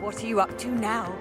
What are you up to now?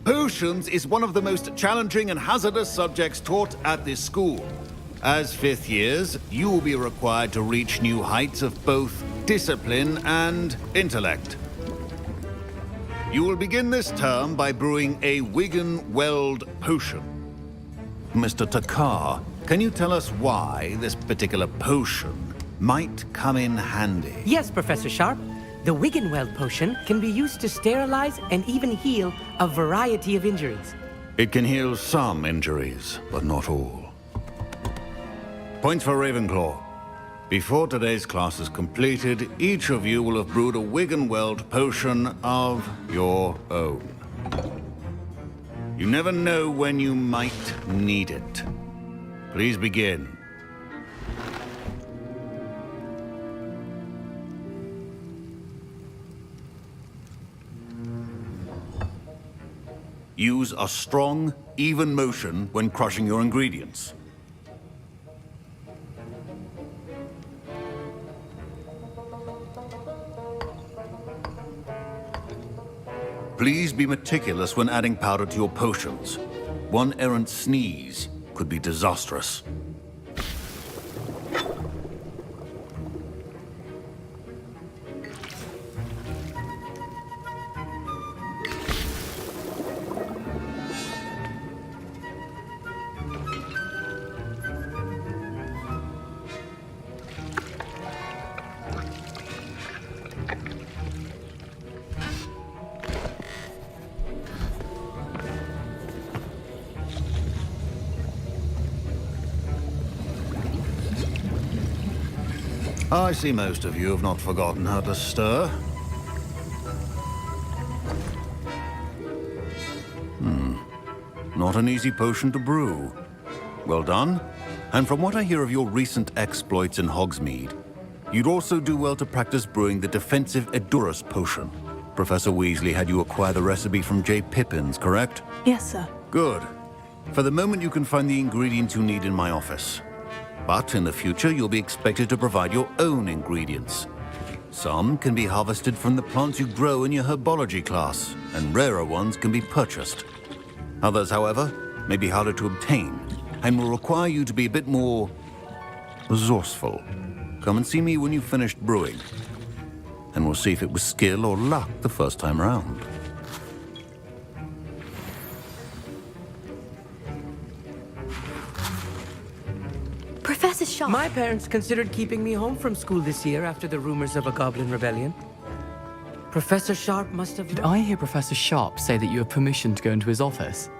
Potions is one of the most challenging and hazardous subjects taught at this school. As fifth years, you will be required to reach new heights of both discipline and intellect. You will begin this term by brewing a Wiggenweld potion. Mr. Takar, can you tell us why this particular potion might come in handy? Yes, Professor Sharp. The Wiggenweld potion can be used to sterilize and even heal a variety of injuries. It can heal some injuries, but not all. Points for Ravenclaw. Before today's class is completed, each of you will have brewed a Wiggenweld potion of your own. You never know when you might need it. Please begin. Use a strong, even motion when crushing your ingredients. Please be meticulous when adding powder to your potions. One errant sneeze could be disastrous. I see most of you have not forgotten how to stir. Not an easy potion to brew. Well done. And from what I hear of your recent exploits in Hogsmeade, you'd also do well to practice brewing the defensive Edurus potion. Professor Weasley had you acquire the recipe from J. Pippins, correct? Yes, sir. Good. For the moment, you can find the ingredients you need in my office. But in the future, you'll be expected to provide your own ingredients. Some can be harvested from the plants you grow in your herbology class, and rarer ones can be purchased. Others, however, may be harder to obtain, and will require you to be a bit more resourceful. Come and see me when you've finished brewing, and we'll see if it was skill or luck the first time round. Professor Sharp. My parents considered keeping me home from school this year after the rumors of a goblin rebellion. Professor Sharp must have... Did I hear Professor Sharp say that you have permission to go into his office?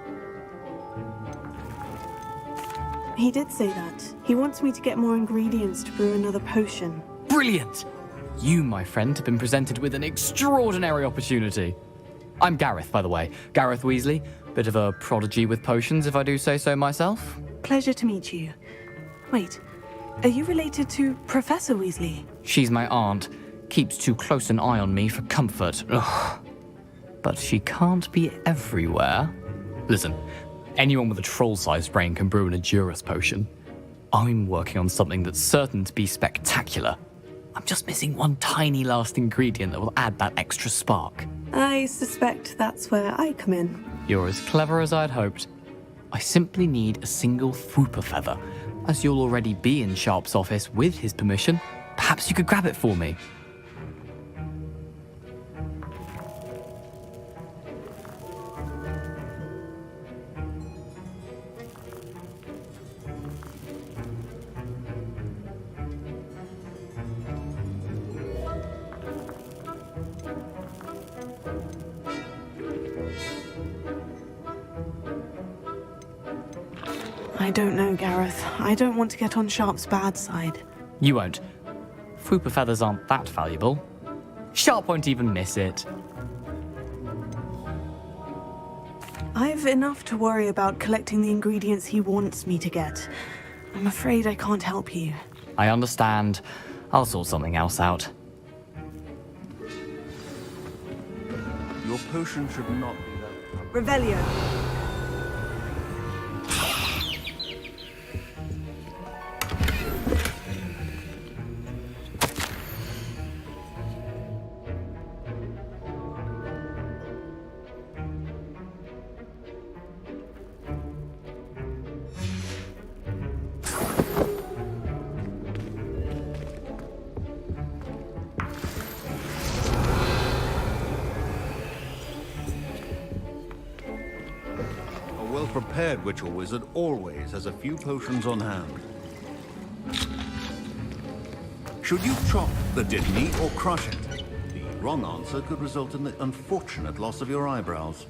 He did say that. He wants me to get more ingredients to brew another potion. Brilliant! You, my friend, have been presented with an extraordinary opportunity. I'm Gareth, by the way. Gareth Weasley. Bit of a prodigy with potions, if I do say so myself. Pleasure to meet you. Wait, are you related to Professor Weasley? She's my aunt. Keeps too close an eye on me for comfort. Ugh. But she can't be everywhere. Listen, anyone with a troll-sized brain can brew an Edurus potion. I'm working on something that's certain to be spectacular. I'm just missing one tiny last ingredient that will add that extra spark. I suspect that's where I come in. You're as clever as I'd hoped. I simply need a single Fwooper feather. As you'll already be in Sharp's office with his permission, perhaps you could grab it for me. I don't know, Gareth. I don't want to get on Sharp's bad side. You won't. Fwooper feathers aren't that valuable. Sharp won't even miss it. I've enough to worry about collecting the ingredients he wants me to get. I'm afraid I can't help you. I understand. I'll sort something else out. Your potion should not be that... Revelio. A well-prepared witch or wizard always has a few potions on hand. Should you chop the Dittany or crush it? The wrong answer could result in the unfortunate loss of your eyebrows.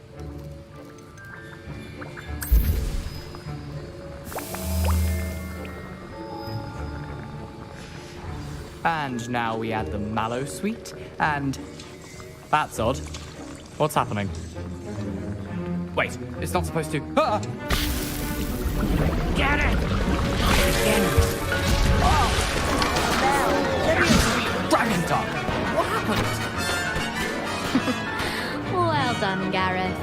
And now we add the mallow sweet, and... That's odd. What's happening? Wait, it's not supposed to... Ah! Get it! Again. Oh! Dragon tongue! What happened? Well done, Gareth.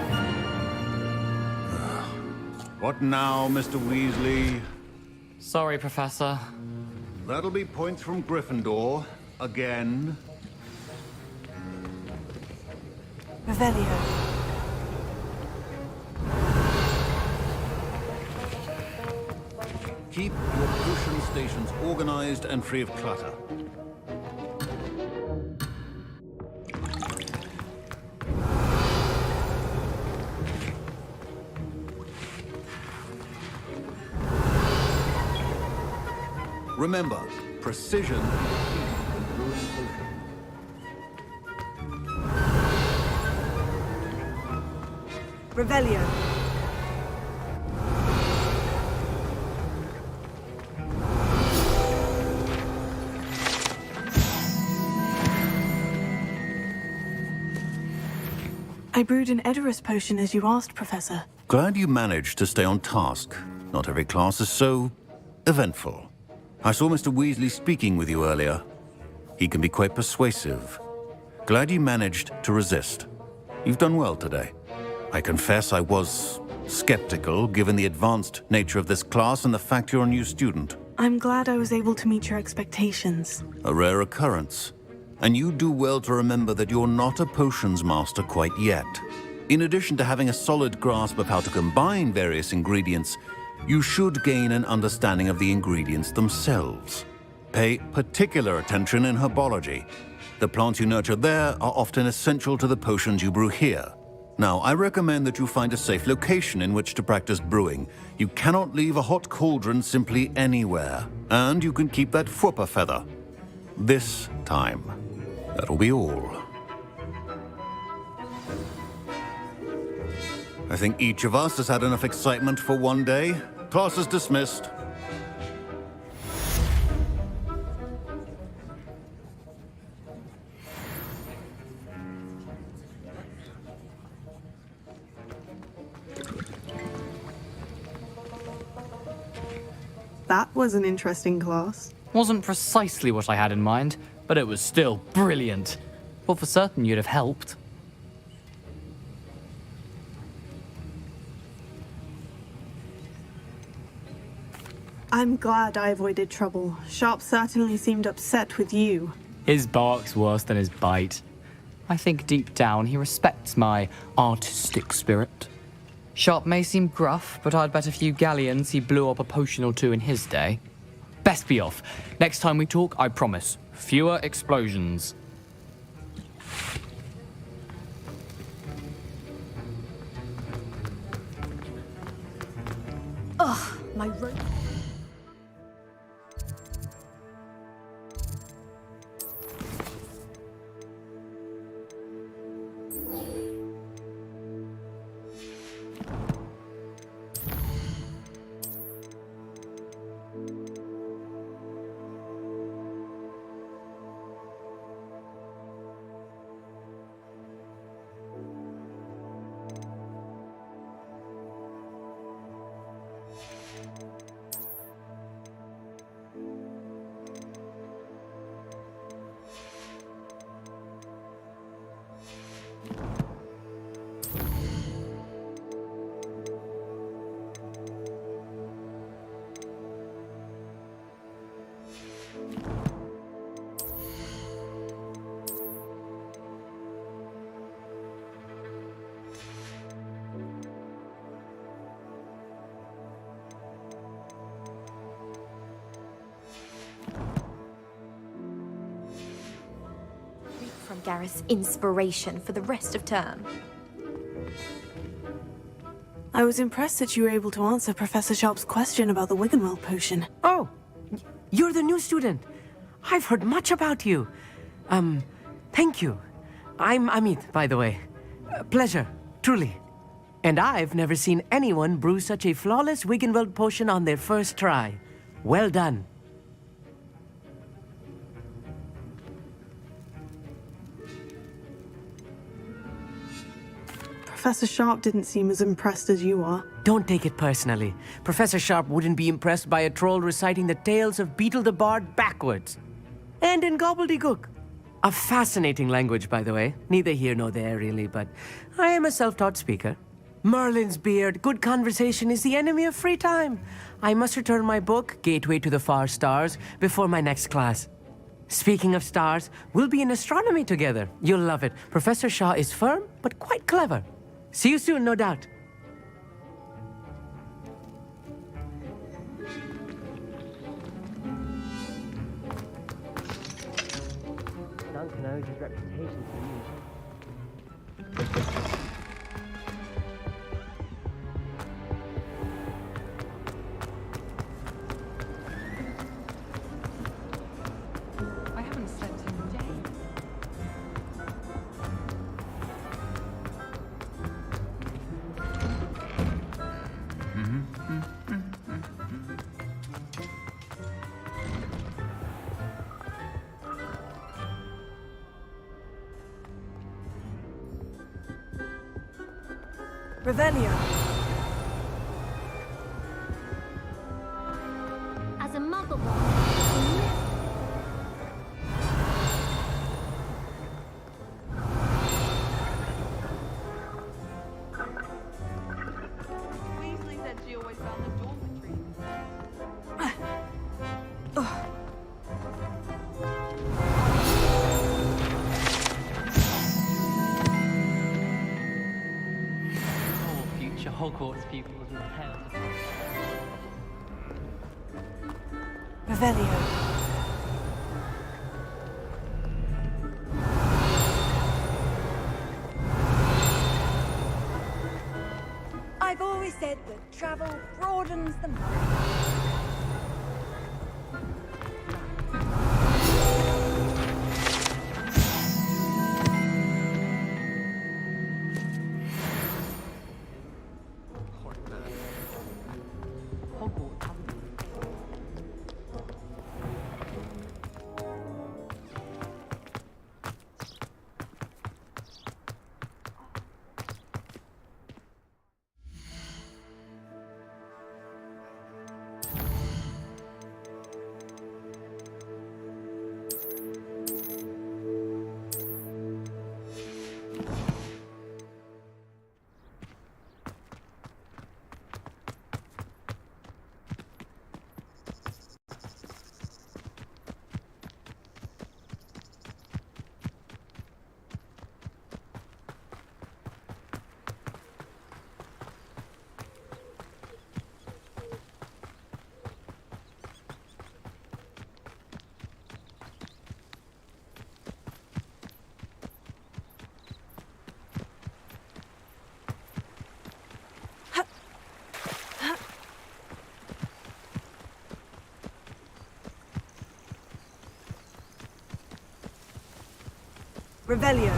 What now, Mr. Weasley? Sorry, Professor. That'll be points from Gryffindor. Again. Revelio. Keep your potion stations organized and free of clutter. Remember, precision is key to brewing potions. Revelio. I brewed an Edurus potion as you asked, Professor. Glad you managed to stay on task. Not every class is so eventful. I saw Mr. Weasley speaking with you earlier. He can be quite persuasive. Glad you managed to resist. You've done well today. I confess I was skeptical, given the advanced nature of this class and the fact you're a new student. I'm glad I was able to meet your expectations. A rare occurrence. And you do well to remember that you're not a potions master quite yet. In addition to having a solid grasp of how to combine various ingredients, you should gain an understanding of the ingredients themselves. Pay particular attention in herbology. The plants you nurture there are often essential to the potions you brew here. Now, I recommend that you find a safe location in which to practice brewing. You cannot leave a hot cauldron simply anywhere. And you can keep that Fwooper feather. This time. That'll be all. I think each of us has had enough excitement for one day. Class is dismissed. That was an interesting class. Wasn't precisely what I had in mind, but it was still brilliant. Well, for certain you'd have helped. I'm glad I avoided trouble. Sharp certainly seemed upset with you. His bark's worse than his bite. I think deep down he respects my artistic spirit. Sharp may seem gruff, but I'd bet a few galleons he blew up a potion or two in his day. Best be off. Next time we talk, I promise, fewer explosions. Ugh, my rope. From Gareth's inspiration for the rest of term. I was impressed that you were able to answer Professor Sharp's question about the Wiggenweld potion. Oh, you're the new student. I've heard much about you. Thank you. I'm Amit, by the way. Pleasure, truly. And I've never seen anyone brew such a flawless Wiggenweld potion on their first try. Well done. Professor Sharp didn't seem as impressed as you are. Don't take it personally. Professor Sharp wouldn't be impressed by a troll reciting the tales of Beetle the Bard backwards. And in gobbledygook. A fascinating language, by the way. Neither here nor there, really, but I am a self-taught speaker. Merlin's beard, good conversation is the enemy of free time. I must return my book, Gateway to the Far Stars, before my next class. Speaking of stars, we'll be in astronomy together. You'll love it. Professor Shaw is firm, but quite clever. See you soon, no doubt. Duncan owes his reputation to you. I haven't slept in days. Revelio. As a muggle boy, Weasley said she always found the dormitory. All future Hogwarts pupils will hail to Revelio. I've always said that travel broadens the mind. Revelio.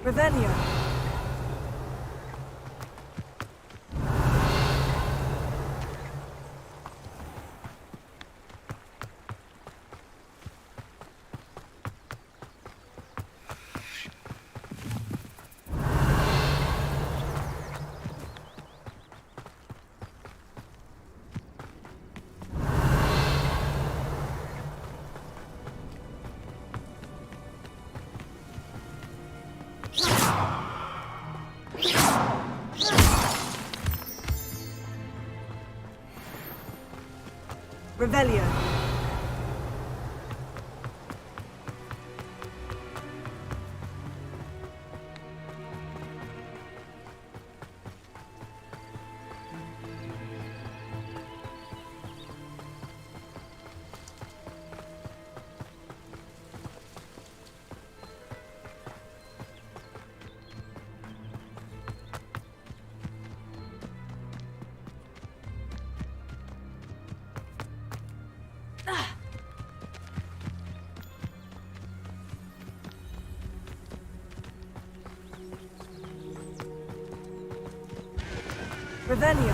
Revelio. Revelio. Revelio.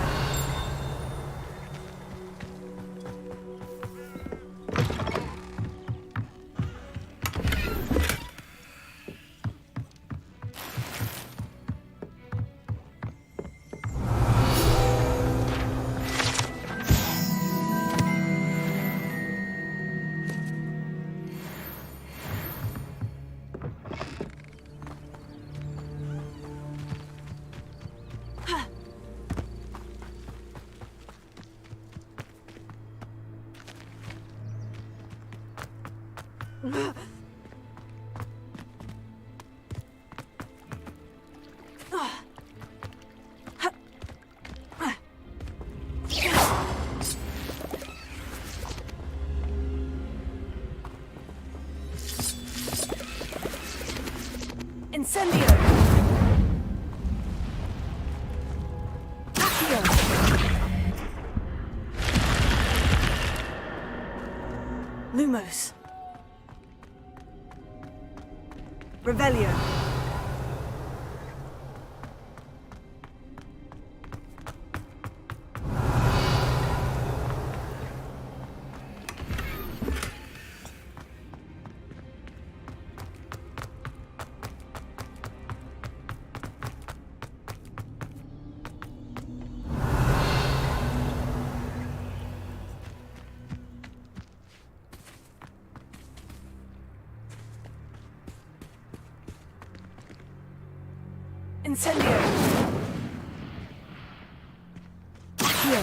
Incendio. Accio. Lumos. Revelio. Incendio. Accio.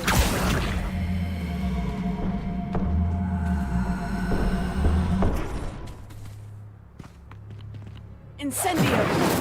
Incendio.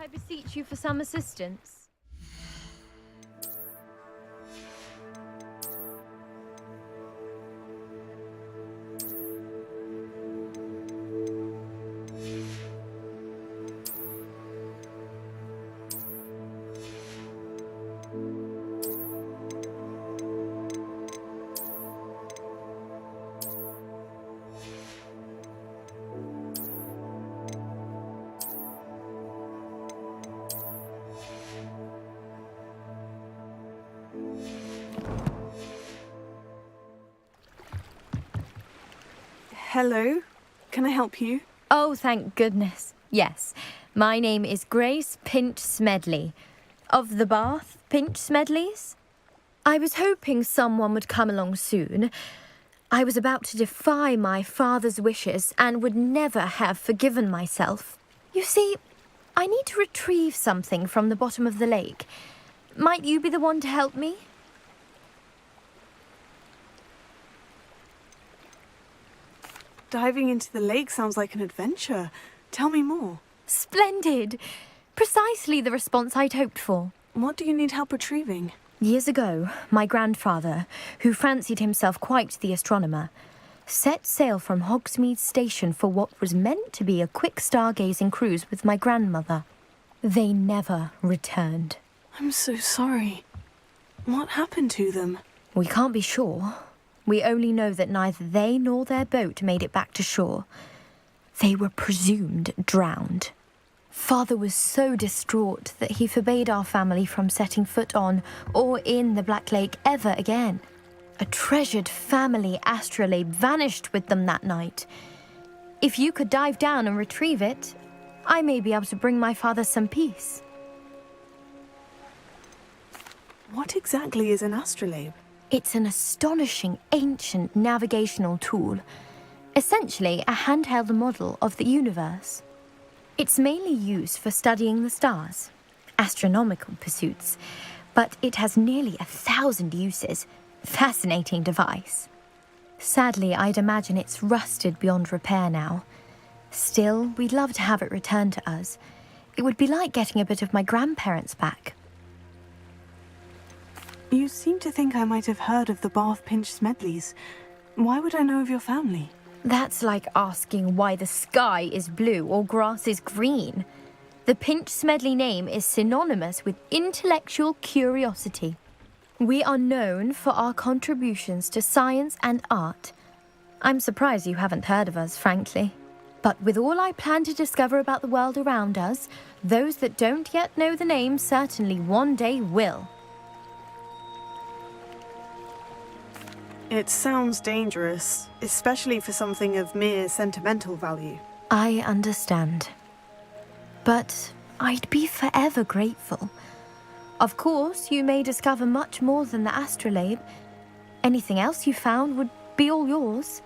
I beseech you for some assistance? Hello, can I help you? Oh, thank goodness. Yes, my name is Grace Pinch Smedley, of the Bath Pinch Smedleys. I was hoping someone would come along soon. I was about to defy my father's wishes and would never have forgiven myself. You see, I need to retrieve something from the bottom of the lake. Might you be the one to help me? Diving into the lake sounds like an adventure. Tell me more. Splendid! Precisely the response I'd hoped for. What do you need help retrieving? Years ago, my grandfather, who fancied himself quite the astronomer, set sail from Hogsmeade Station for what was meant to be a quick stargazing cruise with my grandmother. They never returned. I'm so sorry. What happened to them? We can't be sure. We only know that neither they nor their boat made it back to shore. They were presumed drowned. Father was so distraught that he forbade our family from setting foot on or in the Black Lake ever again. A treasured family astrolabe vanished with them that night. If you could dive down and retrieve it, I may be able to bring my father some peace. What exactly is an astrolabe? It's an astonishing ancient navigational tool, essentially a handheld model of the universe. It's mainly used for studying the stars, astronomical pursuits, but it has nearly 1,000 uses. Fascinating device. Sadly, I'd imagine it's rusted beyond repair now. Still, we'd love to have it returned to us. It would be like getting a bit of my grandparents back. You seem to think I might have heard of the Bath Pinch Smedleys. Why would I know of your family? That's like asking why the sky is blue or grass is green. The Pinch Smedley name is synonymous with intellectual curiosity. We are known for our contributions to science and art. I'm surprised you haven't heard of us, frankly. But with all I plan to discover about the world around us, those that don't yet know the name certainly one day will. It sounds dangerous, especially for something of mere sentimental value. I understand. But I'd be forever grateful. Of course, you may discover much more than the astrolabe. Anything else you found would be all yours.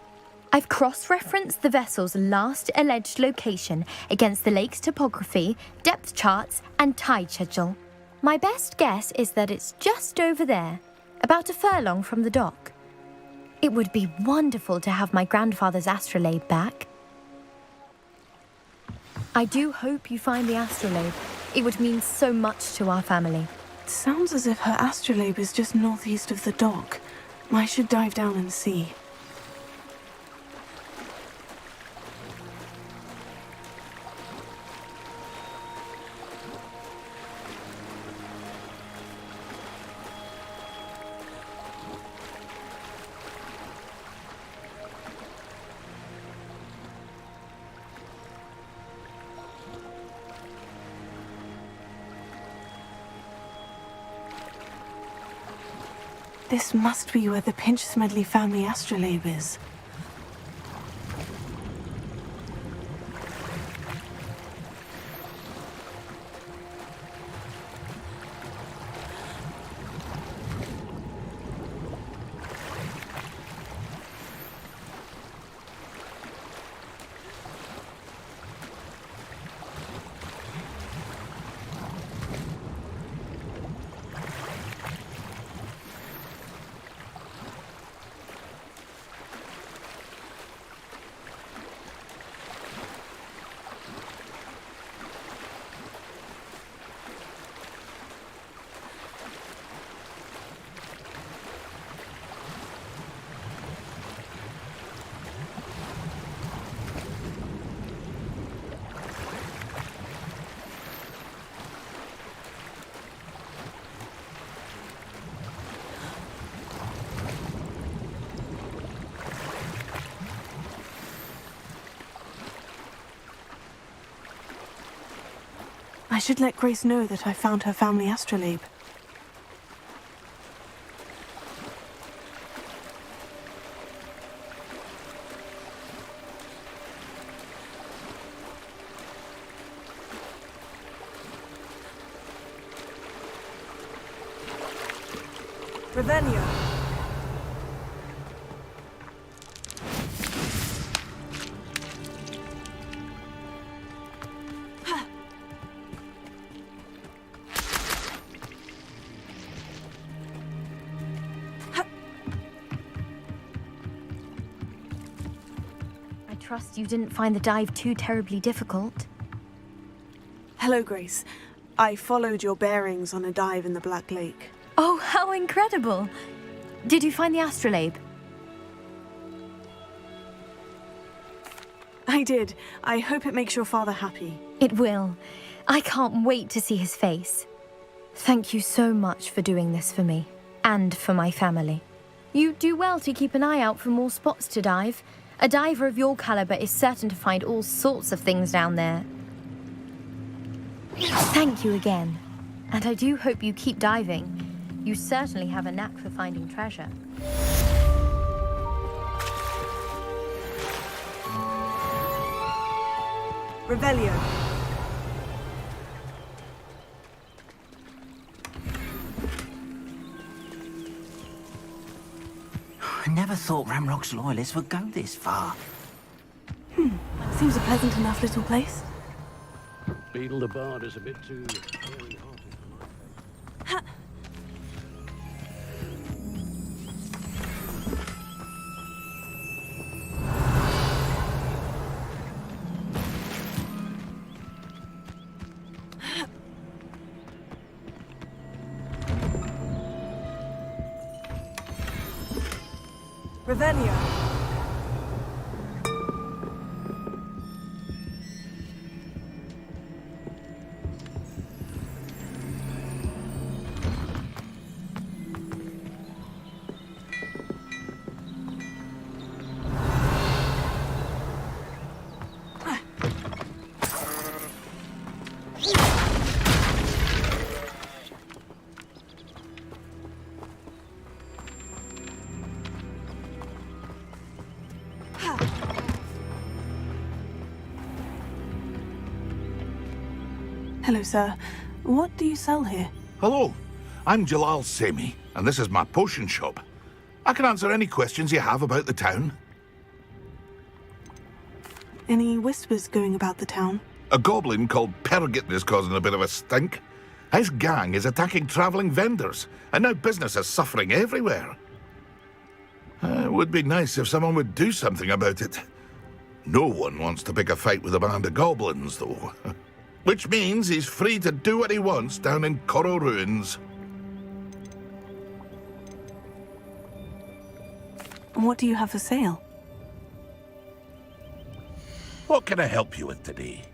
I've cross-referenced the vessel's last alleged location against the lake's topography, depth charts, and tide schedule. My best guess is that it's just over there, about a furlong from the dock. It would be wonderful to have my grandfather's astrolabe back. I do hope you find the astrolabe. It would mean so much to our family. It sounds as if her astrolabe is just northeast of the dock. I should dive down and see. This must be where the Pinch Smedley family astrolabe is. I should let Grace know that I found her family astrolabe. Revelio. I trust you didn't find the dive too terribly difficult. Hello, Grace. I followed your bearings on a dive in the Black Lake. Oh, how incredible! Did you find the astrolabe? I did. I hope it makes your father happy. It will. I can't wait to see his face. Thank you so much for doing this for me, and for my family. You do well to keep an eye out for more spots to dive. A diver of your caliber is certain to find all sorts of things down there. Thank you again. And I do hope you keep diving. You certainly have a knack for finding treasure. Revelio. I never thought Ramrock's loyalists would go this far. Seems a pleasant enough little place. Beetle the Bard is a bit too caring-hearted for my taste. Revelio. Hello, sir. What do you sell here? Hello, I'm Jalal Semi, and this is my potion shop. I can answer any questions you have about the town. Any whispers going about the town? A goblin called Pergit is causing a bit of a stink. His gang is attacking travelling vendors, and now business is suffering everywhere. It would be nice if someone would do something about it. No one wants to pick a fight with a band of goblins, though. Which means he's free to do what he wants down in Coral Ruins. What do you have for sale? What can I help you with today?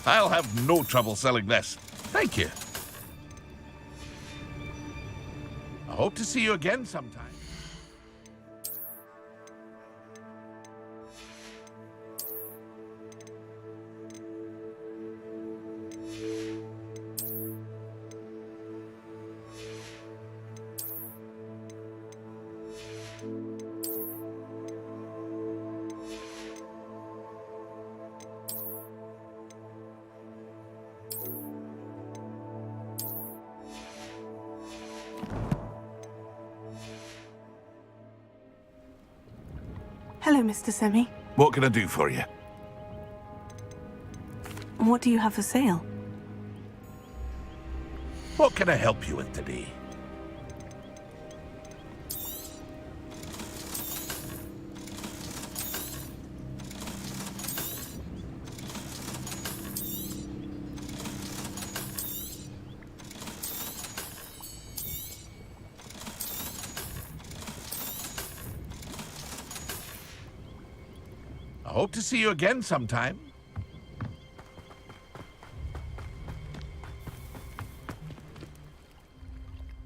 I'll have no trouble selling this. Thank you. I hope to see you again sometime. Hello, Mr. Semi. What can I do for you? What do you have for sale? What can I help you with today? I hope to see you again sometime.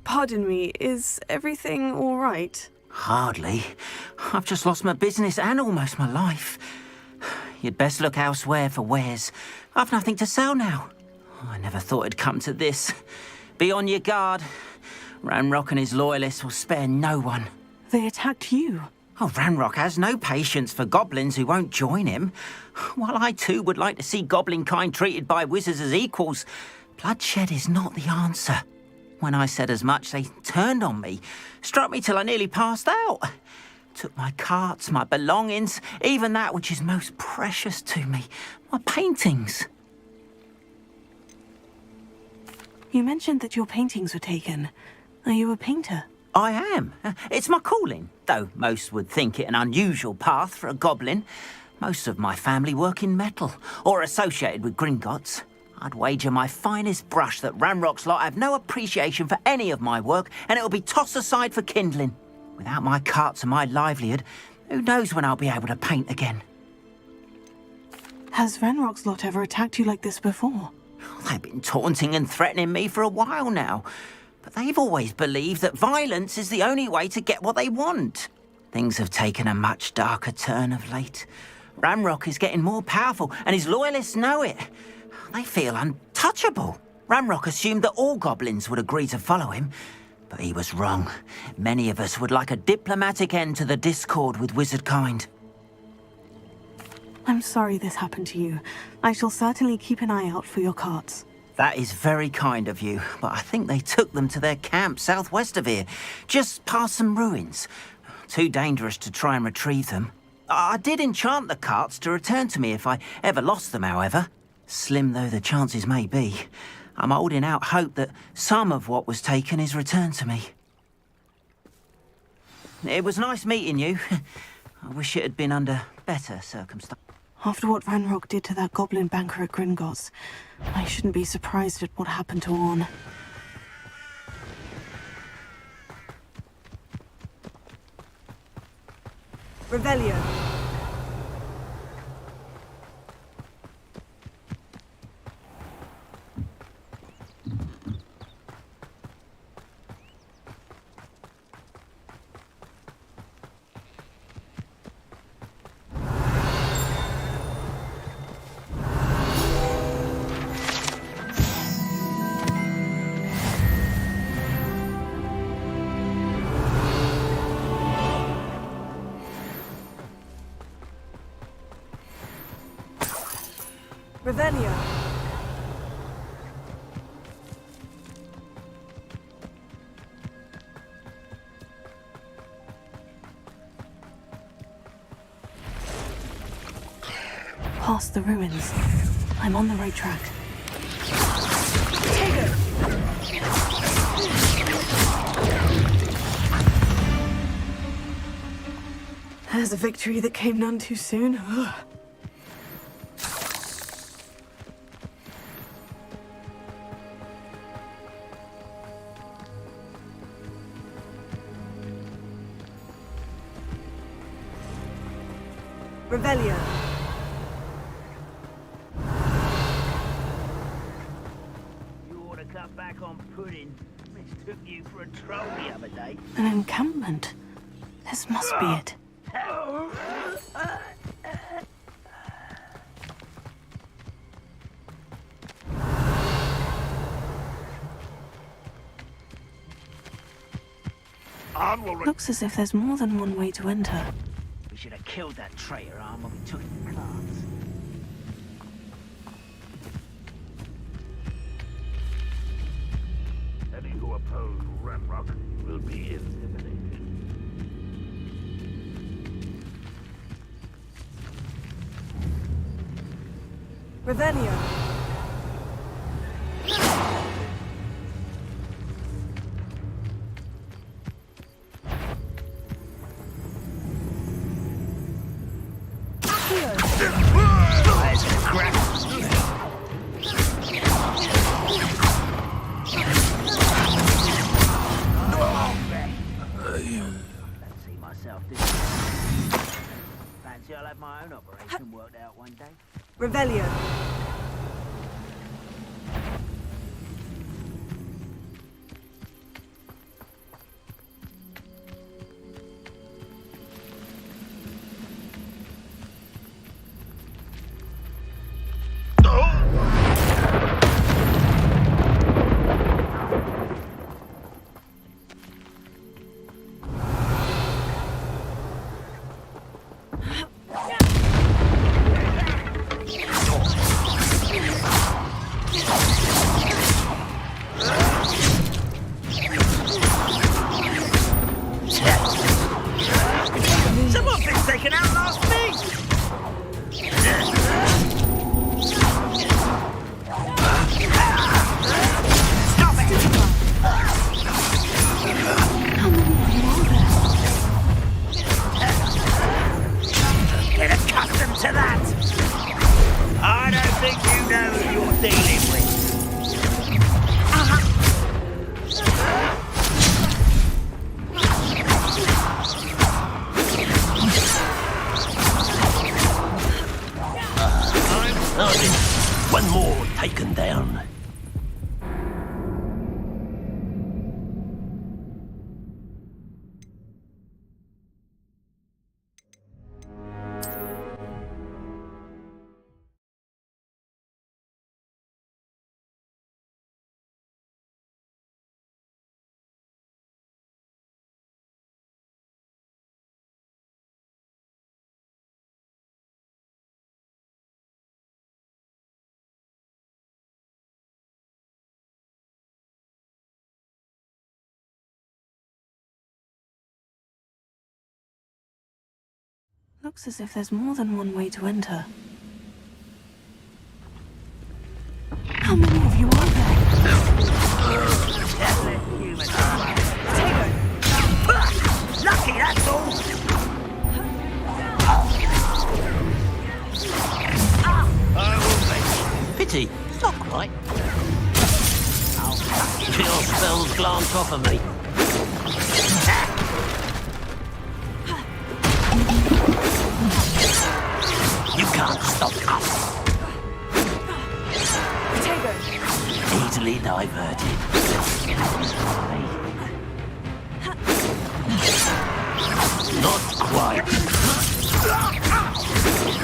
Pardon me, is everything all right? Hardly. I've just lost my business and almost my life. You'd best look elsewhere for wares. I've nothing to sell now. I never thought it'd come to this. Be on your guard. Ranrock and his loyalists will spare no one. They attacked you. Oh, Ranrock has no patience for goblins who won't join him. While I too would like to see goblin kind treated by wizards as equals, bloodshed is not the answer. When I said as much, they turned on me, struck me till I nearly passed out. Took my carts, my belongings, even that which is most precious to me, my paintings. You mentioned that your paintings were taken. Are you a painter? I am. It's my calling, though most would think it an unusual path for a goblin. Most of my family work in metal, or associated with Gringotts. I'd wager my finest brush that Ranrock's lot have no appreciation for any of my work, and it'll be tossed aside for kindling. Without my carts and my livelihood, who knows when I'll be able to paint again? Has Ranrock's lot ever attacked you like this before? They've been taunting and threatening me for a while now. But they've always believed that violence is the only way to get what they want. Things have taken a much darker turn of late. Ranrock is getting more powerful, and his loyalists know it. They feel untouchable. Ranrock assumed that all goblins would agree to follow him, but he was wrong. Many of us would like a diplomatic end to the discord with wizard kind. I'm sorry this happened to you. I shall certainly keep an eye out for your carts. That is very kind of you, but I think they took them to their camp southwest of here, just past some ruins. Too dangerous to try and retrieve them. I did enchant the carts to return to me if I ever lost them, however. Slim though the chances may be, I'm holding out hope that some of what was taken is returned to me. It was nice meeting you. I wish it had been under better circumstances. After what Ranrock did to that goblin banker at Gringotts, I shouldn't be surprised at what happened to Orn. Revelio. Revelio. Past the ruins. I'm on the right track. There's a victory that came none too soon. Ugh. Revelio. You ought to cut back on pudding. Mistook you for a troll the other day. An encampment. This must be it. Looks as if there's more than one way to enter. We should have killed that traitor arm when we took the carts. Any who oppose Ranrock will be eliminated. Revelio. Fancy I'll have my own operation worked out one day. Revelio. dealing with? One more taken down. Looks as if there's more than one way to enter. How many of you are there? Lucky, that's all. I will bet. Pity, it's not quite. Your spells glance off of me. You can't stop us. Easily diverted. Not quite.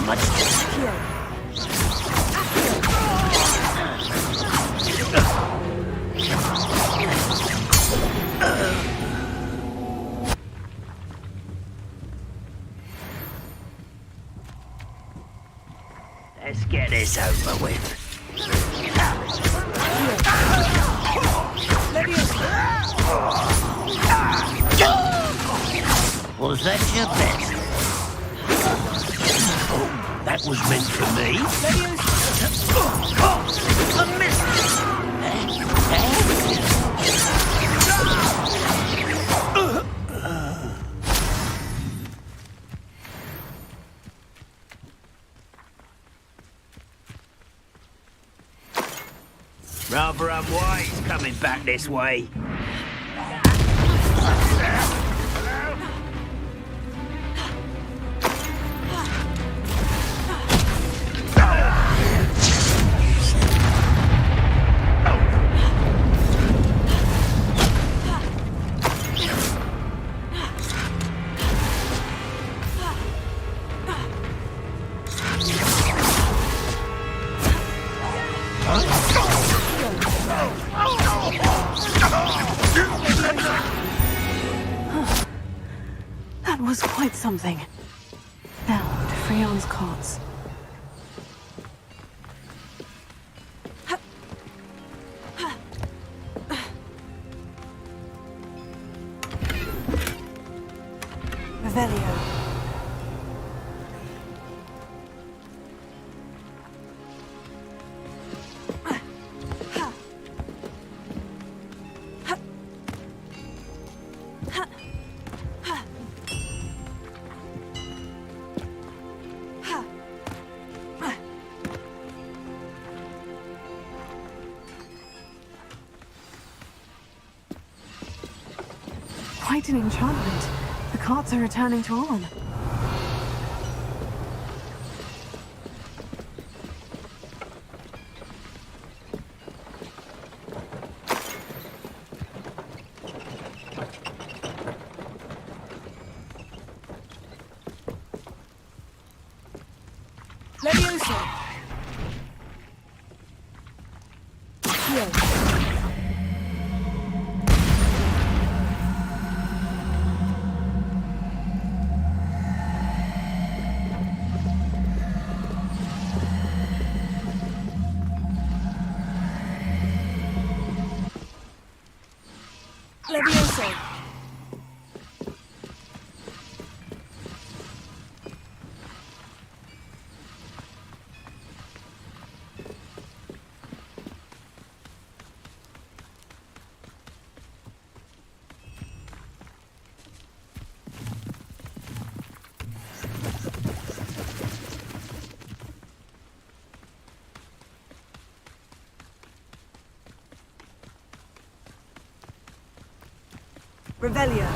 Much. Let's get this over with. Was that your best? Oh, that was meant for me. I missed. Rather unwise coming back this way. That was quite something. Now, to Freon's carts. Revelio. Quite an enchantment. The carts are returning to on. Leviosa! Leviosa! Revelio.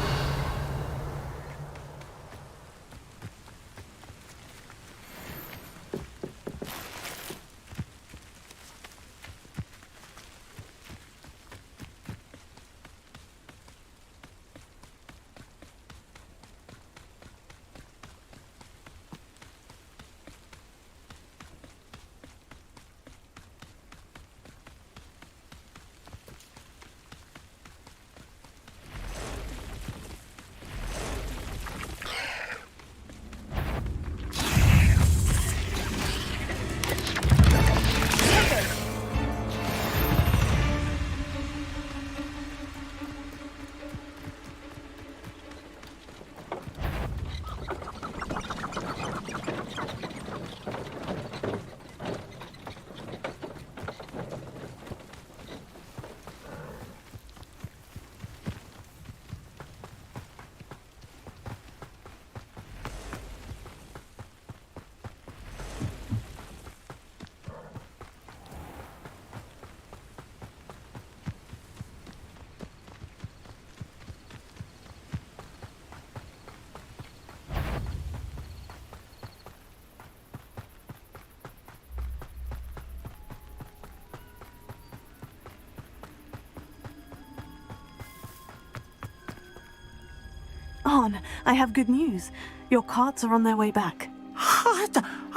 On, I have good news. Your carts are on their way back. I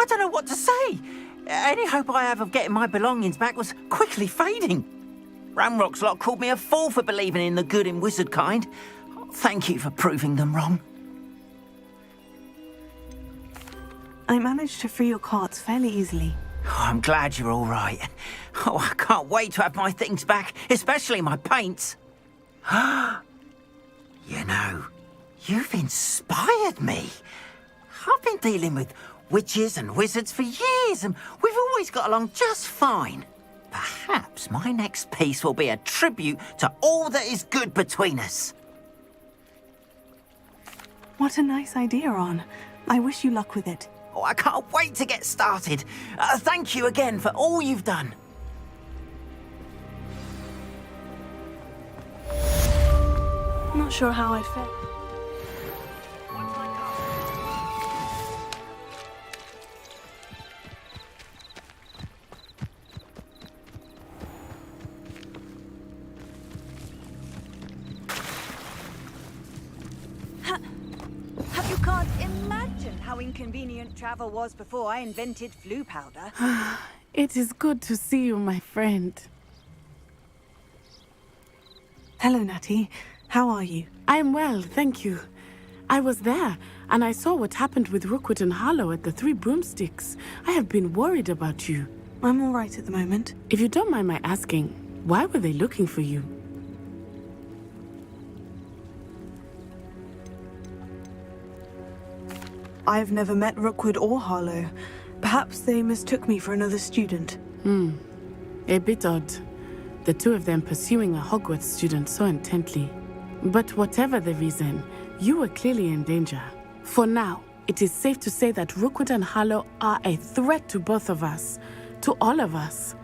don't know what to say. Any hope I have of getting my belongings back was quickly fading. Ramrock's lot called me a fool for believing in the good in wizard kind. Thank you for proving them wrong. I managed to free your carts fairly easily. Oh, I'm glad you're all right. Oh, I can't wait to have my things back, especially my paints. You know, you've inspired me. I've been dealing with witches and wizards for years, and we've always got along just fine. Perhaps my next piece will be a tribute to all that is good between us. What a nice idea, On. I wish you luck with it. Oh, I can't wait to get started. Thank you again for all you've done. Not sure how I'd fare. You can't imagine how inconvenient travel was before I invented flu powder. It is good to see you, my friend. Hello, Natty. How are you? I'm well, thank you. I was there, and I saw what happened with Rookwood and Harlow at the Three Broomsticks. I have been worried about you. I'm all right at the moment. If you don't mind my asking, why were they looking for you? I've never met Rookwood or Harlow. Perhaps they mistook me for another student. A bit odd. The two of them pursuing a Hogwarts student so intently. But whatever the reason, you were clearly in danger. For now, it is safe to say that Rookwood and Harlow are a threat to both of us. To all of us.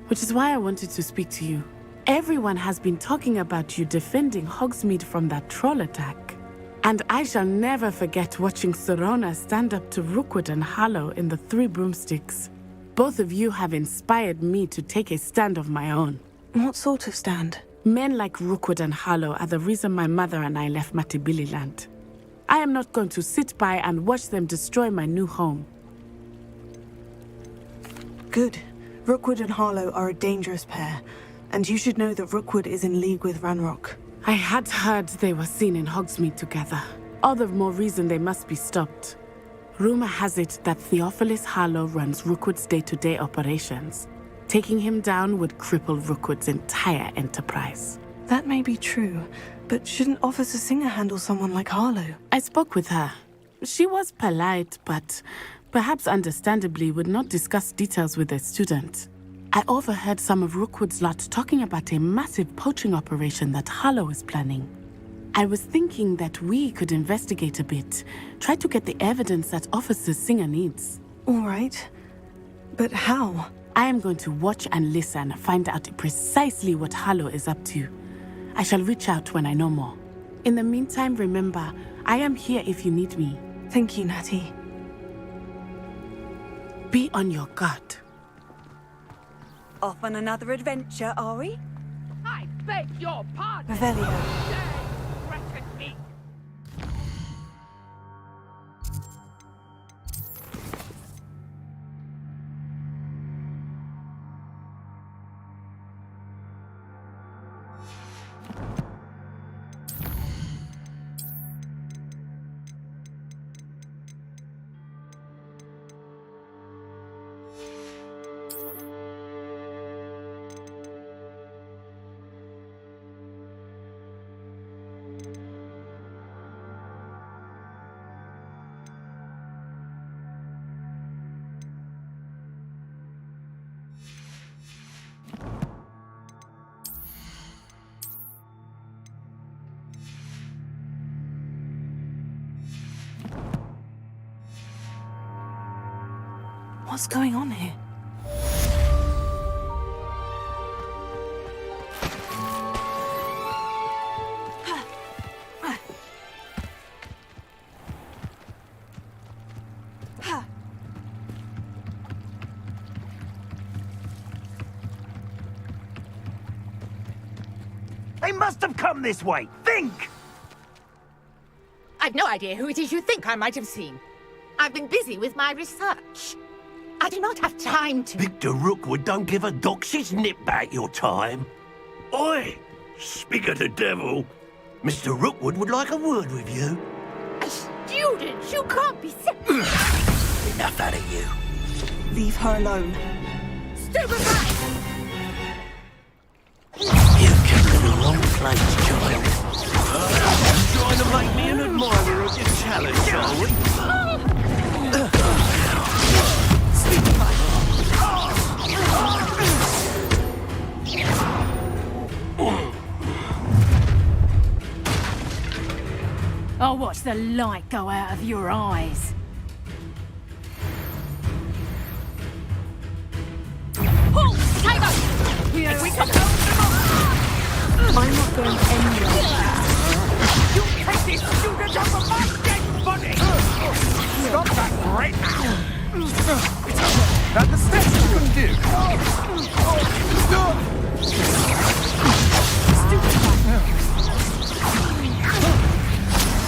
Which is why I wanted to speak to you. Everyone has been talking about you defending Hogsmeade from that troll attack. And I shall never forget watching Serona stand up to Rookwood and Harlow in the Three Broomsticks. Both of you have inspired me to take a stand of my own. What sort of stand? Men like Rookwood and Harlow are the reason my mother and I left Mattibilliland. I am not going to sit by and watch them destroy my new home. Good. Rookwood and Harlow are a dangerous pair, and you should know that Rookwood is in league with Ranrock. I had heard they were seen in Hogsmeade together. All the more reason they must be stopped. Rumor has it that Theophilus Harlow runs Rookwood's day-to-day operations. Taking him down would cripple Rookwood's entire enterprise. That may be true, but shouldn't Officer Singer handle someone like Harlow? I spoke with her. She was polite, but perhaps understandably would not discuss details with a student. I overheard some of Rookwood's lot talking about a massive poaching operation that Harlow is planning. I was thinking that we could investigate a bit, try to get the evidence that Officer Singer needs. All right. But how? I am going to watch and listen, find out precisely what Harlow is up to. I shall reach out when I know more. In the meantime, remember, I am here if you need me. Thank you, Natty. Be on your guard. Off on another adventure, are we? I beg your pardon. Revelio. Threaten me. What's going on here? They must have come this way. Think! I've no idea who it is you think I might have seen. I've been busy with my research. I do not have time to... Victor Rookwood don't give a doxy's nip back your time. Oi! Speak of the devil. Mr. Rookwood would like a word with you. A student? You can't be... Enough out of you. Leave her alone. Stupefy! You've come to the wrong place, child. Trying to make me an admirer of your talent, shall we? I'll watch the light go out of your eyes. Halt! Timer! Here we come! I'm not going anywhere. You take this student off of my dead body! Stop that right now! That the steps you can do!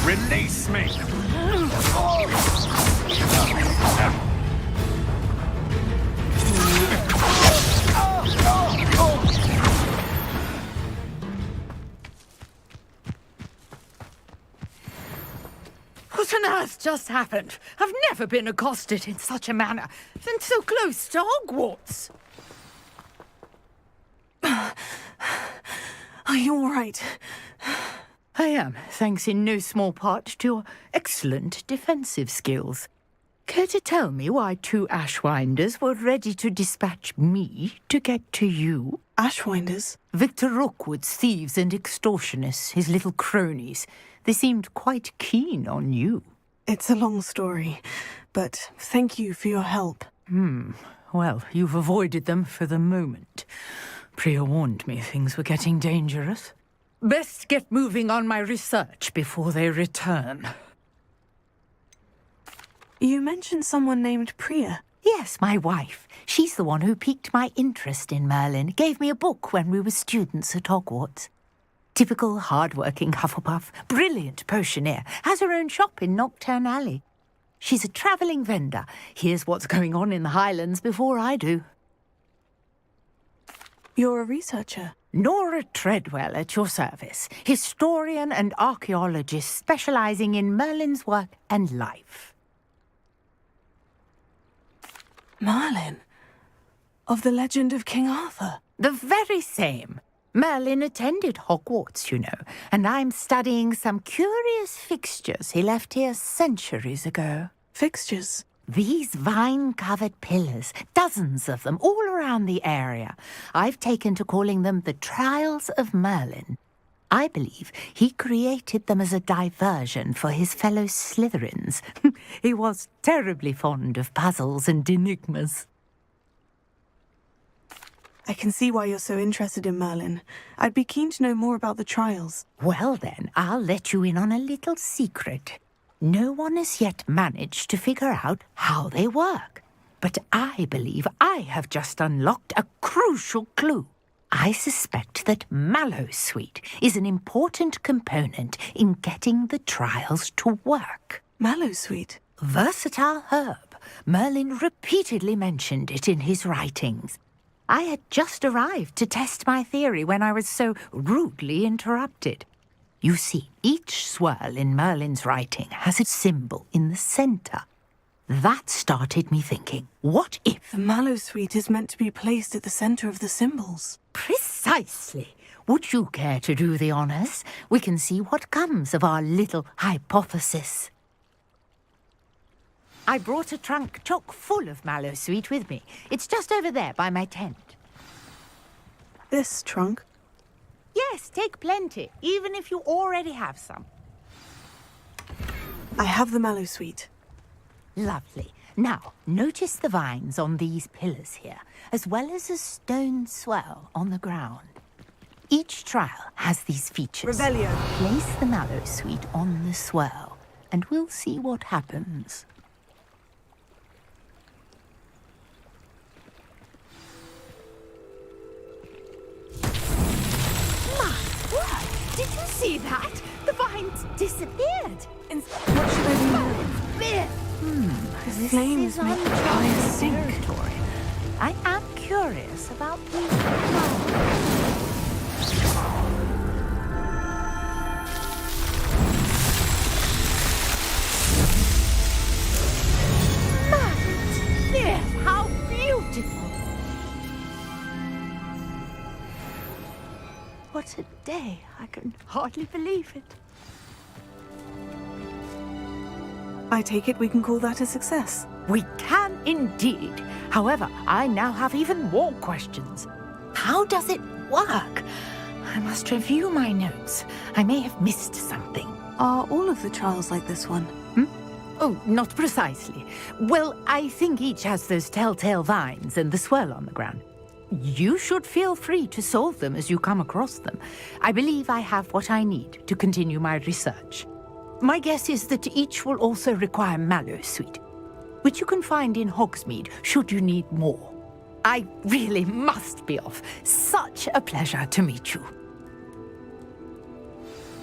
Release me! What on earth just happened? I've never been accosted in such a manner, and so close to Hogwarts. Are you all right? I am, thanks in no small part to your excellent defensive skills. Care to tell me why two Ashwinders were ready to dispatch me to get to you? Ashwinders? Victor Rookwood's thieves and extortionists, his little cronies. They seemed quite keen on you. It's a long story, but thank you for your help. Well, you've avoided them for the moment. Priya warned me things were getting dangerous. Best get moving on my research before they return. You mentioned someone named Priya. Yes, my wife. She's the one who piqued my interest in Merlin. Gave me a book when we were students at Hogwarts. Typical hard-working Hufflepuff, brilliant potioneer, has her own shop in Knockturn Alley. She's a travelling vendor. Hears what's going on in the Highlands before I do. You're a researcher. Nora Treadwell at your service, historian and archaeologist specialising in Merlin's work and life. Merlin? Of the legend of King Arthur? The very same. Merlin attended Hogwarts, you know, and I'm studying some curious fixtures he left here centuries ago. Fixtures? These vine-covered pillars, dozens of them, all around the area. I've taken to calling them the Trials of Merlin. I believe he created them as a diversion for his fellow Slytherins. He was terribly fond of puzzles and enigmas. I can see why you're so interested in Merlin. I'd be keen to know more about the trials. Well then, I'll let you in on a little secret. No one has yet managed to figure out how they work. But I believe I have just unlocked a crucial clue. I suspect that mallowsweet is an important component in getting the trials to work. Mallowsweet? Versatile herb. Merlin repeatedly mentioned it in his writings. I had just arrived to test my theory when I was so rudely interrupted. You see, each swirl in Merlin's writing has a symbol in the center. That started me thinking, what if... The mallowsweet is meant to be placed at the center of the symbols. Precisely. Would you care to do the honors? We can see what comes of our little hypothesis. I brought a trunk chock full of mallowsweet with me. It's just over there by my tent. This trunk? Yes, take plenty, even if you already have some. I have the mallowsweet. Lovely. Now, notice the vines on these pillars here, as well as a stone swell on the ground. Each trial has these features. Revelio. Place the mallowsweet on the swell, and we'll see what happens. My word! Did you see that? The vines disappeared. What should I do? There. The flames make the fire sink. Territory. I am curious about these There, how beautiful! What a day! I can hardly believe it. I take it we can call that a success. We can indeed. However, I now have even more questions. How does it work? I must review my notes. I may have missed something. Are all of the trials like this one? Oh, not precisely. Well, I think each has those telltale vines and the swirl on the ground. You should feel free to solve them as you come across them. I believe I have what I need to continue my research. My guess is that each will also require mallowsweet, which you can find in Hogsmeade should you need more. I really must be off. Such a pleasure to meet you.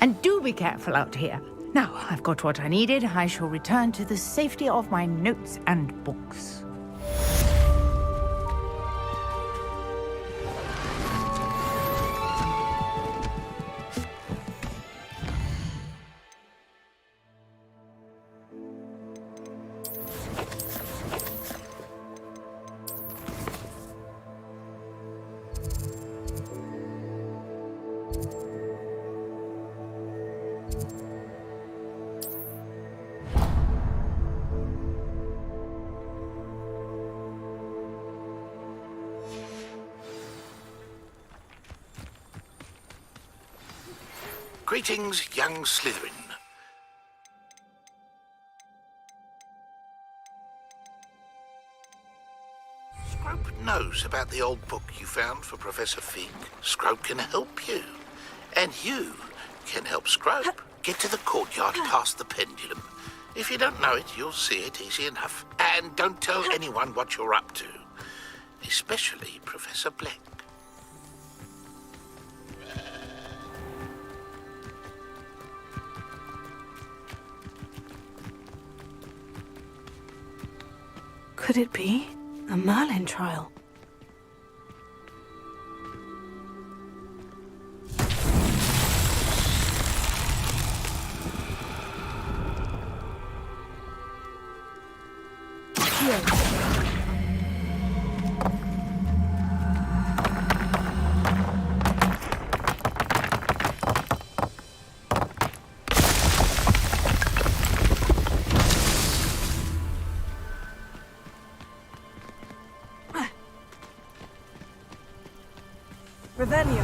And do be careful out here. Now, I've got what I needed. I shall return to the safety of my notes and books. Greetings, young Slytherin. Scrope knows about the old book you found for Professor Fig. Scrope can help you. And you can help Scrope get to the courtyard past the pendulum. If you don't know it, you'll see it easy enough. And don't tell anyone what you're up to. Especially Professor Black. Could it be a Merlin trial? Revelio.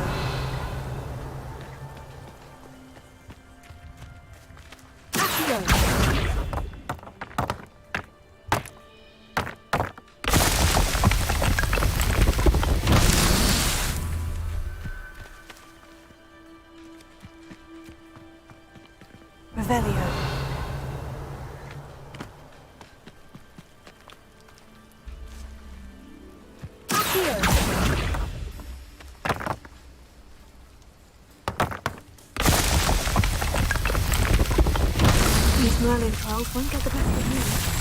Merlin trials won't get the best of me.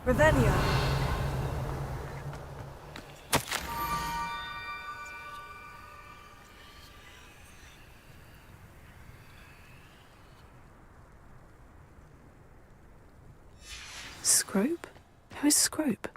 Revelio. Scrope? Who is Scrope?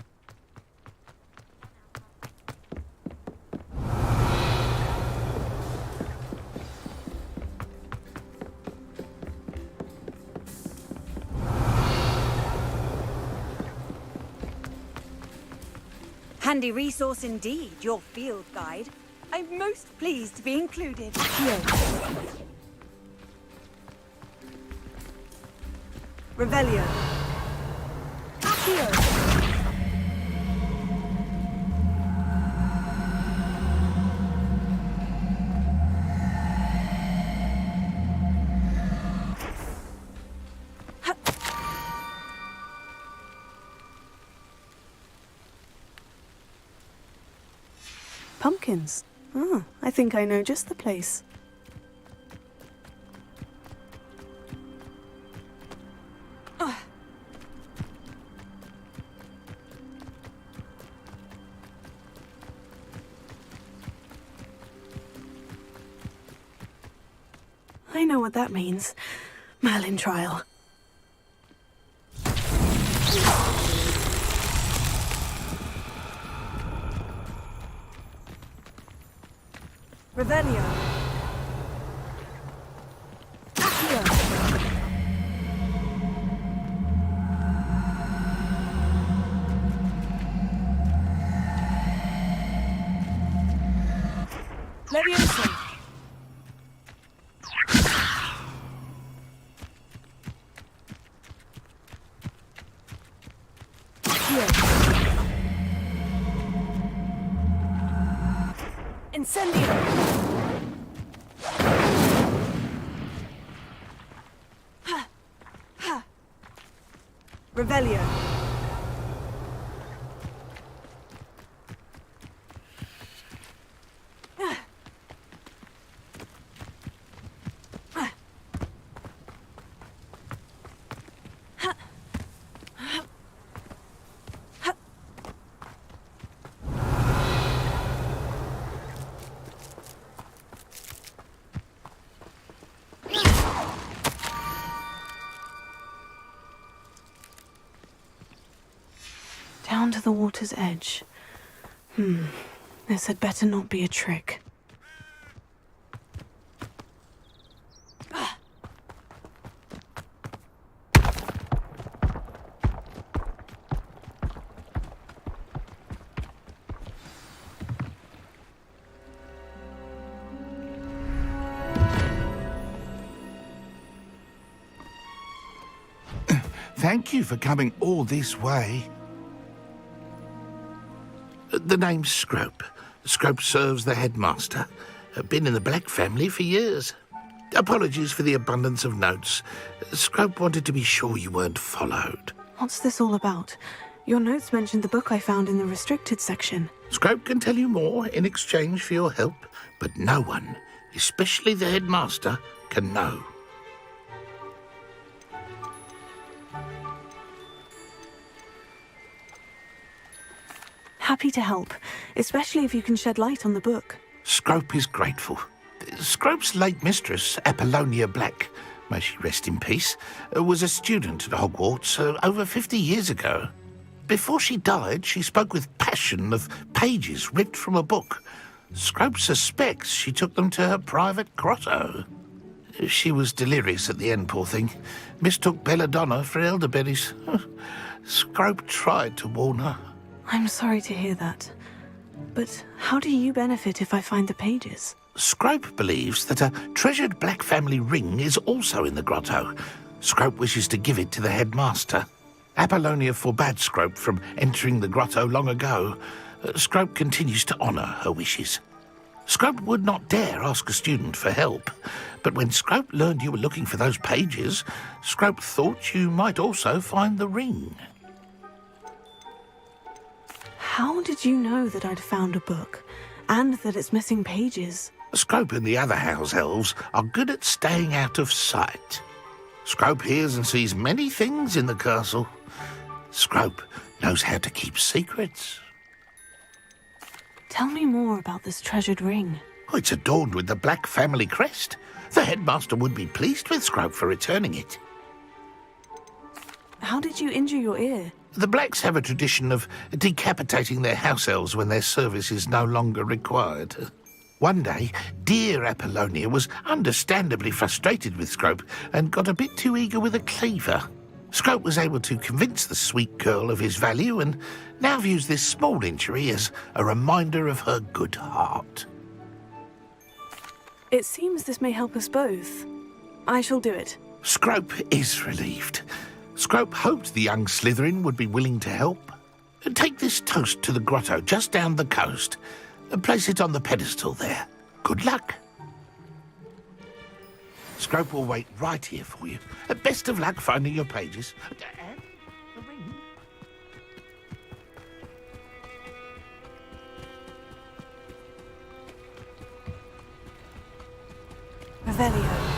Handy resource indeed, your field guide. I'm most pleased to be included. Revelio. Accio. Pumpkins. Ah, I think I know just the place. I know what that means. Merlin trial. Revelio. Accio. Leviosa. Incendio! Revelio. Down to the water's edge. This had better not be a trick. Thank you for coming all this way. The name's Scrope. Scrope serves the headmaster. Been in the Black family for years. Apologies for the abundance of notes. Scrope wanted to be sure you weren't followed. What's this all about? Your notes mentioned the book I found in the restricted section. Scrope can tell you more in exchange for your help, but no one, especially the headmaster, can know. Happy to help, especially if you can shed light on the book. Scrope is grateful. Scrope's late mistress, Apollonia Black, may she rest in peace, was a student at Hogwarts over 50 years ago. Before she died, she spoke with passion of pages ripped from a book. Scrope suspects she took them to her private grotto. She was delirious at the end, poor thing. Mistook belladonna for elderberries. Scrope tried to warn her. I'm sorry to hear that. But how do you benefit if I find the pages? Scrope believes that a treasured Black family ring is also in the grotto. Scrope wishes to give it to the headmaster. Apollonia forbade Scrope from entering the grotto long ago. Scrope continues to honour her wishes. Scrope would not dare ask a student for help, but when Scrope learned you were looking for those pages, Scrope thought you might also find the ring. How did you know that I'd found a book, and that it's missing pages? Scrope and the other house elves are good at staying out of sight. Scrope hears and sees many things in the castle. Scrope knows how to keep secrets. Tell me more about this treasured ring. Oh, it's adorned with the Black family crest. The headmaster would be pleased with Scrope for returning it. How did you injure your ear? The Blacks have a tradition of decapitating their house elves when their service is no longer required. One day, dear Apollonia was understandably frustrated with Scrope and got a bit too eager with a cleaver. Scrope was able to convince the sweet girl of his value and now views this small injury as a reminder of her good heart. It seems this may help us both. I shall do it. Scrope is relieved. Scrope hoped the young Slytherin would be willing to help. Take this toast to the grotto just down the coast and place it on the pedestal there. Good luck. Scrope will wait right here for you. Best of luck finding your pages. And the ring. Revelio.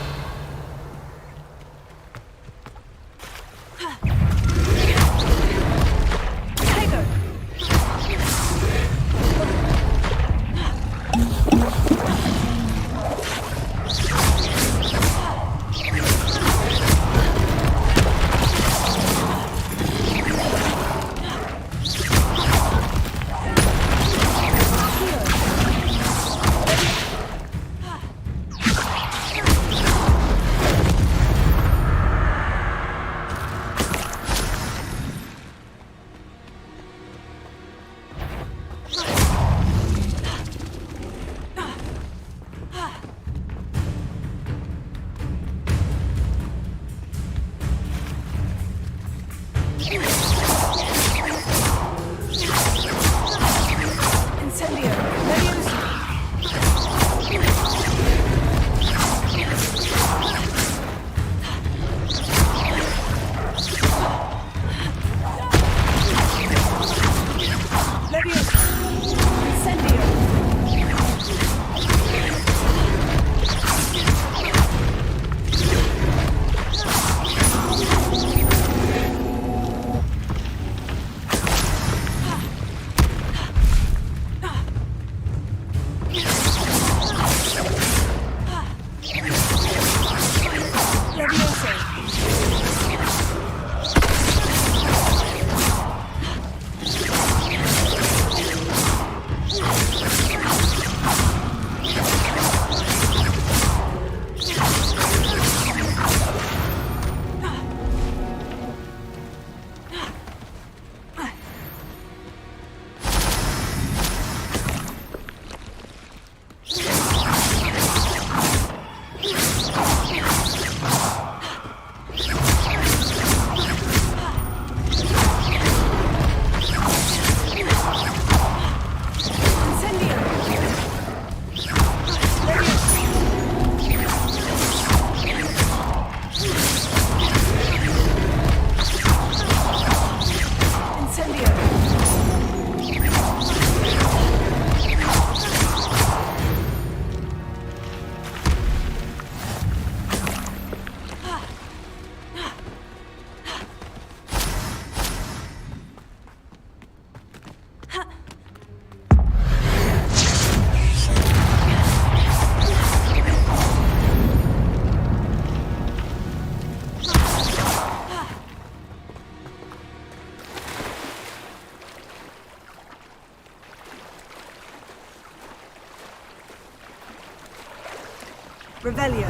Revelio.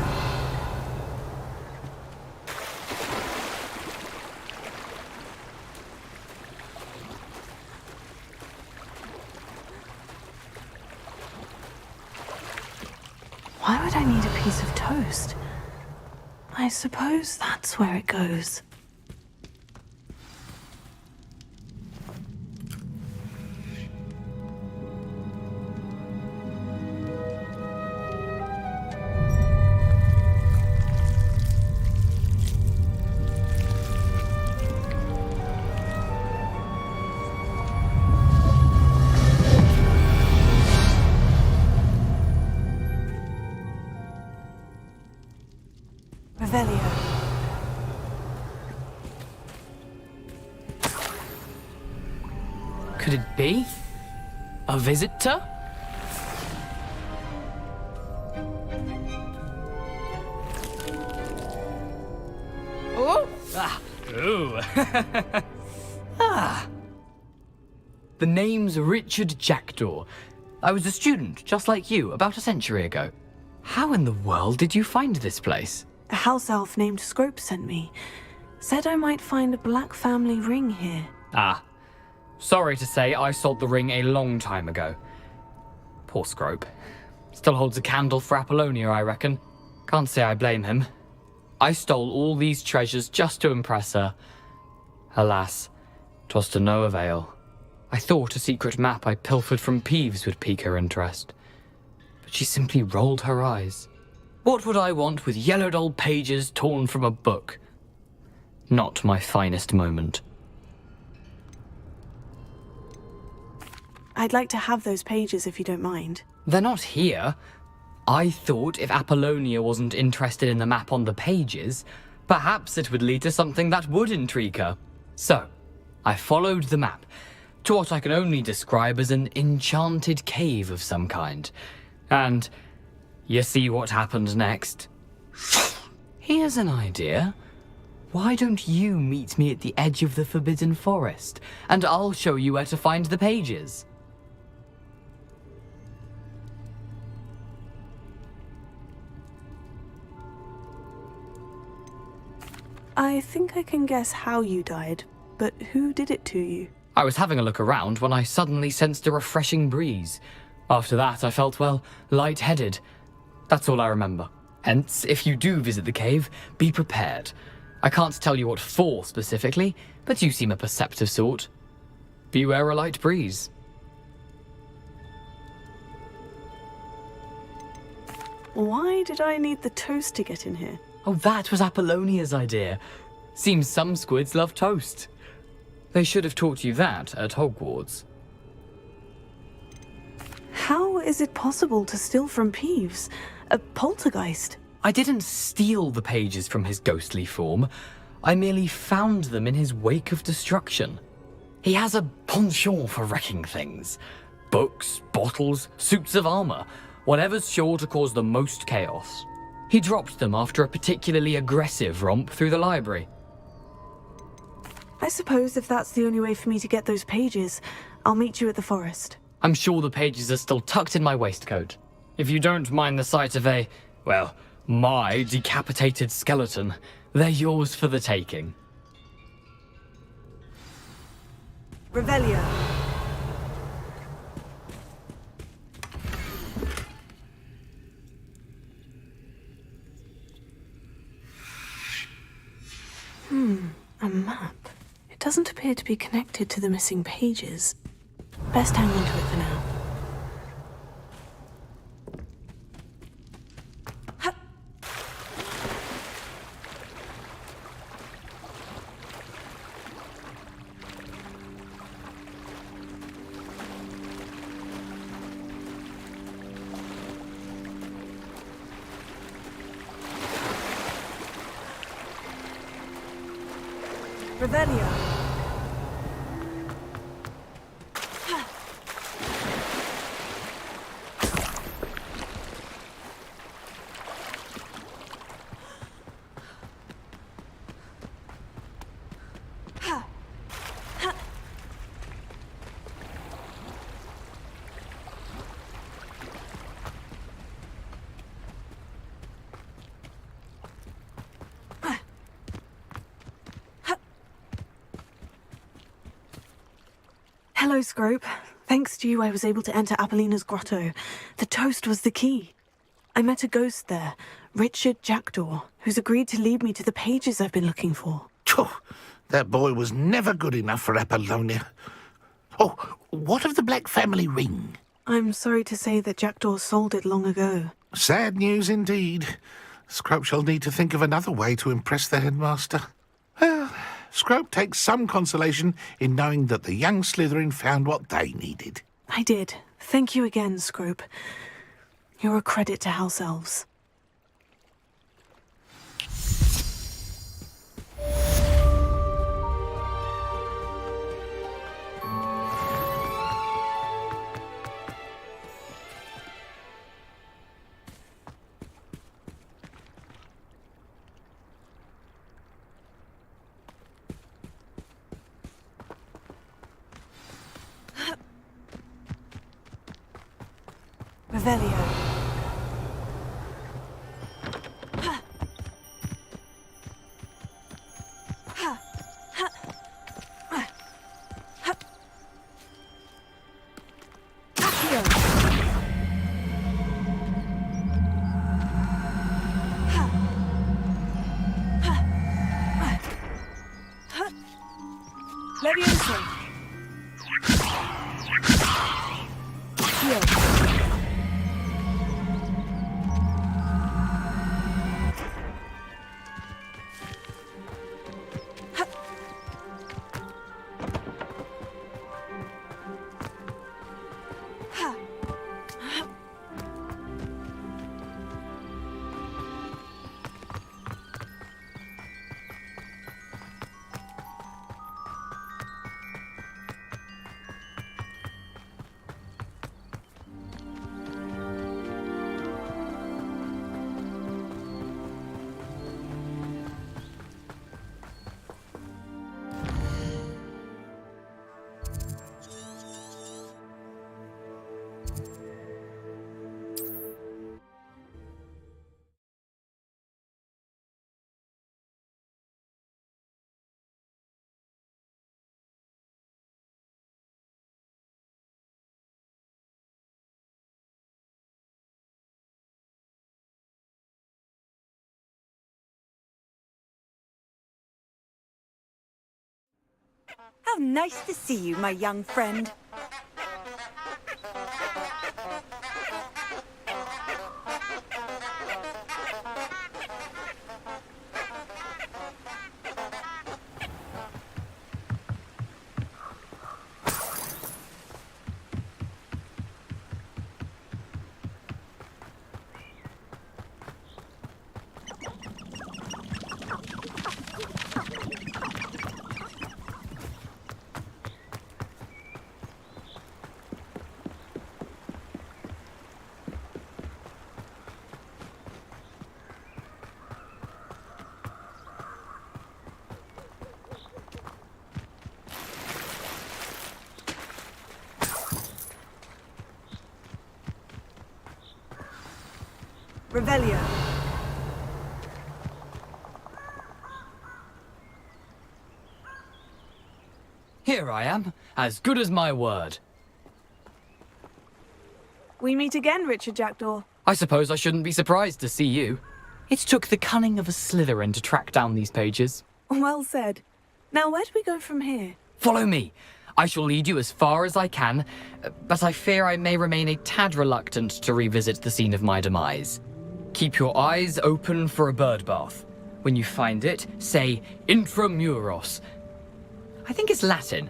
Why would I need a piece of toast? I suppose that's where it goes. Revelio. Could it be? A visitor? Oh! Ah! Ooh! Ah! The name's Richard Jackdaw. I was a student, just like you, about a century ago. How in the world did you find this place? A house elf named Scrope sent me. Said I might find a black family ring here. Ah. Sorry to say, I sold the ring a long time ago. Poor Scrope. Still holds a candle for Apollonia, I reckon. Can't say I blame him. I stole all these treasures just to impress her. Alas, 'twas to no avail. I thought a secret map I pilfered from Peeves would pique her interest. But she simply rolled her eyes. What would I want with yellowed old pages torn from a book? Not my finest moment. I'd like to have those pages if you don't mind. They're not here. I thought if Apollonia wasn't interested in the map on the pages, perhaps it would lead to something that would intrigue her. So, I followed the map to what I can only describe as an enchanted cave of some kind. And you see what happened next? Here's an idea. Why don't you meet me at the edge of the Forbidden Forest, and I'll show you where to find the pages? I think I can guess how you died, but who did it to you? I was having a look around when I suddenly sensed a refreshing breeze. After that, I felt, well, lightheaded. That's all I remember. Hence, if you do visit the cave, be prepared. I can't tell you what for specifically, but you seem a perceptive sort. Beware a light breeze. Why did I need the toast to get in here? Oh, that was Apollonia's idea. Seems some squids love toast. They should have taught you that at Hogwarts. How is it possible to steal from Peeves? A poltergeist? I didn't steal the pages from his ghostly form. I merely found them in his wake of destruction. He has a penchant for wrecking things. Books, bottles, suits of armor, whatever's sure to cause the most chaos. He dropped them after a particularly aggressive romp through the library. I suppose if that's the only way for me to get those pages, I'll meet you at the forest. I'm sure the pages are still tucked in my waistcoat. If you don't mind the sight of a, well, my decapitated skeleton, they're yours for the taking. Revelio. A map. It doesn't appear to be connected to the missing pages. Best hang on to it for now. Revelio. Hello, Scrope. Thanks to you, I was able to enter Apollina's grotto. The toast was the key. I met a ghost there, Richard Jackdaw, who's agreed to lead me to the pages I've been looking for. That boy was never good enough for Apollonia. Oh, what of the Black family ring? I'm sorry to say that Jackdaw sold it long ago. Sad news indeed. Scrope shall need to think of another way to impress the headmaster. Well, Scrope takes some consolation in knowing that the young Slytherin found what they needed. I did. Thank you again, Scrope. You're a credit to House Elves. Revelio. Levioso. How nice to see you, my young friend. Revelio. Here I am, as good as my word. We meet again, Richard Jackdaw. I suppose I shouldn't be surprised to see you. It took the cunning of a Slytherin to track down these pages. Well said. Now, where do we go from here? Follow me. I shall lead you as far as I can, but I fear I may remain a tad reluctant to revisit the scene of my demise. Keep your eyes open for a bird bath. When you find it, say intramuros. I think it's Latin.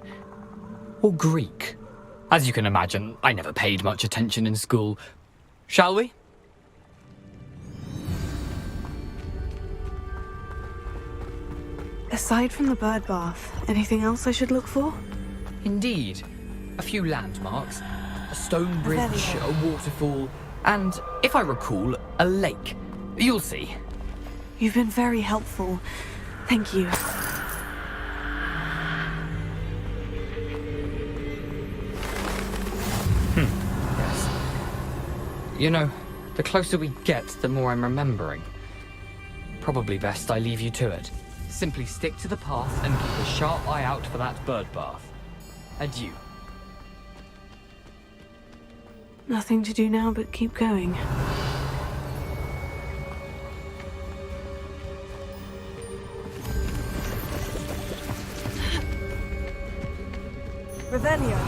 Or Greek. As you can imagine, I never paid much attention in school. Shall we? Aside from the bird bath, anything else I should look for? Indeed. A few landmarks. A stone bridge, a waterfall, and, if I recall, a lake. You'll see. You've been very helpful. Thank you. Yes. You know, the closer we get, the more I'm remembering. Probably best I leave you to it. Simply stick to the path and keep a sharp eye out for that bird bath. Adieu. Nothing to do now but keep going. Revelio.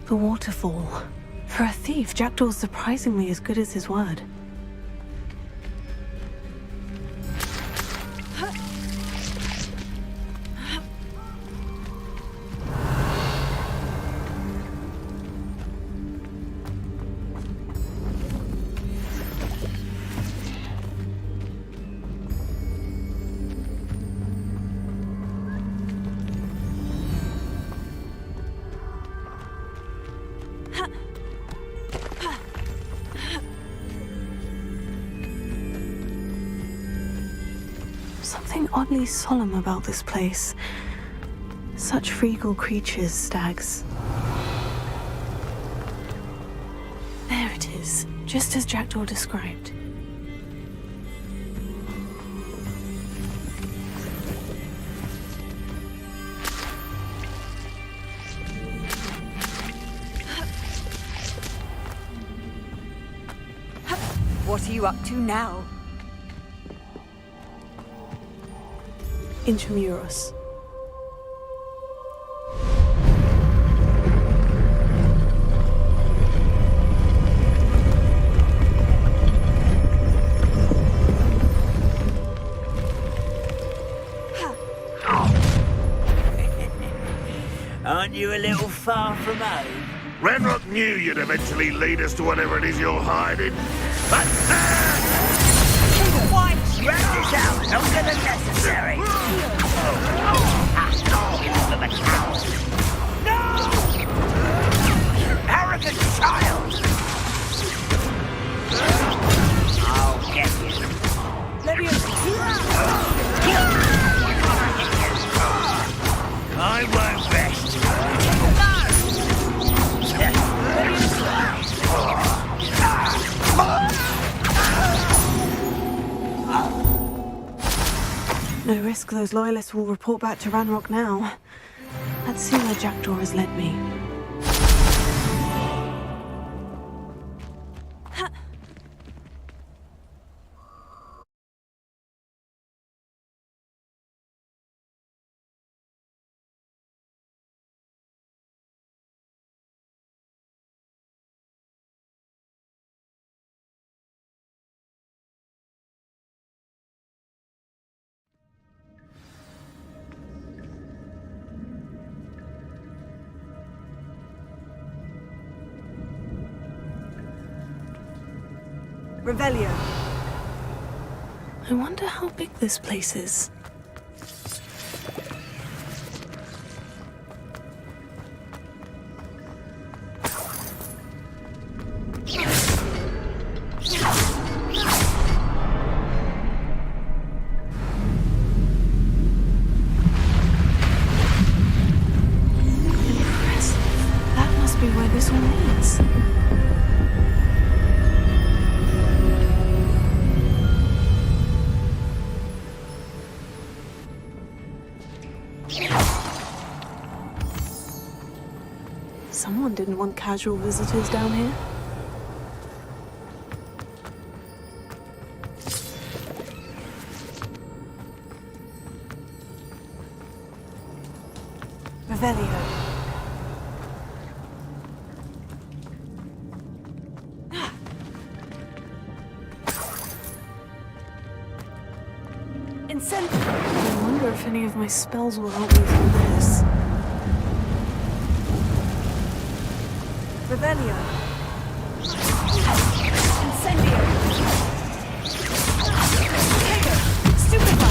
The waterfall. For a thief, Jackdaw's surprisingly as good as his word. Something oddly solemn about this place. Such regal creatures, stags. There it is, just as Jackdaw described. What are you up to now? Intramuros. Aren't you a little far from home? Renrock knew you'd eventually lead us to whatever it is you're hiding. Why drag this out longer than necessary? For the cows. No! You arrogant child! I'll get you. I won't rest. No risk those loyalists will report back to Ranrock now. Let's see where Jackdaw has led me. Revelio. I wonder how big this place is. Someone didn't want casual visitors down here. Revelio. I wonder if any of my spells will help me through this. Revelio. Incendio. Tego. Stupefy.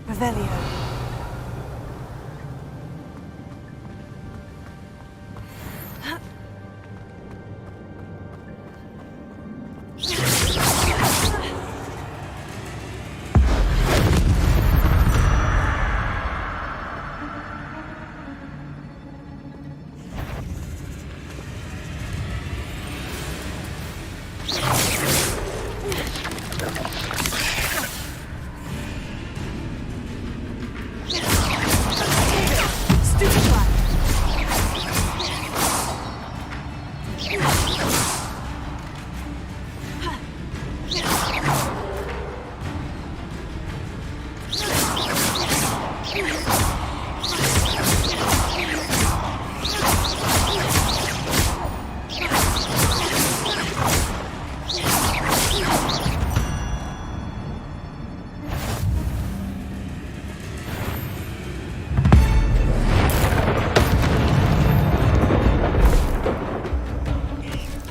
Revelio.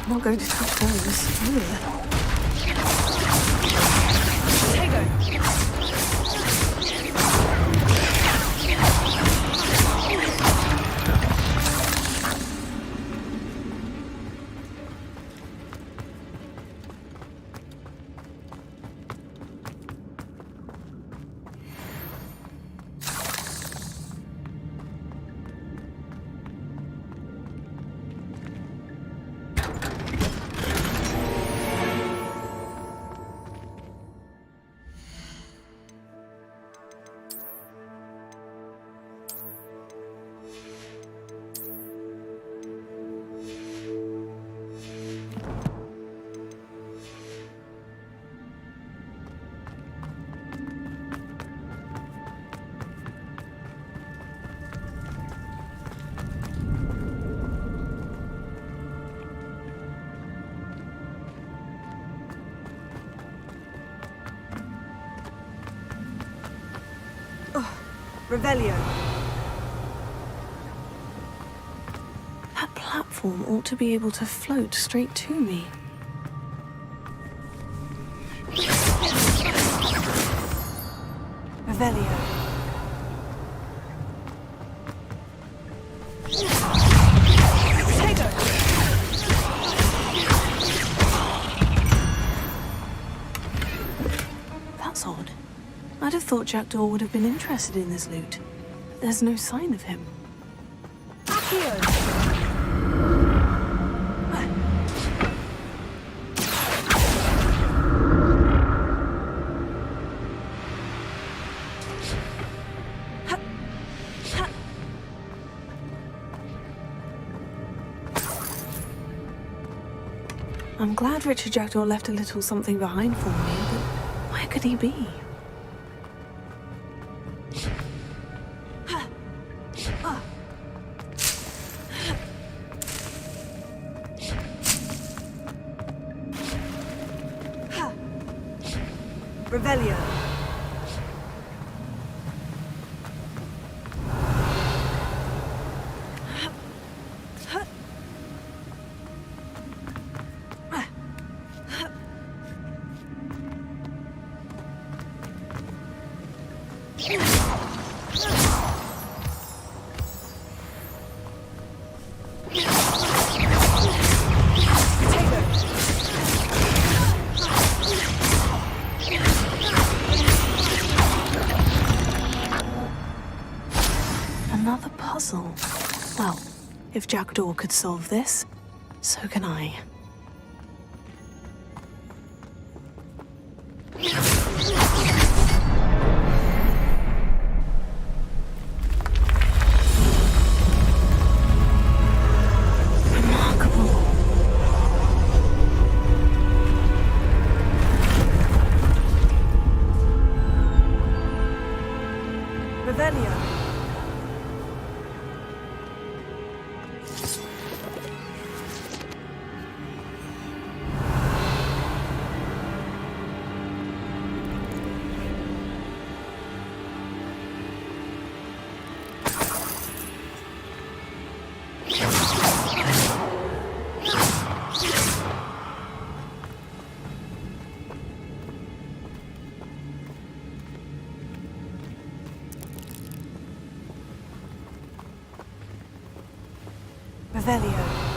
I'm not going to touch those. Ugh. Revelio. That platform ought to be able to float straight to me. Revelio. That's odd. I'd have thought Jackdaw would have been interested in this loot. There's no sign of him. I'm glad Richard Jackdaw left a little something behind for me, but where could he be? Revelio. Another puzzle. Well, if Jackdaw could solve this, so can I. Revelio. Revelio.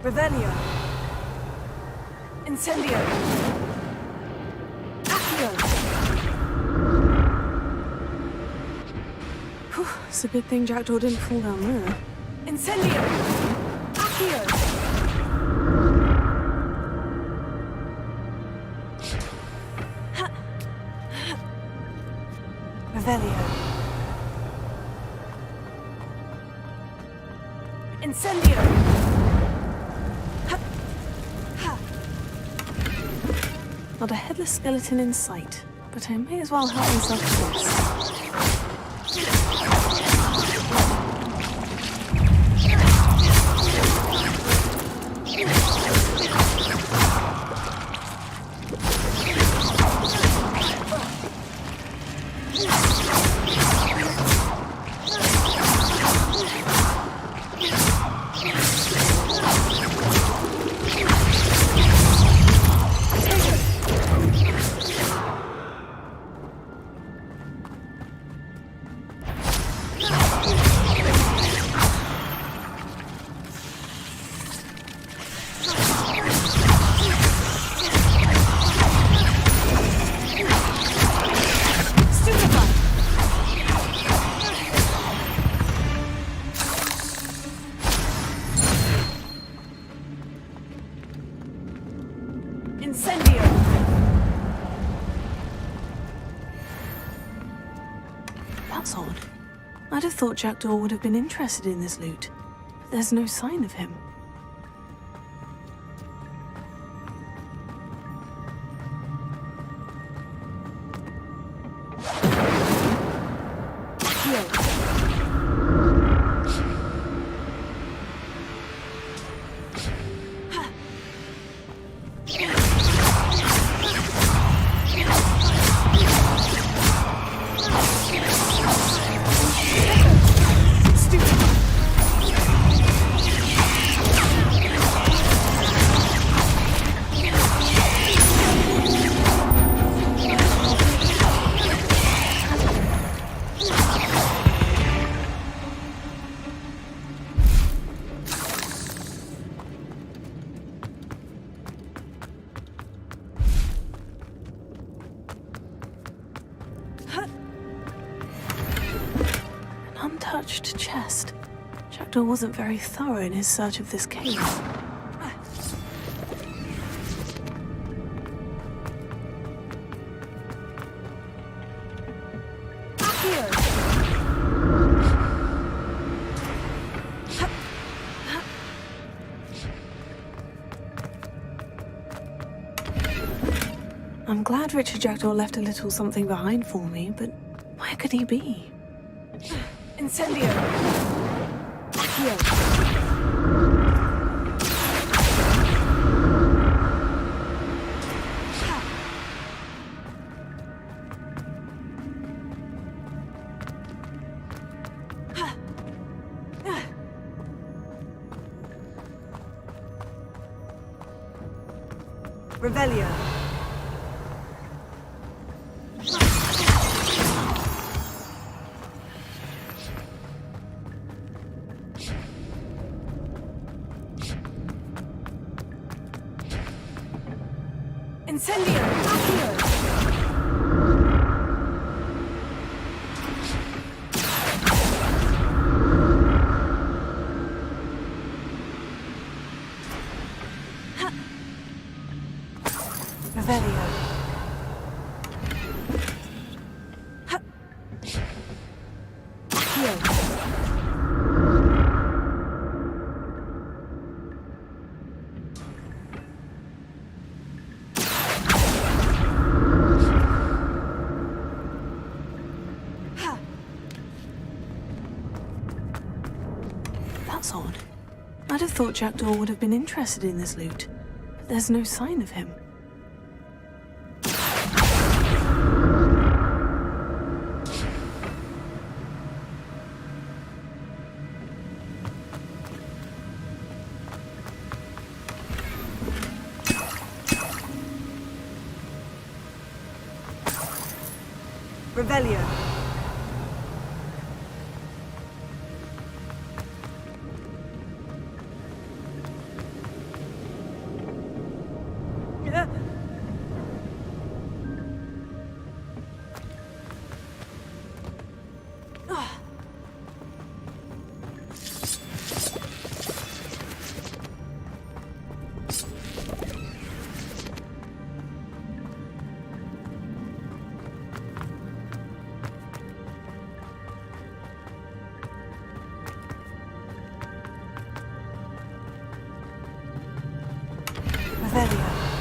Revelio. Incendio. Accio. Whew, it's a good thing Jackdaw didn't fall down there. Incendio. Accio. Revelio. Incendio. Not a headless skeleton in sight, but I may as well help myself to this. Incendio! That's odd. I'd have thought Jackdaw would have been interested in this loot. But there's no sign of him. untouched chest. Jackdaw wasn't very thorough in his search of this cave. I'm glad Richard Jackdaw left a little something behind for me, but where could he be? Incendio! Here. Revelio. Incendio. Accio. Revelio. That's odd. I'd have thought Jackdaw would have been interested in this loot, but there's no sign of him. Revelio.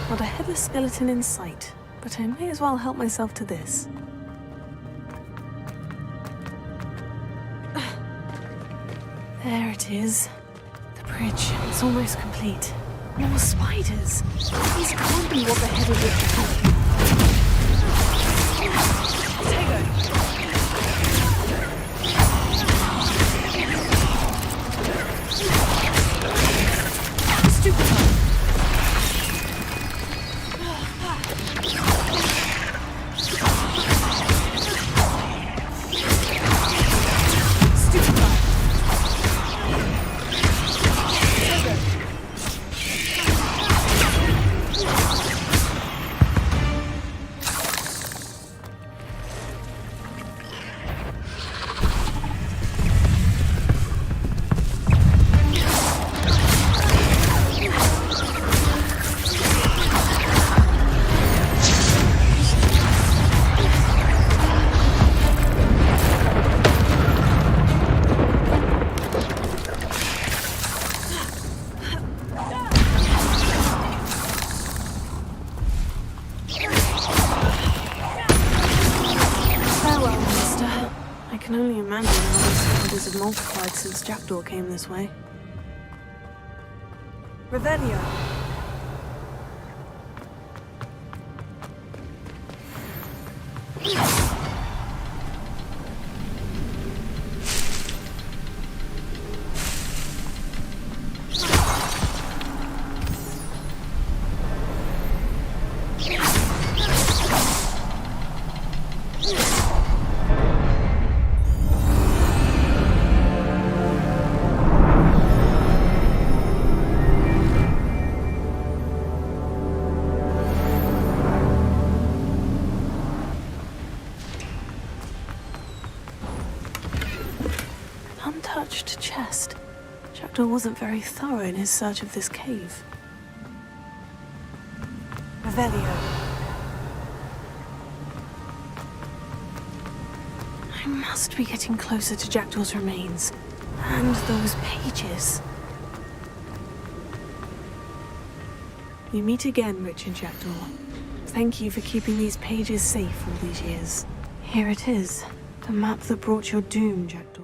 Not a headless skeleton in sight, but I may as well help myself to this. There it is. The bridge. It's almost complete. More spiders. These can't be what the head of it. I can only imagine how these spiders have multiplied since Jackdaw came this way. Revelio. untouched chest. Jackdaw wasn't very thorough in his search of this cave. Revelio. I must be getting closer to Jackdaw's remains. And those pages. We meet again, Richard Jackdaw. Thank you for keeping these pages safe all these years. Here it is, the map that brought your doom, Jackdaw.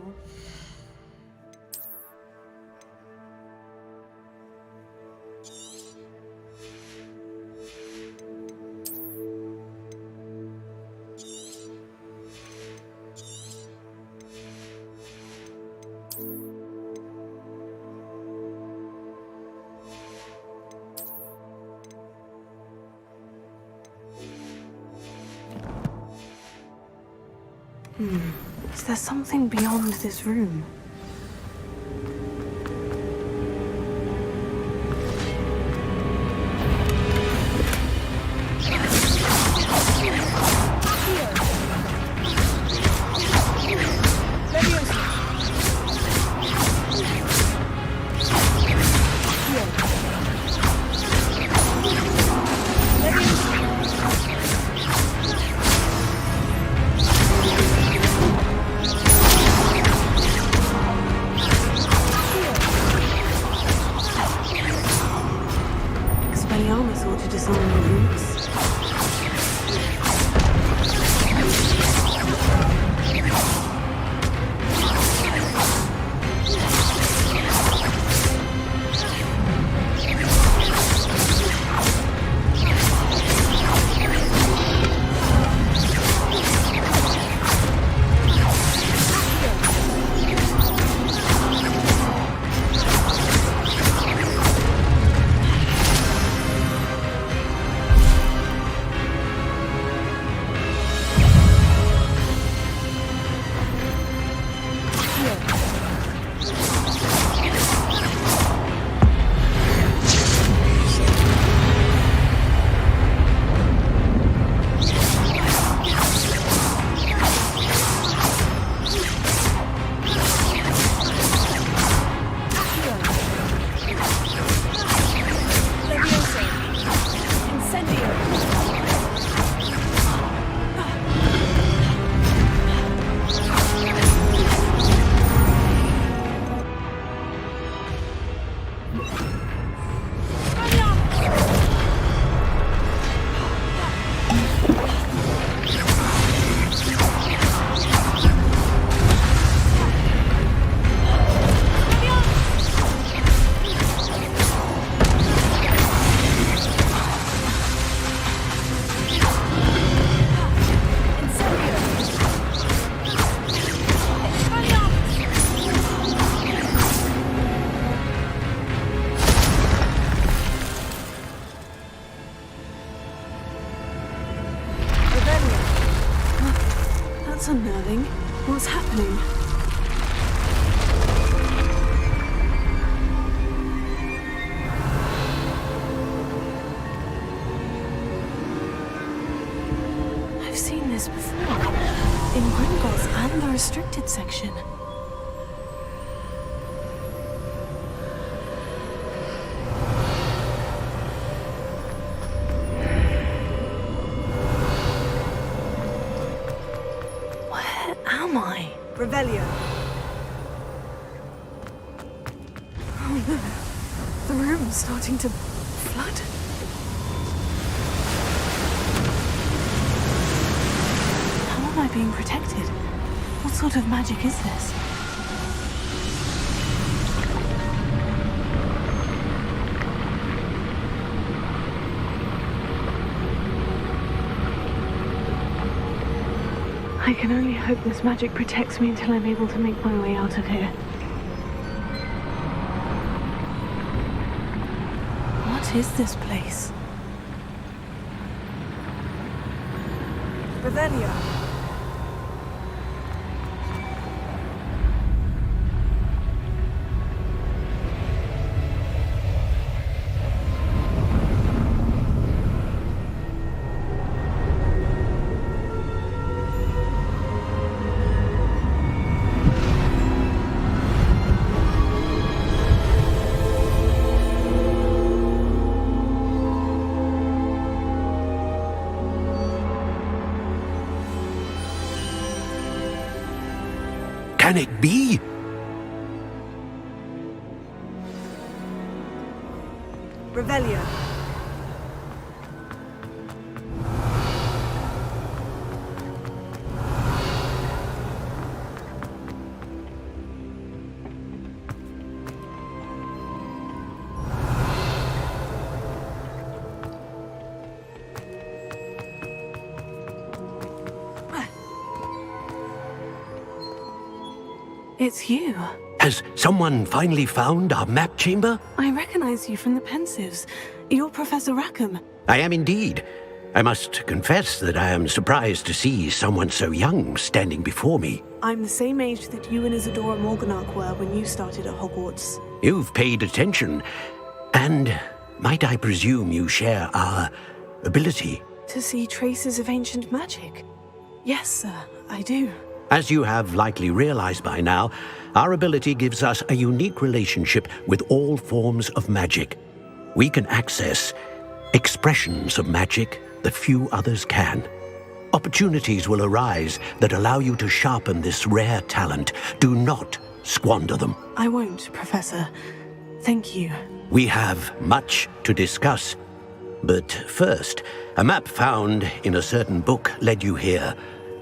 Is there something beyond this room? That's unnerving. What's happening? I've seen this before. In Gringotts and the restricted section. Revelio. Oh no. The room's starting to flood. How am I being protected? What sort of magic is this? I can only hope this magic protects me until I'm able to make my way out of here. What is this place? Revelio. can it be? Revelio. It's you. Has someone finally found our map chamber? I recognize you from the Pensives. You're Professor Rackham. I am indeed. I must confess that I am surprised to see someone so young standing before me. I'm the same age that you and Isadora Morganach were when you started at Hogwarts. You've paid attention. And might I presume you share our ability? To see traces of ancient magic? Yes, sir, I do. As you have likely realized by now, our ability gives us a unique relationship with all forms of magic. We can access expressions of magic that few others can. Opportunities will arise that allow you to sharpen this rare talent. Do not squander them. I won't, Professor. Thank you. We have much to discuss. But first, a map found in a certain book led you here.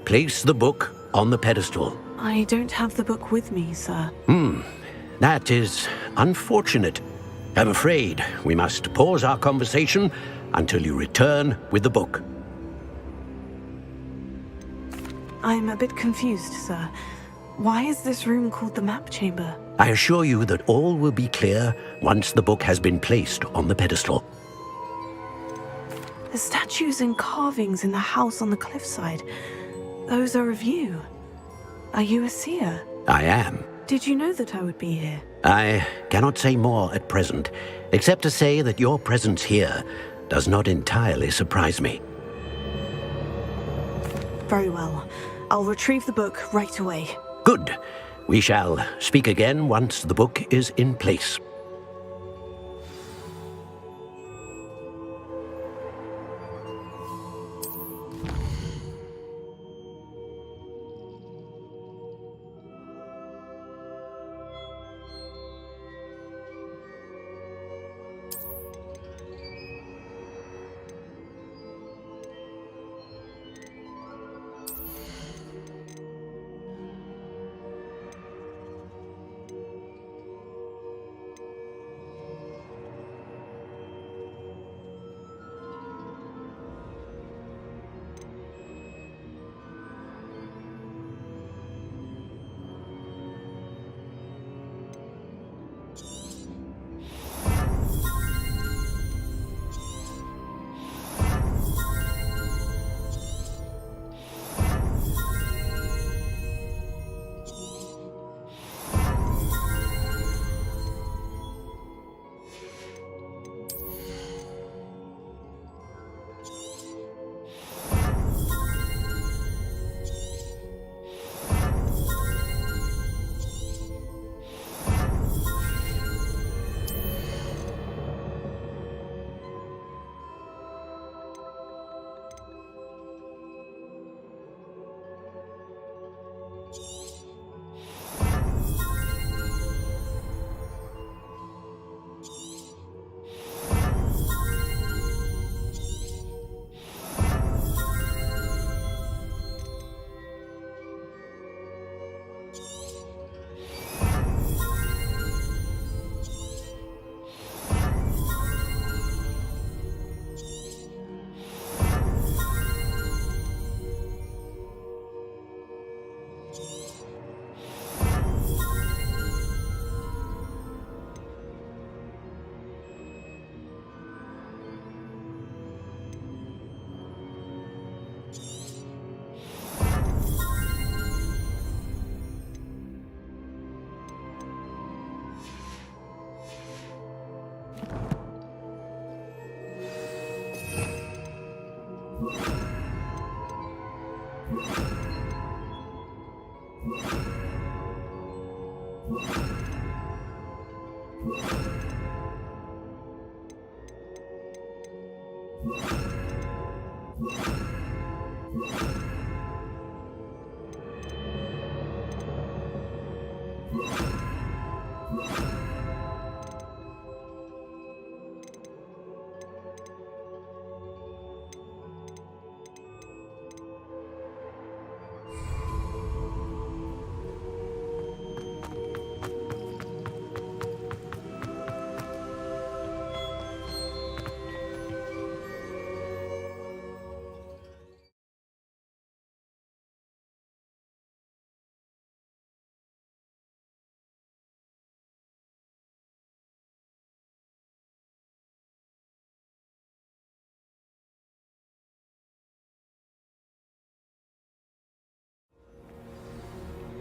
Place the book on the pedestal. I don't have the book with me, sir. That is unfortunate. I'm afraid we must pause our conversation until you return with the book. I'm a bit confused, sir. Why is this room called the map chamber? I assure you that all will be clear once the book has been placed on the pedestal. The statues and carvings in the house on the cliffside, those are of you. Are you a seer? I am. Did you know that I would be here? I cannot say more at present, except to say that your presence here does not entirely surprise me. Very well. I'll retrieve the book right away. Good. We shall speak again once the book is in place.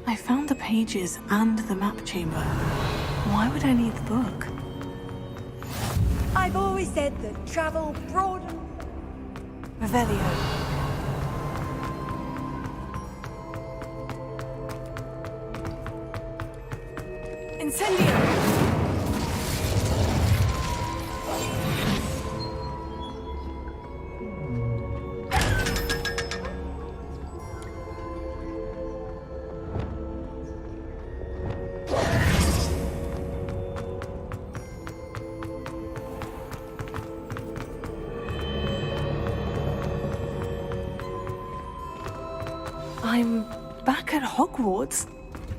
I found the pages and the map chamber. Why would I need the book? I've always said that travel broaden. Revelio. Incendio! I'm back at Hogwarts.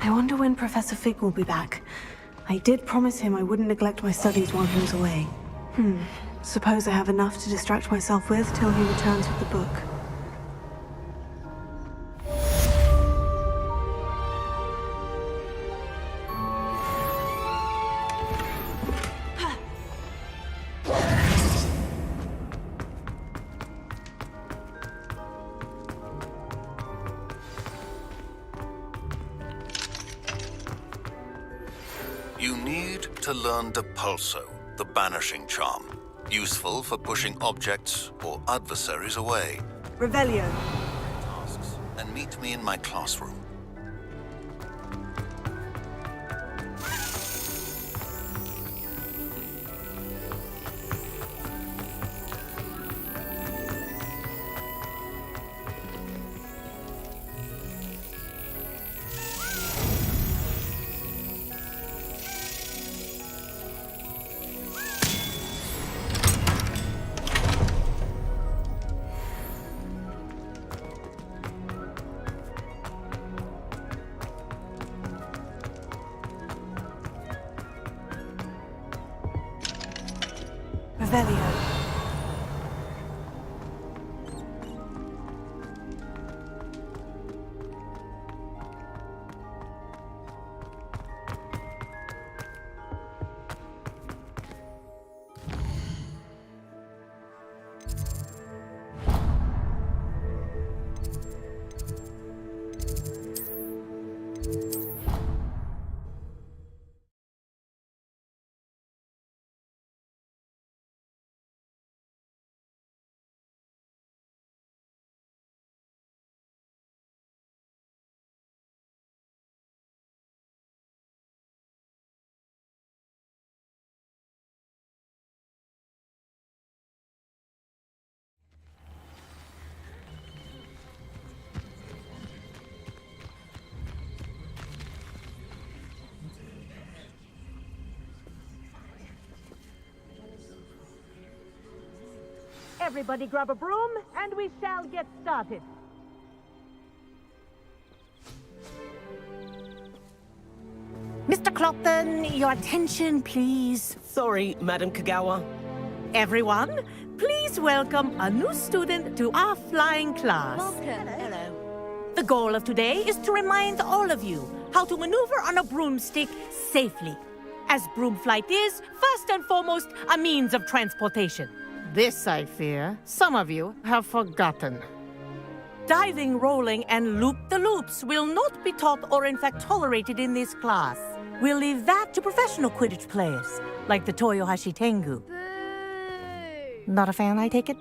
I wonder when Professor Fig will be back. I did promise him I wouldn't neglect my studies while he was away. Suppose I have enough to distract myself with till he returns with the book. You need to learn Depulso, the banishing charm. Useful for pushing objects or adversaries away. Revelio. Tasks. And meet me in my classroom. Revelio. Everybody grab a broom, and we shall get started. Mr. Clopton, your attention, please. Sorry, Madam Kagawa. Everyone, please welcome a new student to our flying class. Welcome. Hello. The goal of today is to remind all of you how to maneuver on a broomstick safely, as broom flight is, first and foremost, a means of transportation. This, I fear, some of you have forgotten. Diving, rolling, and loop-the-loops will not be taught or in fact tolerated in this class. We'll leave that to professional Quidditch players, like the Toyohashi Tengu. Not a fan, I take it?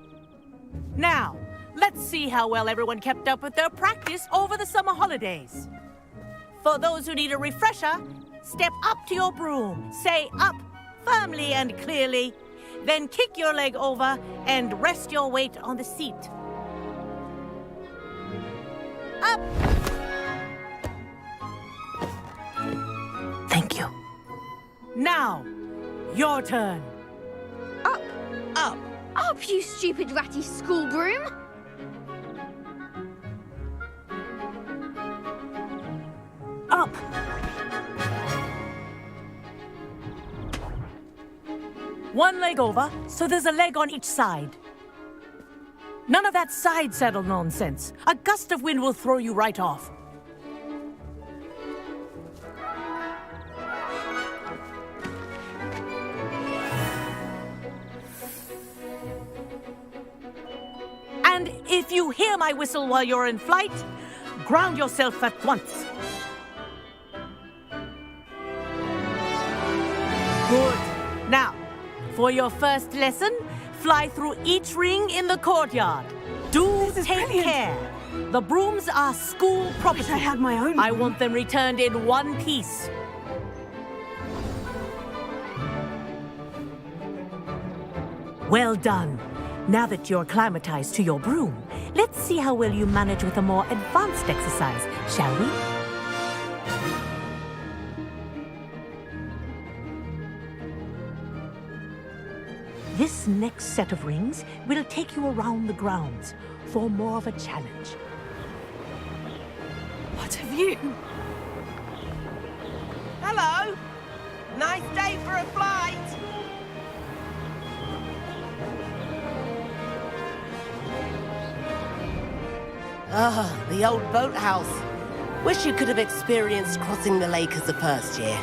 Now, let's see how well everyone kept up with their practice over the summer holidays. For those who need a refresher, step up to your broom, say up firmly and clearly, then kick your leg over and rest your weight on the seat. Up! Thank you. Now, your turn. Up, you stupid ratty school broom! Up. One leg over, so there's a leg on each side. None of that side saddle nonsense. A gust of wind will throw you right off. And if you hear my whistle while you're in flight, ground yourself at once. Good. Now, for your first lesson, fly through each ring in the courtyard. Do take care. The brooms are school property. I had my own. I want them returned in one piece. Well done. Now that you're acclimatized to your broom, let's see how well you manage with a more advanced exercise, shall we? This next set of rings will take you around the grounds for more of a challenge. What have you? Hello. Nice day for a flight. Ah, the old boathouse. Wish you could have experienced crossing the lake as a first year.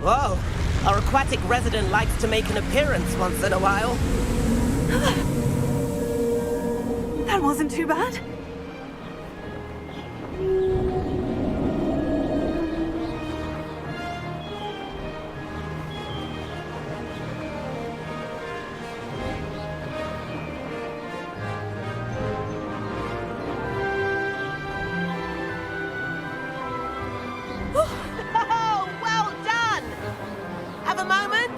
Whoa, our aquatic resident likes to make an appearance once in a while. That wasn't too bad. Oh, well done! Have a moment?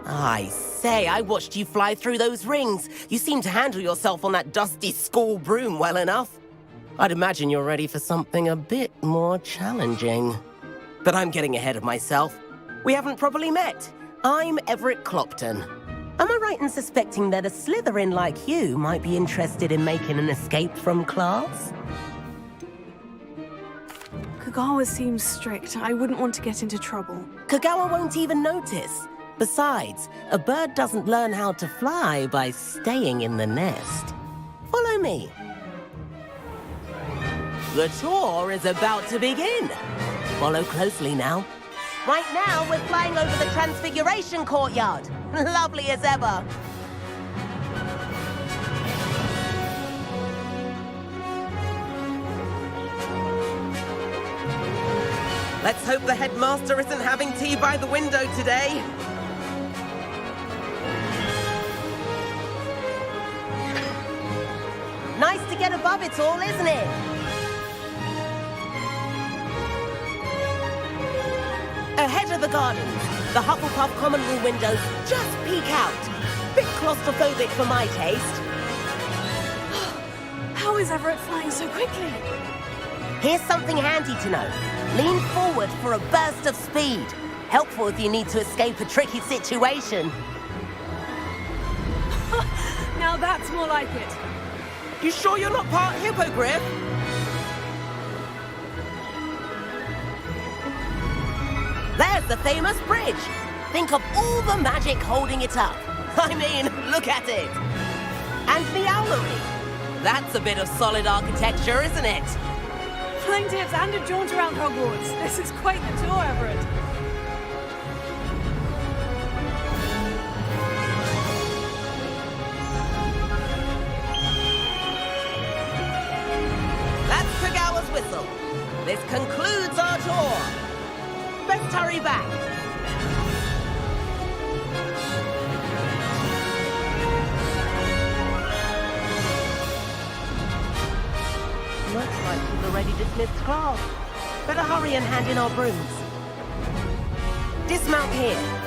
I say, I watched you fly through those rings. You seem to handle yourself on that dusty school broom well enough. I'd imagine you're ready for something a bit more challenging. But I'm getting ahead of myself. We haven't properly met. I'm Everett Clopton. Am I right in suspecting that a Slytherin like you might be interested in making an escape from class? Kagawa seems strict. I wouldn't want to get into trouble. Kagawa won't even notice. Besides, a bird doesn't learn how to fly by staying in the nest. Follow me. The tour is about to begin. Follow closely now. Right now, we're flying over the Transfiguration Courtyard. Lovely as ever. Let's hope the headmaster isn't having tea by the window today. Nice to get above it all, isn't it? Ahead of the gardens, the Hufflepuff common room windows just peek out. Bit claustrophobic for my taste. How is Everett flying so quickly? Here's something handy to know. Lean forward for a burst of speed. Helpful if you need to escape a tricky situation. Now that's more like it. You sure you're not part hippogriff? There's the famous bridge. Think of all the magic holding it up. I mean, look at it. And the owlery. That's a bit of solid architecture, isn't it? Flying tips and a jaunt around Hogwarts. This is quite the tour, Everett. That's Kagawa's whistle. This concludes our tour. Best hurry back. Looks like we've already dismissed class. Better hurry and hand in our brooms. Dismount here.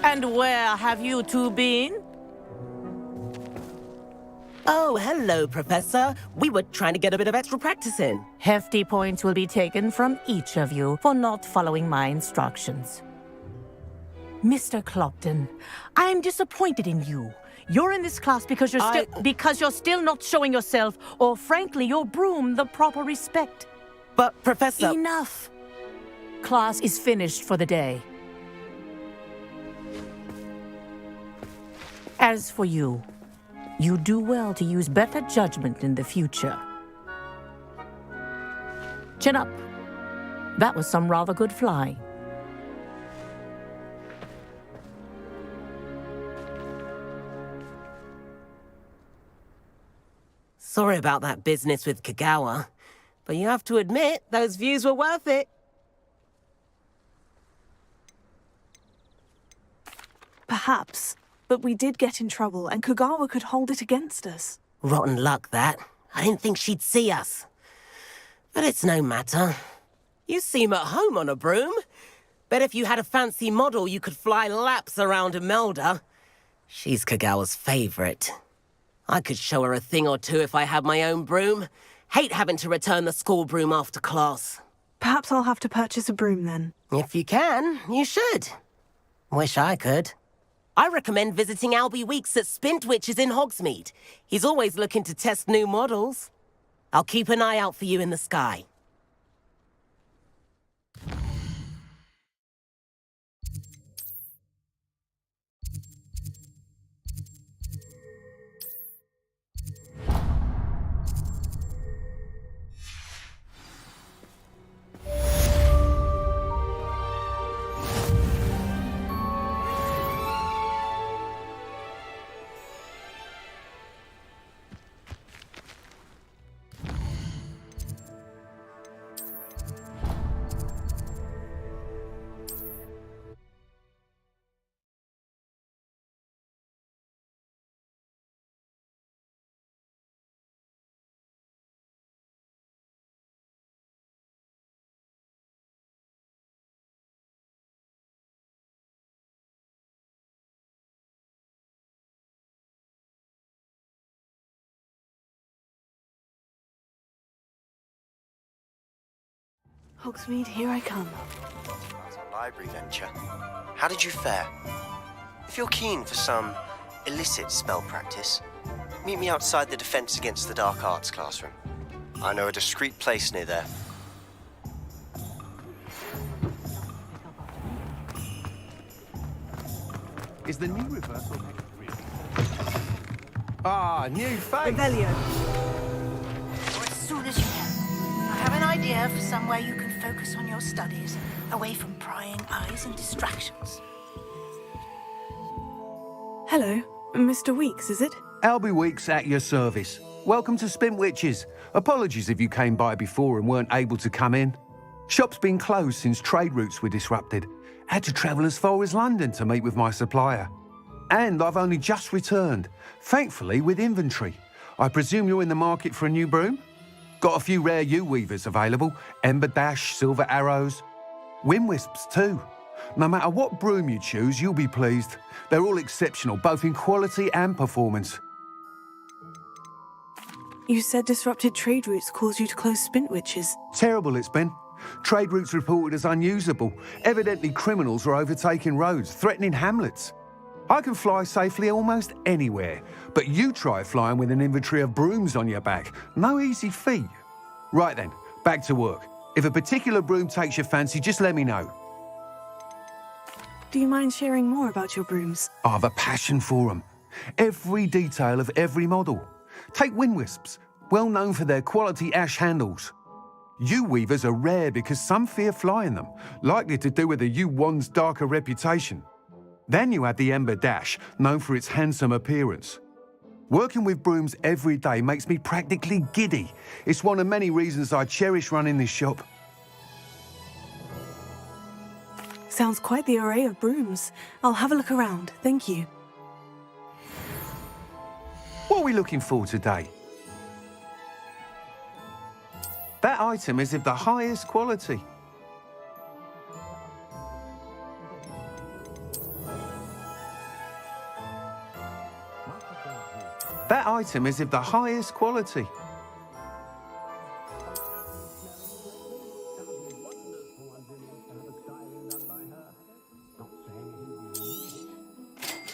And where have you two been? Oh, hello, Professor. We were trying to get a bit of extra practice in. Hefty points will be taken from each of you for not following my instructions. Mr. Clopton, I'm disappointed in you. You're in this class because you're still not showing yourself, or frankly, your broom the proper respect. But, Professor... Enough. Class is finished for the day. As for you, you do well to use better judgment in the future. Chin up. That was some rather good flying. Sorry about that business with Kagawa, but you have to admit, those views were worth it. Perhaps. But we did get in trouble, and Kagawa could hold it against us. Rotten luck, that. I didn't think she'd see us. But it's no matter. You seem at home on a broom. Bet if you had a fancy model, you could fly laps around Imelda. She's Kagawa's favorite. I could show her a thing or two if I had my own broom. Hate having to return the school broom after class. Perhaps I'll have to purchase a broom then. If you can, you should. Wish I could. I recommend visiting Albie Weeks at Spintwitches in Hogsmeade. He's always looking to test new models. I'll keep an eye out for you in the sky. Hogsmeade, here I come. As a library venture, how did you fare? If you're keen for some illicit spell practice, meet me outside the Defense Against the Dark Arts classroom. I know a discreet place near there. Is the new reversal really? Ah, new face! Revelio. As soon as you can. I have an idea for somewhere you can focus on your studies, away from prying eyes and distractions. Hello, Mr. Weeks, is it? Albie Weeks at your service. Welcome to Spintwitches. Apologies if you came by before and weren't able to come in. Shop's been closed since trade routes were disrupted. Had to travel as far as London to meet with my supplier. And I've only just returned, thankfully with inventory. I presume you're in the market for a new broom? Got a few rare yew weavers available, Ember Dash, Silver Arrows, Wind Wisps too. No matter what broom you choose, you'll be pleased. They're all exceptional, both in quality and performance. You said disrupted trade routes caused you to close Spintwitches. Terrible it's been. Trade routes reported as unusable. Evidently criminals are overtaking roads, threatening hamlets. I can fly safely almost anywhere, but you try flying with an inventory of brooms on your back. No easy feat. Right then, back to work. If a particular broom takes your fancy, just let me know. Do you mind sharing more about your brooms? I have a passion for them. Every detail of every model. Take wind wisps, well known for their quality ash handles. Yew weavers are rare because some fear flying them, likely to do with the yew wand's darker reputation. Then you have the Ember Dash, known for its handsome appearance. Working with brooms every day makes me practically giddy. It's one of many reasons I cherish running this shop. Sounds quite the array of brooms. I'll have a look around, thank you. What are we looking for today? That item is of the highest quality. That item is of the highest quality.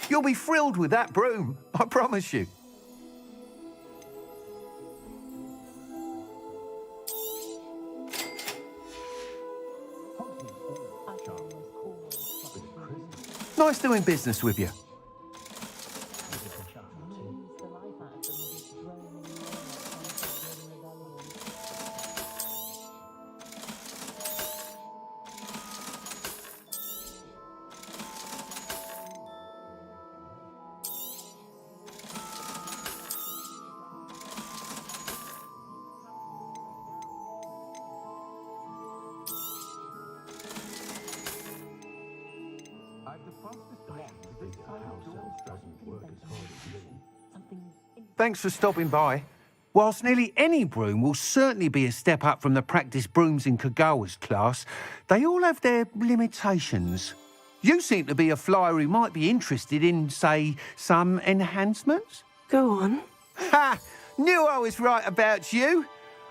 You'll be thrilled with that broom, I promise you. Nice doing business with you. Thanks for stopping by. Whilst nearly any broom will certainly be a step up from the practice brooms in Kagawa's class, they all have their limitations. You seem to be a flyer who might be interested in, say, some enhancements? Go on. Ha! Knew I was right about you.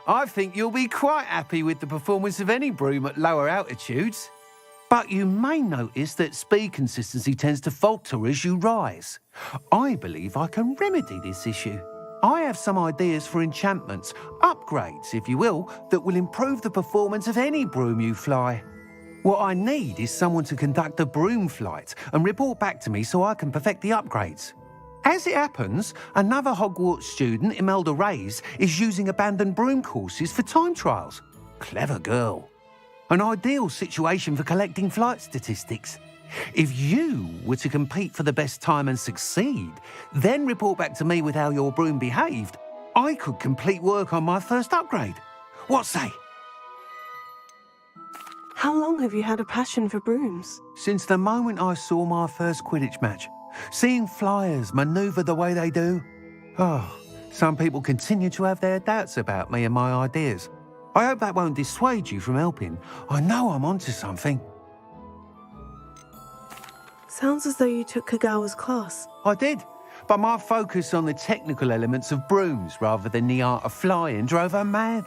I think you'll be quite happy with the performance of any broom at lower altitudes. But you may notice that speed consistency tends to falter as you rise. I believe I can remedy this issue. I have some ideas for enchantments, upgrades, if you will, that will improve the performance of any broom you fly. What I need is someone to conduct a broom flight and report back to me so I can perfect the upgrades. As it happens, another Hogwarts student, Imelda Reyes, is using abandoned broom courses for time trials. Clever girl. An ideal situation for collecting flight statistics. If you were to compete for the best time and succeed, then report back to me with how your broom behaved, I could complete work on my first upgrade. What say? How long have you had a passion for brooms? Since the moment I saw my first Quidditch match. Seeing flyers manoeuvre the way they do. Oh, some people continue to have their doubts about me and my ideas. I hope that won't dissuade you from helping. I know I'm onto something. Sounds as though you took Kagawa's class. I did, but my focus on the technical elements of brooms rather than the art of flying drove her mad.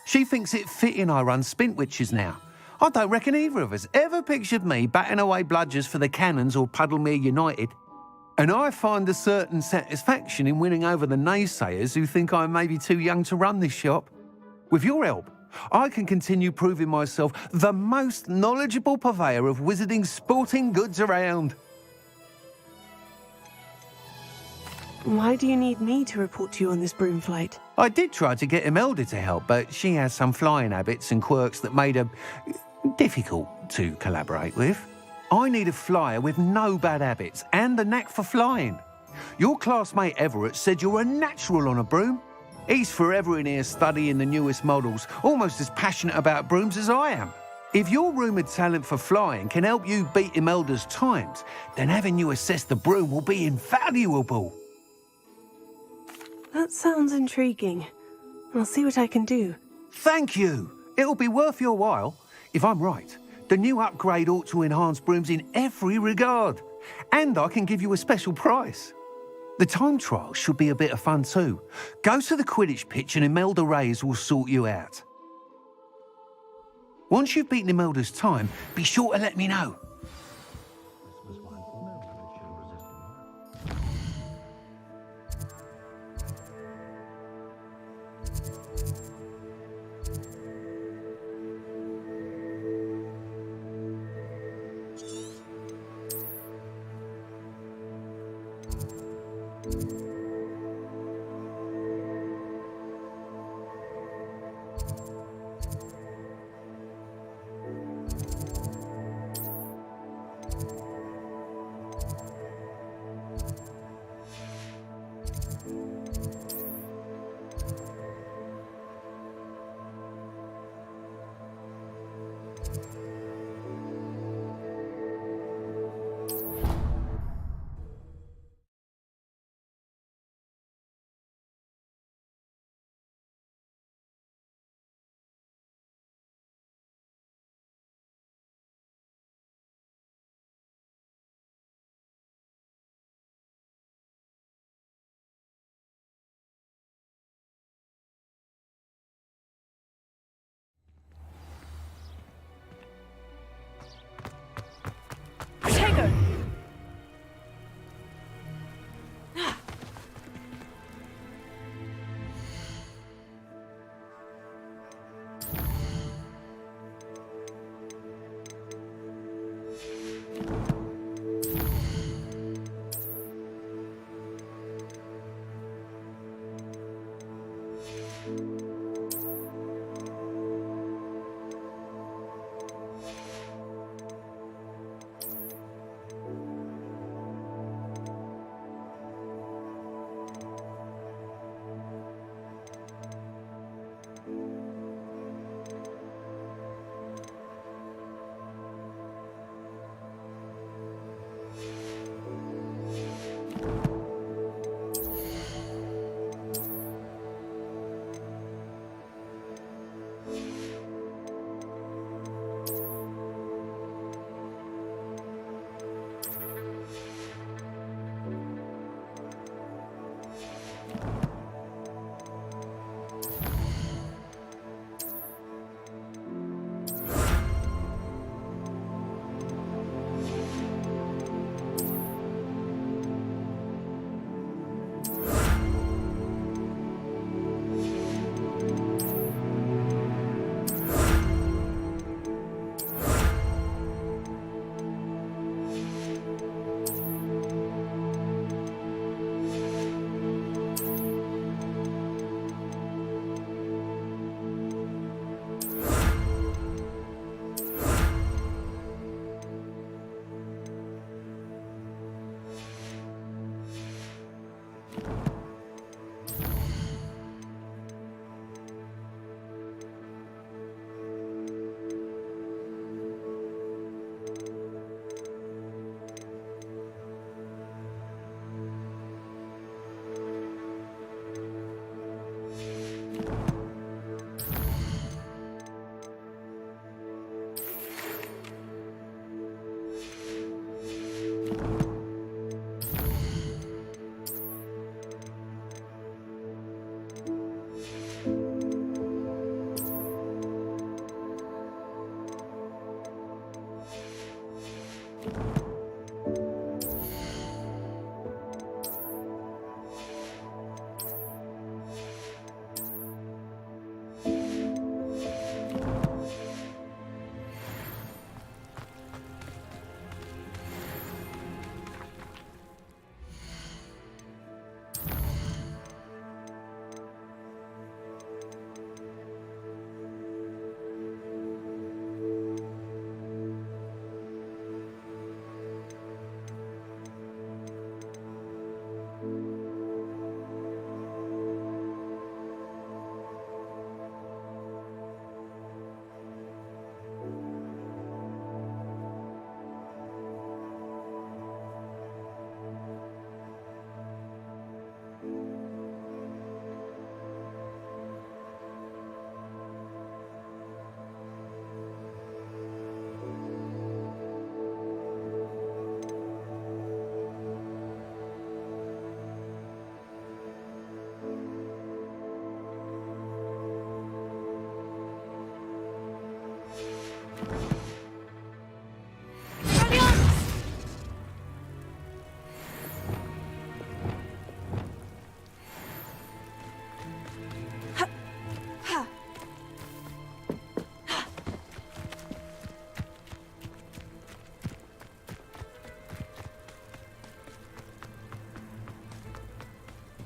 She thinks it fitting I run Spintwitches now. I don't reckon either of us ever pictured me batting away bludgers for the Cannons or Puddlemere United. And I find a certain satisfaction in winning over the naysayers who think I may be too young to run this shop. With your help, I can continue proving myself the most knowledgeable purveyor of wizarding sporting goods around. Why do you need me to report to you on this broom flight? I did try to get Imelda to help, but she has some flying habits and quirks that made her difficult to collaborate with. I need a flyer with no bad habits and a knack for flying. Your classmate Everett said you're a natural on a broom. He's forever in here studying the newest models, almost as passionate about brooms as I am. If your rumoured talent for flying can help you beat Imelda's times, then having you assess the broom will be invaluable. That sounds intriguing. I'll see what I can do. Thank you. It'll be worth your while. If I'm right, The new upgrade ought to enhance brooms in every regard. And I can give you a special price. The time trial should be a bit of fun too. Go to the Quidditch pitch and Imelda Reyes will sort you out. Once you've beaten Imelda's time, be sure to let me know.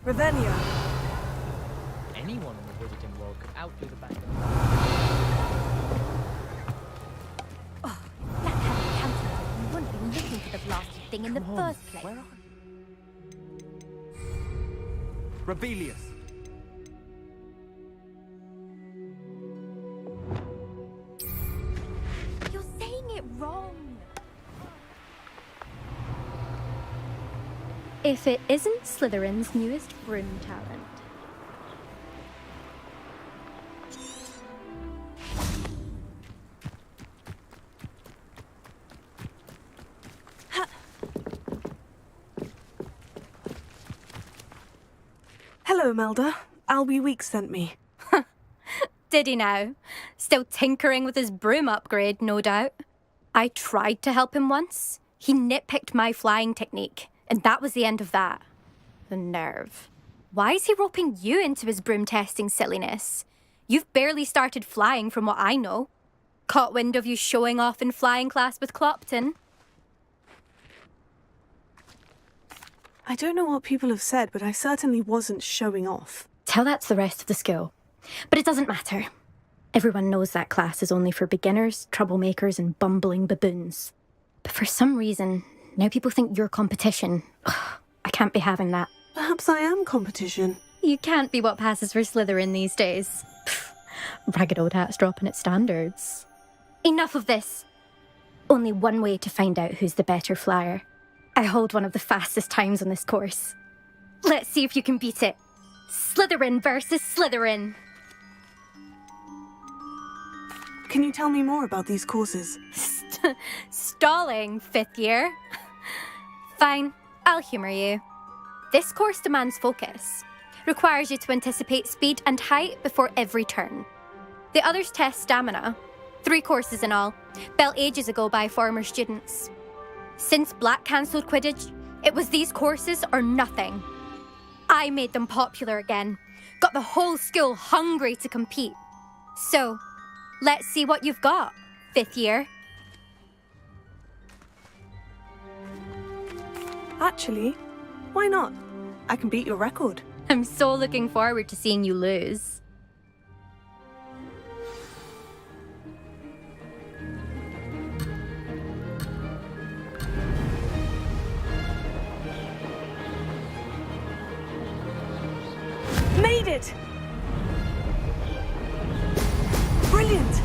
Ravenna. Anyone in the visiting world could outdo the bank. Oh, that hadn't counted. You wouldn't be looking for the blasted thing in the first place. Where are Rebellious. You're saying it wrong. If it isn't Slytherin's newest broom talent. Hello, Melda. Albie Weeks sent me. Did he now? Still tinkering with his broom upgrade, no doubt. I tried to help him once. He nitpicked my flying technique, and that was the end of that. The nerve. Why is he roping you into his broom testing silliness? You've barely started flying from what I know. Caught wind of you showing off in flying class with Clopton. I don't know what people have said, but I certainly wasn't showing off. Tell that to the rest of the school. But it doesn't matter. Everyone knows that class is only for beginners, troublemakers, and bumbling baboons. But for some reason, now people think you're competition. Ugh, I can't be having that. Perhaps I am competition. You can't be what passes for Slytherin these days. Pfft, ragged old hat's dropping its standards. Enough of this. Only one way to find out who's the better flyer. I hold one of the fastest times on this course. Let's see if you can beat it. Slytherin versus Slytherin. Can you tell me more about these courses? Stalling, 5th year. Fine, I'll humour you. This course demands focus. Requires you to anticipate speed and height before every turn. The others test stamina. 3 courses in all, built ages ago by former students. Since Black cancelled Quidditch, it was these courses or nothing. I made them popular again. Got the whole school hungry to compete. So, let's see what you've got, 5th year. Actually, why not? I can beat your record. I'm so looking forward to seeing you lose. Made it! Brilliant!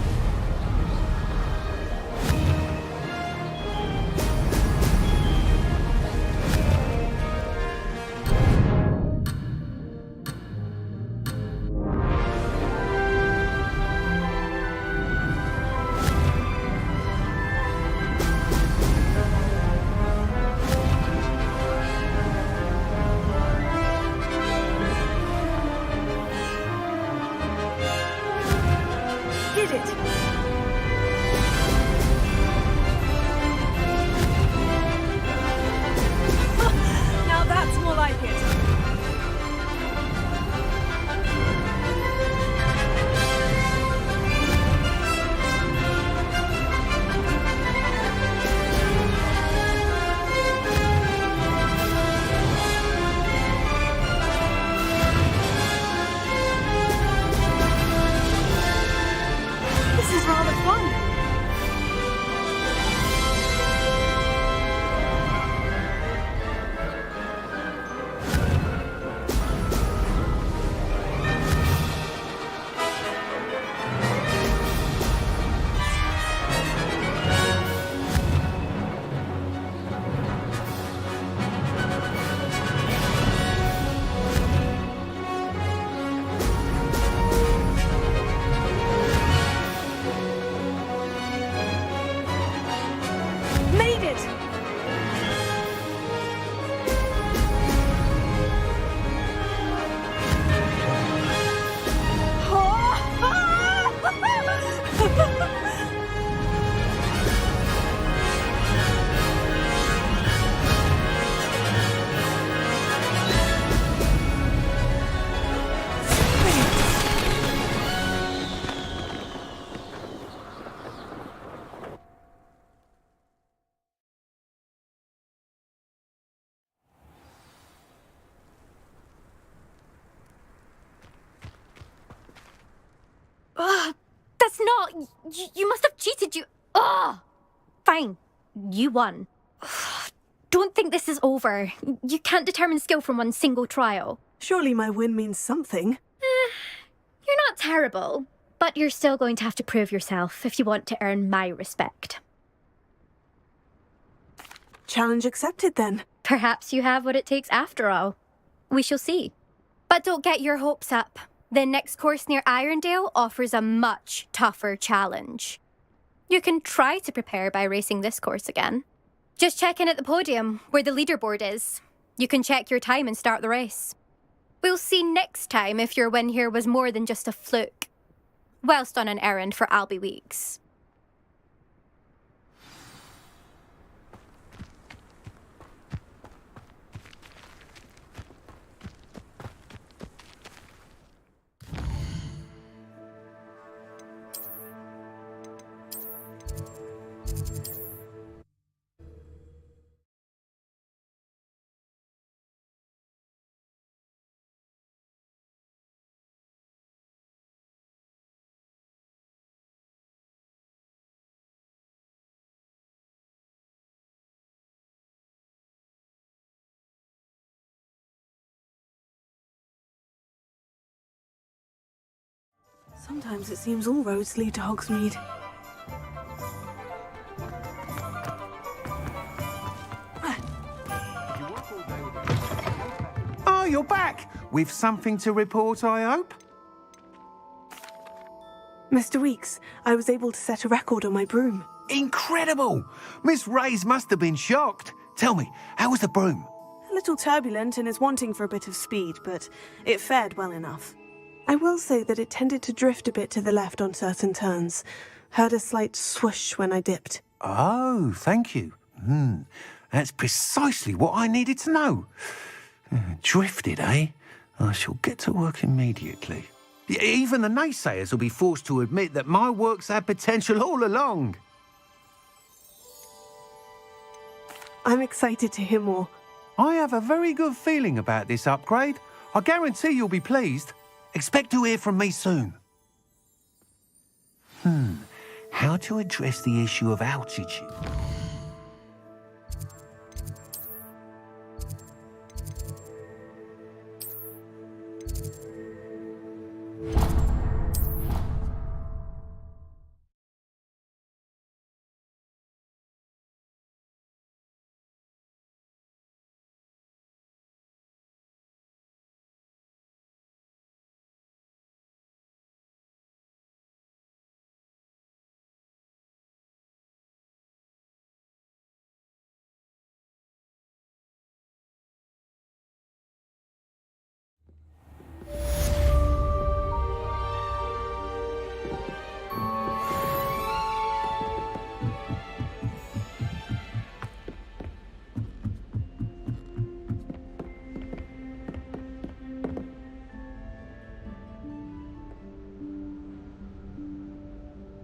not. You must have cheated. Fine. You won. Don't think this is over. You can't determine skill from one single trial. Surely my win means something. You're not terrible, but you're still going to have to prove yourself if you want to earn my respect. Challenge accepted, then. Perhaps you have what it takes after all. We shall see. But don't get your hopes up. The next course near Irondale offers a much tougher challenge. You can try to prepare by racing this course again. Just check in at the podium, where the leaderboard is. You can check your time and start the race. We'll see next time if your win here was more than just a fluke. Whilst on an errand for Albie Weeks. Sometimes it seems all roads lead to Hogsmeade. Oh, you're back! With something to report, I hope? Mr. Weeks, I was able to set a record on my broom. Incredible! Miss Reyes must have been shocked. Tell me, how was the broom? A little turbulent and is wanting for a bit of speed, but it fared well enough. I will say that it tended to drift a bit to the left on certain turns. Heard a slight swoosh when I dipped. Oh, thank you. That's precisely what I needed to know. Drifted, eh? I shall get to work immediately. Even the naysayers will be forced to admit that my work's had potential all along. I'm excited to hear more. I have a very good feeling about this upgrade. I guarantee you'll be pleased. Expect to hear from me soon. How to address the issue of altitude?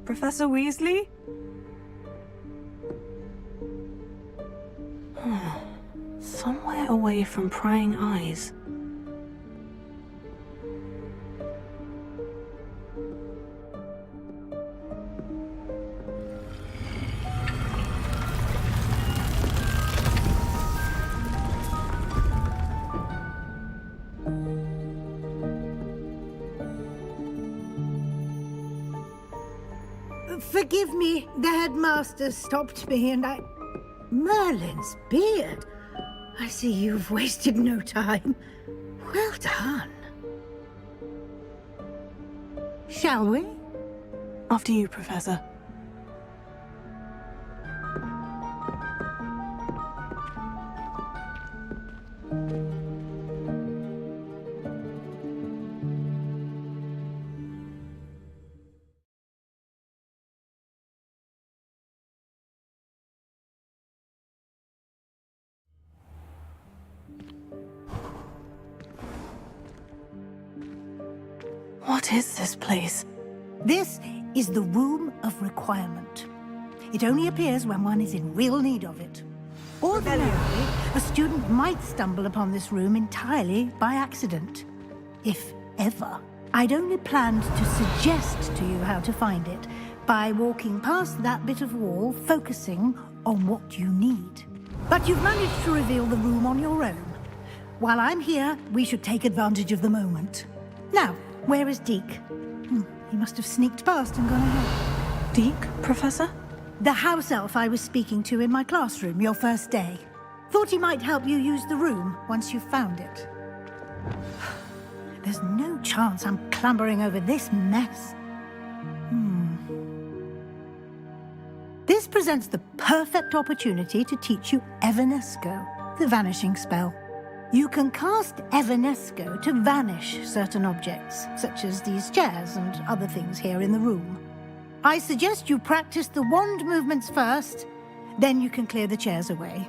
Professor Weasley? Somewhere away from prying eyes. Forgive me, the headmaster stopped me and I... Merlin's beard. I see you've wasted no time. Well done. Shall we? After you, Professor. What is this place? This is the Room of Requirement. It only appears when one is in real need of it. Ordinarily, a student might stumble upon this room entirely by accident, if ever. I'd only planned to suggest to you how to find it by walking past that bit of wall, focusing on what you need. But you've managed to reveal the room on your own. While I'm here, we should take advantage of the moment. Now, where is Deke? He must have sneaked past and gone ahead. Deke, Professor? The house elf I was speaking to in my classroom your first day. Thought he might help you use the room once you've found it. There's no chance I'm clambering over this mess. This presents the perfect opportunity to teach you Evanesco, the vanishing spell. You can cast Evanesco to vanish certain objects, such as these chairs and other things here in the room. I suggest you practice the wand movements first, then you can clear the chairs away.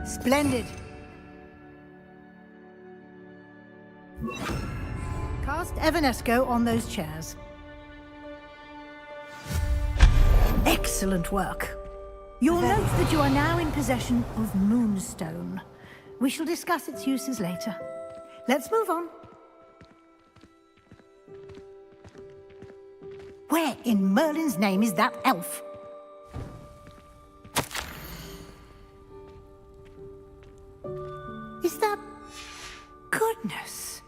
Splendid. Cast Evanesco on those chairs. Excellent work. You'll note that you are now in possession of Moonstone. We shall discuss its uses later. Let's move on. Where in Merlin's name is that elf? Is that... Goodness.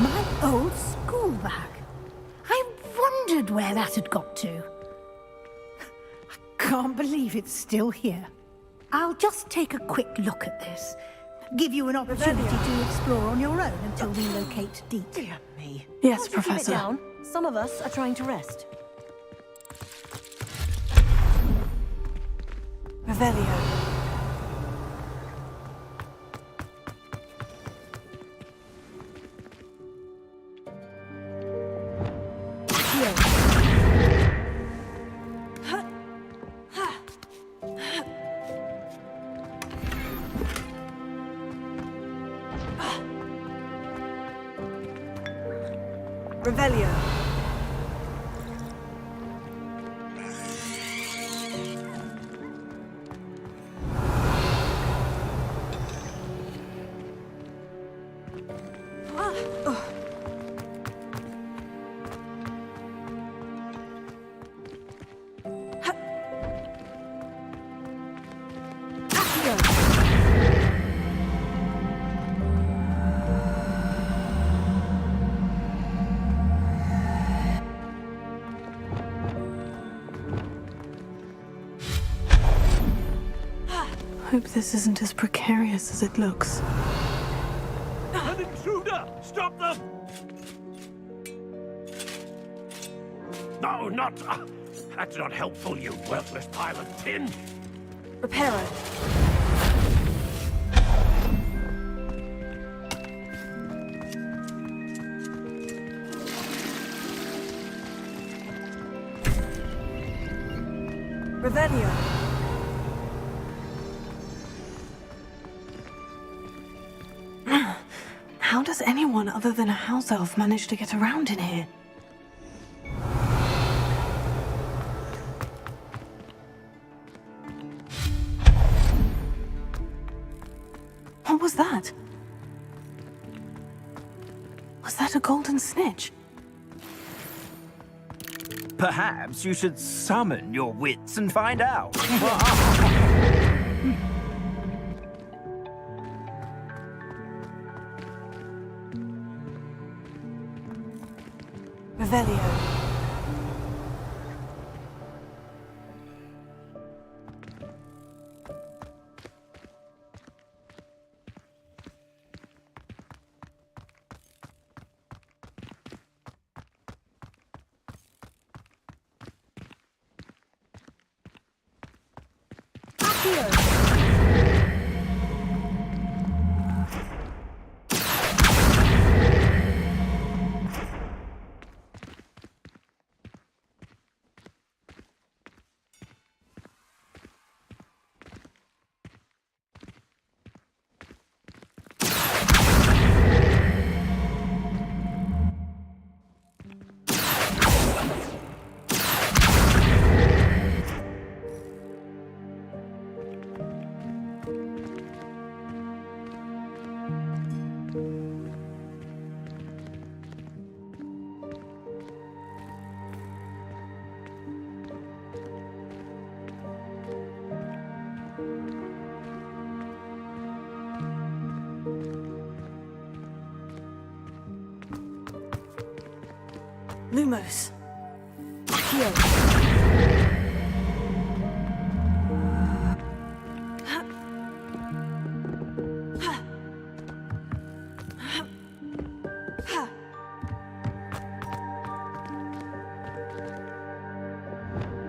My old school bag. I wondered where that had got to. I can't believe it's still here. I'll just take a quick look at this. Give you an opportunity to explore on your own until we locate Deke. Dear me. Yes, Can't you keep it Professor. down? Some of us are trying to rest. Revelio. Revelio. Hope this isn't as precarious as it looks. An intruder! Stop them! No, not... that's not helpful, you worthless pile of tin! Reparo. Revelio. How does anyone other than a house elf manage to get around in here? What was that? Was that a golden snitch? Perhaps you should summon your wits and find out. Revelio. Lumos. Here.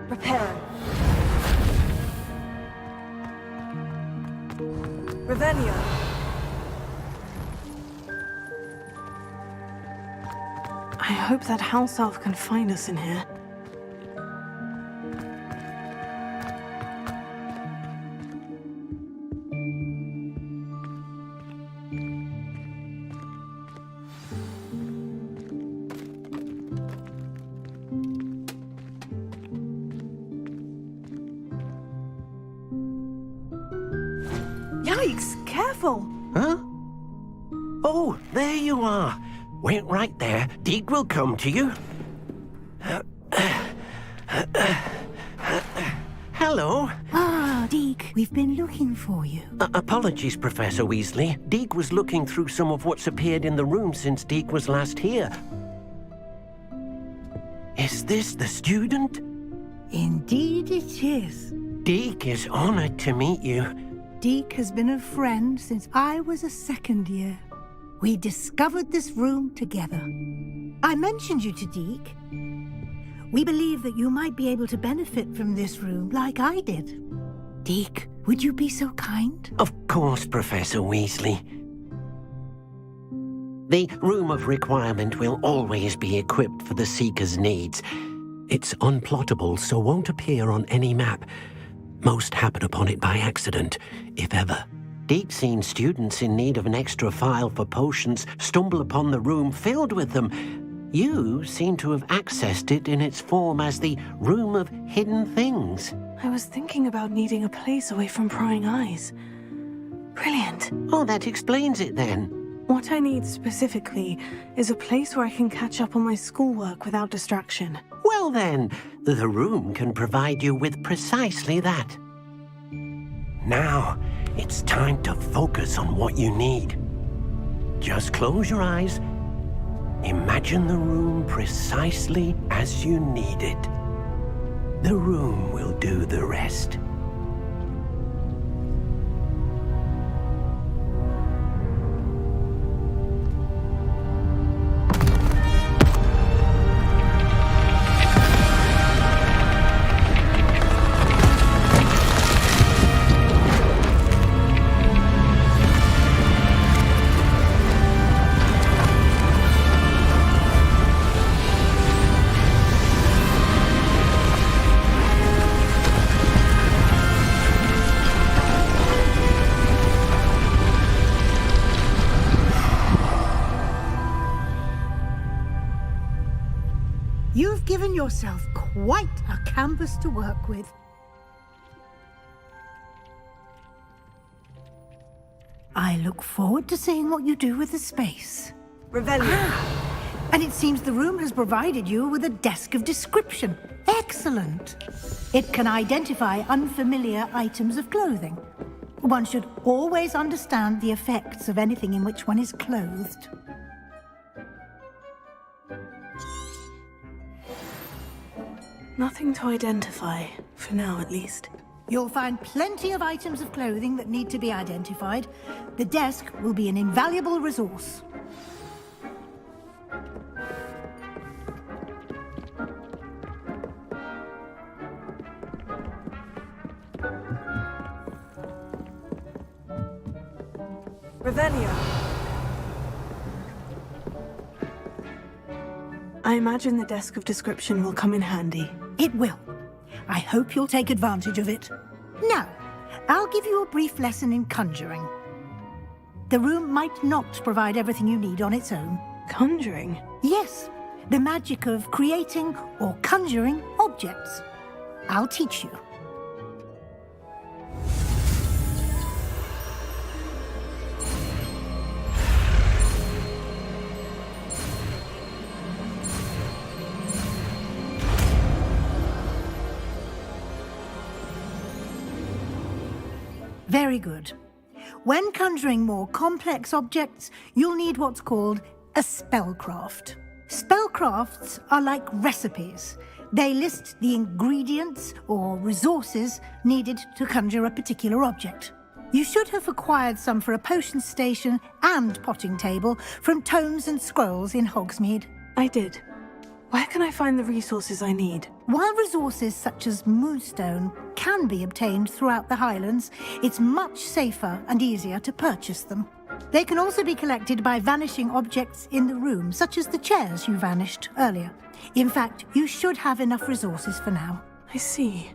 Reparo. Revenio. I hope that house elf can find us in here. Yikes! Careful! Huh? Oh, there you are. Wait right there. Deke will come to you. Hello. Ah, Deke, we've been looking for you. Apologies, Professor Weasley. Deke was looking through some of what's appeared in the room since Deke was last here. Is this the student? Indeed it is. Deke is honored to meet you. Deke has been a friend since I was a second year. We discovered this room together. I mentioned you to Deke. We believe that you might be able to benefit from this room like I did. Deke, would you be so kind? Of course, Professor Weasley. The Room of Requirement will always be equipped for the Seeker's needs. It's unplottable, so won't appear on any map. Most happen upon it by accident, if ever. Deke's seen students in need of an extra file for potions stumble upon the room filled with them. You seem to have accessed it in its form as the Room of Hidden Things. I was thinking about needing a place away from prying eyes. Brilliant. Oh, that explains it then. What I need specifically is a place where I can catch up on my schoolwork without distraction. Well then, the room can provide you with precisely that. Now, it's time to focus on what you need. Just close your eyes. Imagine the room precisely as you need it. The room will do the rest. You've given yourself quite a canvas to work with. I look forward to seeing what you do with the space. Revelio. And it seems the room has provided you with a desk of description. Excellent. It can identify unfamiliar items of clothing. One should always understand the effects of anything in which one is clothed. Nothing to identify, for now at least. You'll find plenty of items of clothing that need to be identified. The desk will be an invaluable resource. Revelio. I imagine the desk of description will come in handy. It will. I hope you'll take advantage of it. Now, I'll give you a brief lesson in conjuring. The room might not provide everything you need on its own. Conjuring? Yes, the magic of creating or conjuring objects. I'll teach you. Very good. When conjuring more complex objects, you'll need what's called a spellcraft. Spellcrafts are like recipes. They list the ingredients or resources needed to conjure a particular object. You should have acquired some for a potion station and potting table from tomes and scrolls in Hogsmeade. I did. Where can I find the resources I need? While resources such as moonstone can be obtained throughout the Highlands, it's much safer and easier to purchase them. They can also be collected by vanishing objects in the room, such as the chairs you vanished earlier. In fact, you should have enough resources for now. I see.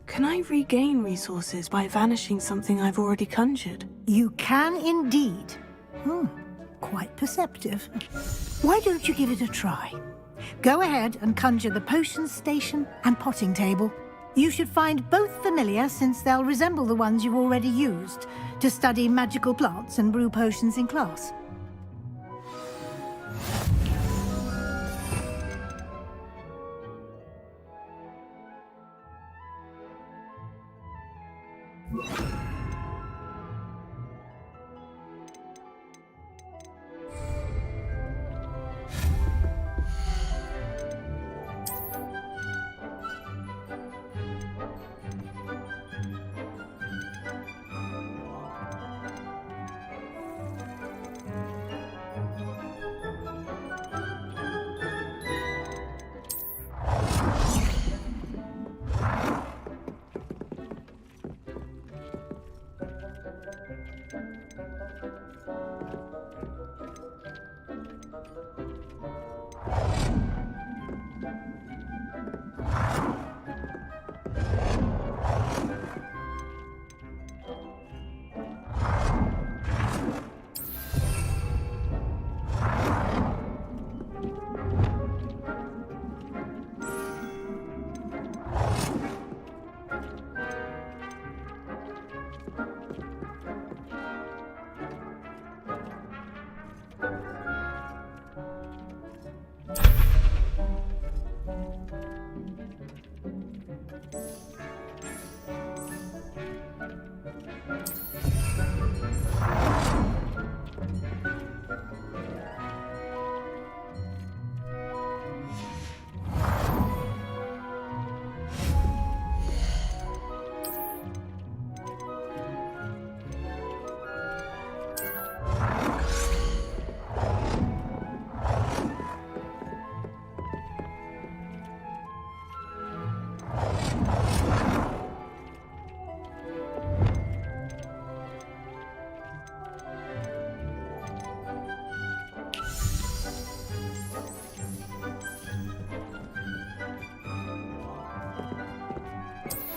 Can I regain resources by vanishing something I've already conjured? You can indeed. Quite perceptive. Why don't you give it a try? Go ahead and conjure the potion station and potting table. You should find both familiar, since they'll resemble the ones you've already used to study magical plants and brew potions in class.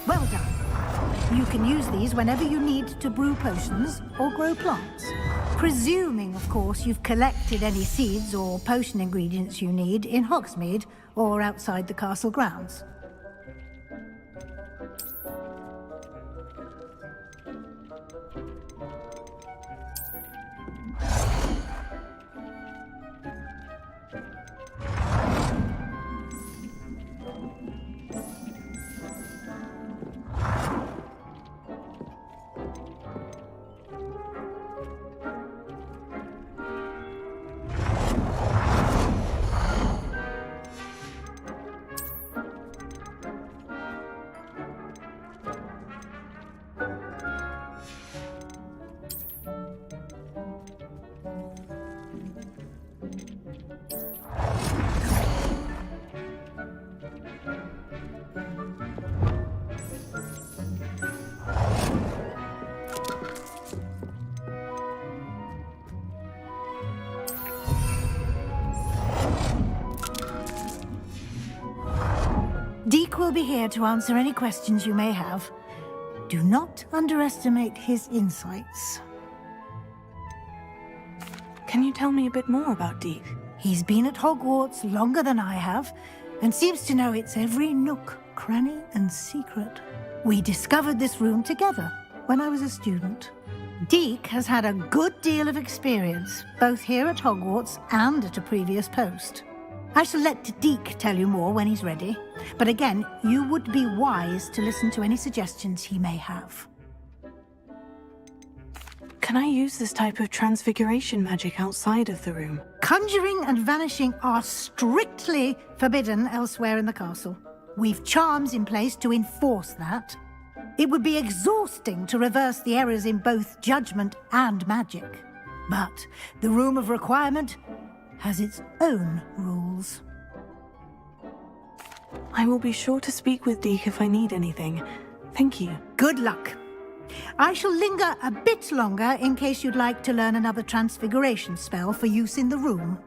Well done. You can use these whenever you need to brew potions or grow plants. Presuming, of course, you've collected any seeds or potion ingredients you need in Hogsmeade or outside the castle grounds. Deke will be here to answer any questions you may have. Do not underestimate his insights. Can you tell me a bit more about Deke? He's been at Hogwarts longer than I have, and seems to know its every nook, cranny, and secret. We discovered this room together when I was a student. Deke has had a good deal of experience, both here at Hogwarts and at a previous post. I shall let Deke tell you more when he's ready, but again, you would be wise to listen to any suggestions he may have. Can I use this type of transfiguration magic outside of the room? Conjuring and vanishing are strictly forbidden elsewhere in the castle. We've charms in place to enforce that. It would be exhausting to reverse the errors in both judgment and magic. But the Room of Requirement has its own rules. I will be sure to speak with Deke if I need anything. Thank you. Good luck. I shall linger a bit longer in case you'd like to learn another transfiguration spell for use in the room.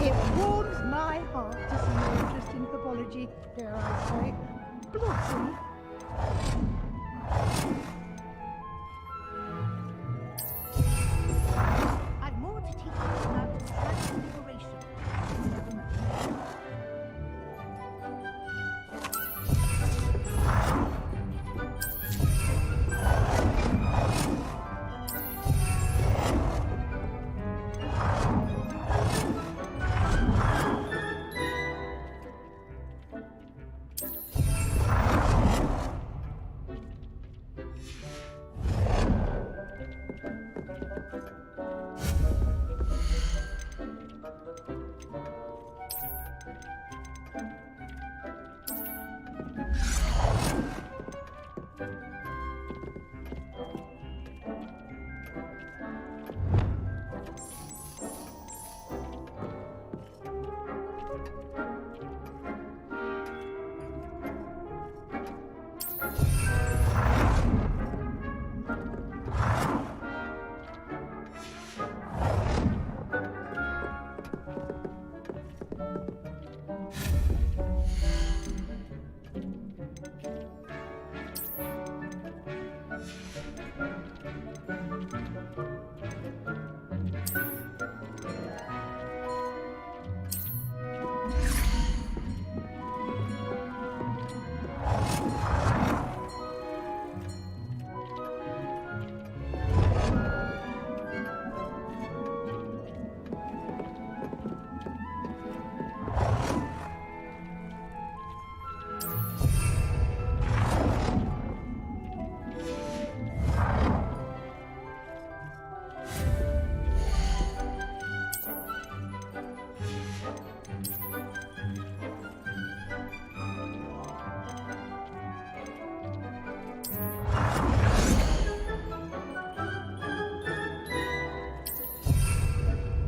It warms my heart to see your interest in pathology, dare I say. Blossom. I've more to teach you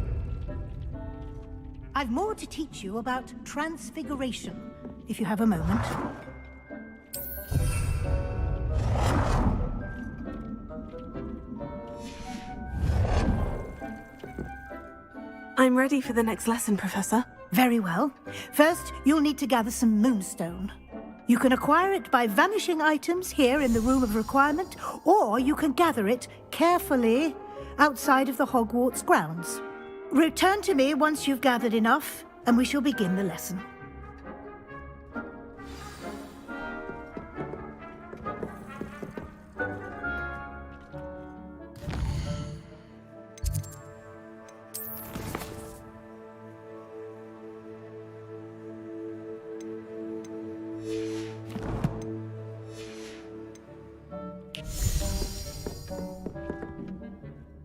about transfiguration. I've more to teach you about transfiguration, if you have a moment. I'm ready for the next lesson, Professor. Very well. First, you'll need to gather some moonstone. You can acquire it by vanishing items here in the Room of Requirement, or you can gather it carefully outside of the Hogwarts grounds. Return to me once you've gathered enough, and we shall begin the lesson.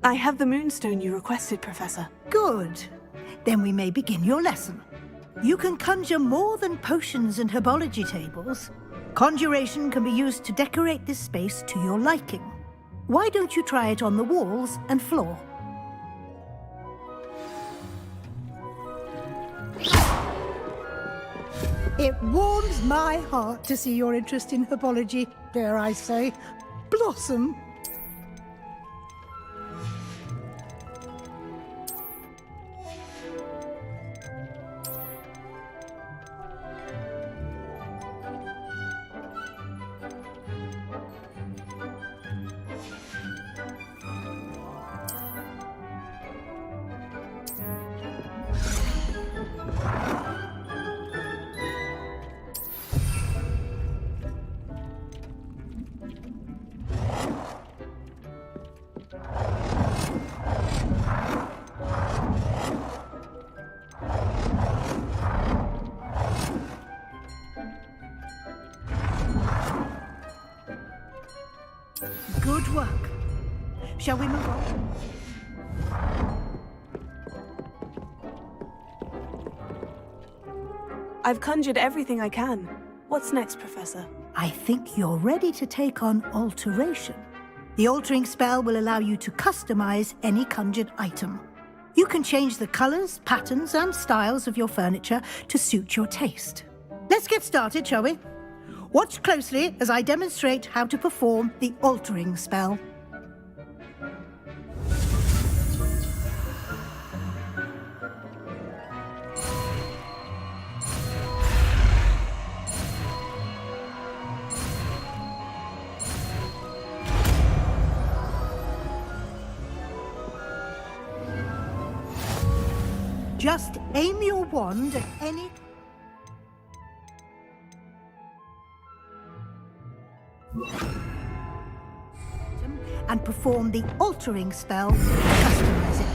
I have the moonstone you requested, Professor. Good. Then we may begin your lesson. You can conjure more than potions and herbology tables. Conjuration can be used to decorate this space to your liking. Why don't you try it on the walls and floor? It warms my heart to see your interest in herbology, dare I say. Blossom. Shall we move on? I've conjured everything I can. What's next, Professor? I think you're ready to take on alteration. The altering spell will allow you to customize any conjured item. You can change the colors, patterns, and styles of your furniture to suit your taste. Let's get started, shall we? Watch closely as I demonstrate how to perform the altering spell. Just aim your wand at any... and perform the altering spell to customize it.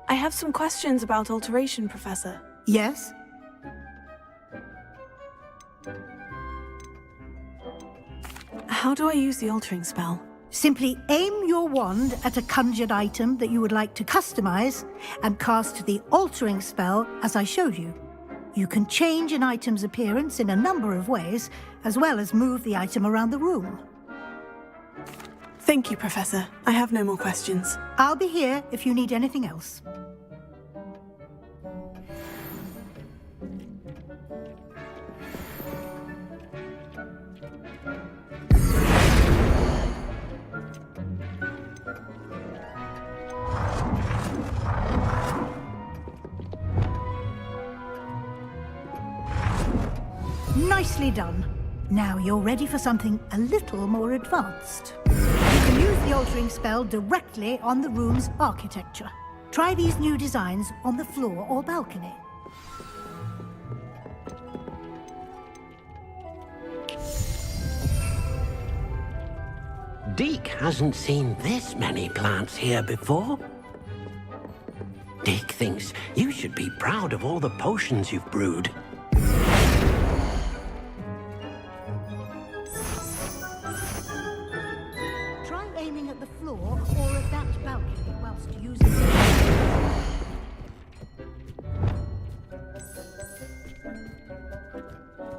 I have some questions about alteration, Professor. Yes? How do I use the altering spell? Simply aim your wand at a conjured item that you would like to customize and cast the altering spell as I showed you. You can change an item's appearance in a number of ways, as well as move the item around the room. Thank you, Professor. I have no more questions. I'll be here if you need anything else. Nicely done. Now you're ready for something a little more advanced. You can use the altering spell directly on the room's architecture. Try these new designs on the floor or balcony. Deke hasn't seen this many plants here before. Deke thinks you should be proud of all the potions you've brewed. Try aiming at the floor or at that balcony whilst using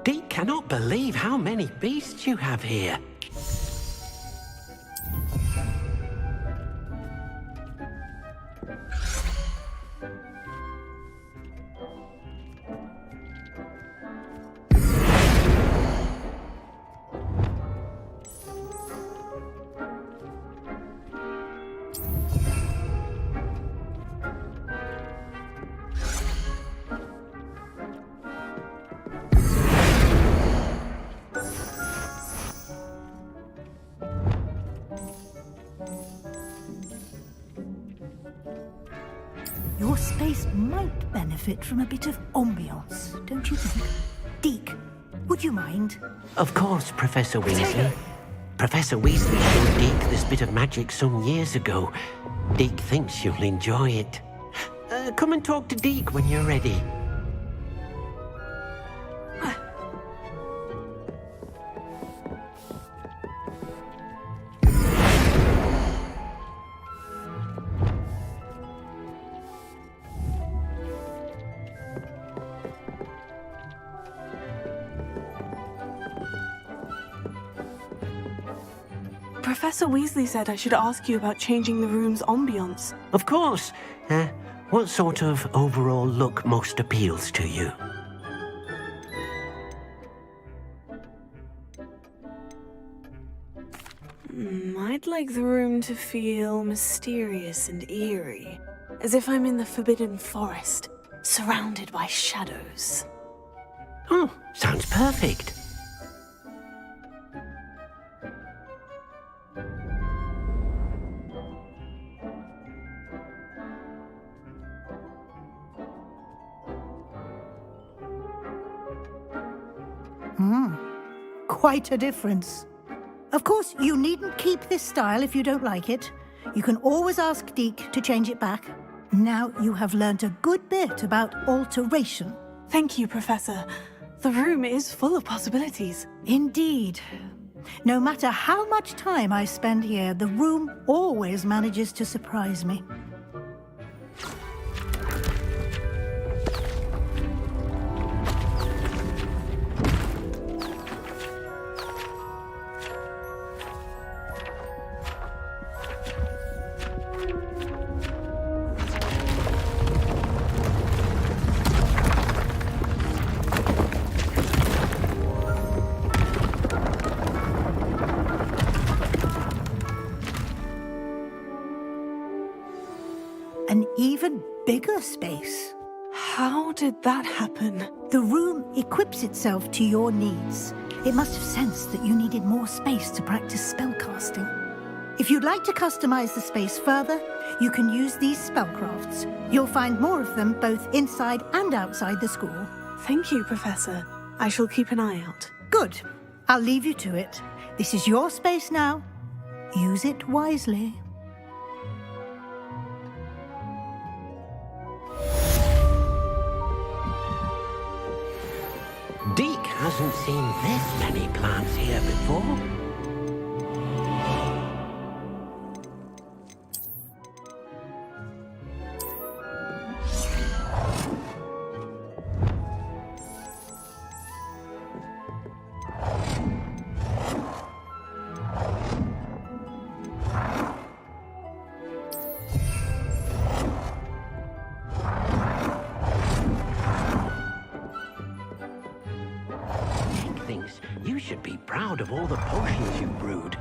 Deke cannot believe how many beasts you have here. Your space might benefit from a bit of ambiance, don't you think? Deke, would you mind? Of course, Professor Weasley. Professor Weasley showed Deke this bit of magic some years ago. Deke thinks you'll enjoy it. Come and talk to Deke when you're ready. Professor Weasley said I should ask you about changing the room's ambiance. Of course. What sort of overall look most appeals to you? I'd like the room to feel mysterious and eerie, as if I'm in the Forbidden Forest, surrounded by shadows. Oh, sounds perfect. Quite a difference. Of course, you needn't keep this style if you don't like it. You can always ask Deke to change it back. Now you have learned a good bit about alteration. Thank you, Professor. The room is full of possibilities. Indeed. No matter how much time I spend here, the room always manages to surprise me. An even bigger space. How did that happen? The room equips itself to your needs. It must have sensed that you needed more space to practice spellcasting. If you'd like to customize the space further, you can use these spellcrafts. You'll find more of them both inside and outside the school. Thank you, Professor. I shall keep an eye out. Good. I'll leave you to it. This is your space now. Use it wisely. Deke hasn't seen this many plants here before. You should be proud of all the potions you've brewed.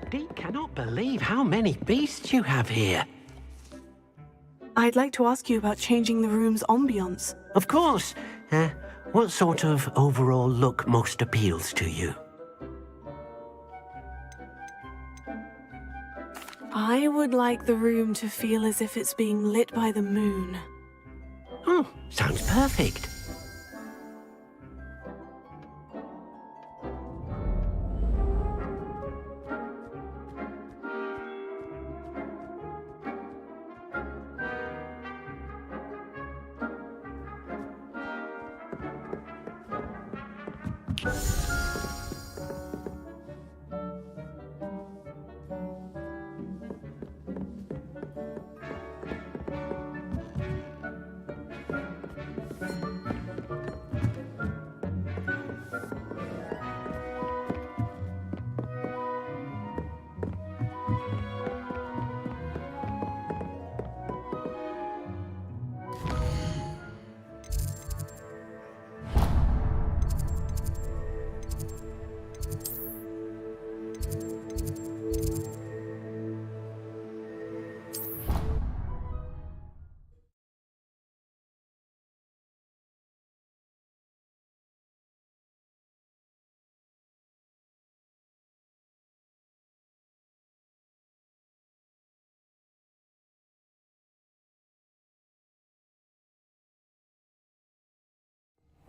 Deke cannot believe how many beasts you have here. I'd like to ask you about changing the room's ambience. Of course. What sort of overall look most appeals to you? I would like the room to feel as if it's being lit by the moon. Oh, sounds perfect.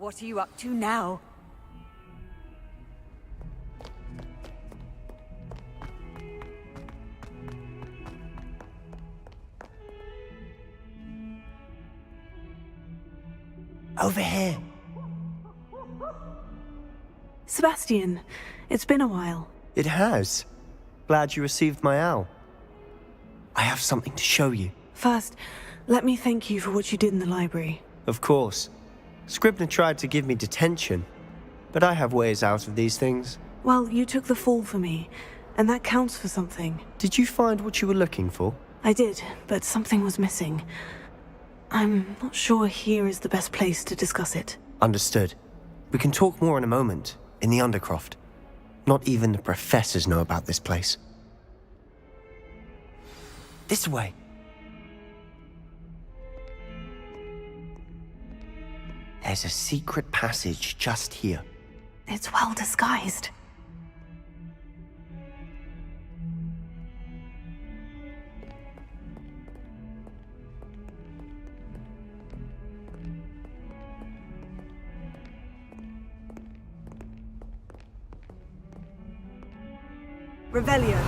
What are you up to now? Over here. Sebastian, it's been a while. It has. Glad you received my owl. I have something to show you. First, let me thank you for what you did in the library. Of course. Scribner tried to give me detention, but I have ways out of these things. Well, you took the fall for me, and that counts for something. Did you find what you were looking for? I did, but something was missing. I'm not sure here is the best place to discuss it. Understood. We can talk more in a moment, in the Undercroft. Not even the professors know about this place. This way. There's a secret passage just here. It's well disguised. Revelio.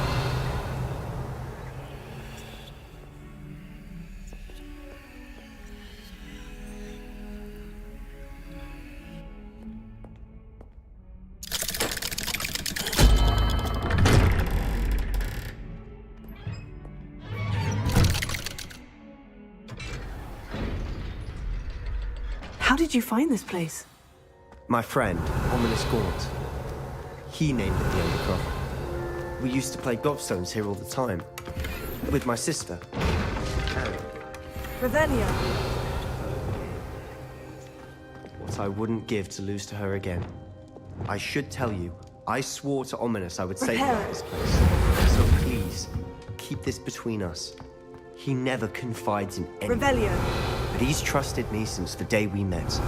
How did you find this place? My friend, Ominous Gaunt. He named it the Undercroft. We used to play gobstones here all the time. With my sister. Revelio. What I wouldn't give to lose to her again. I should tell you, I swore to Ominous I would save her from this place. So please, keep this between us. He never confides in anyone. Revelio. But he's trusted me since the day we met.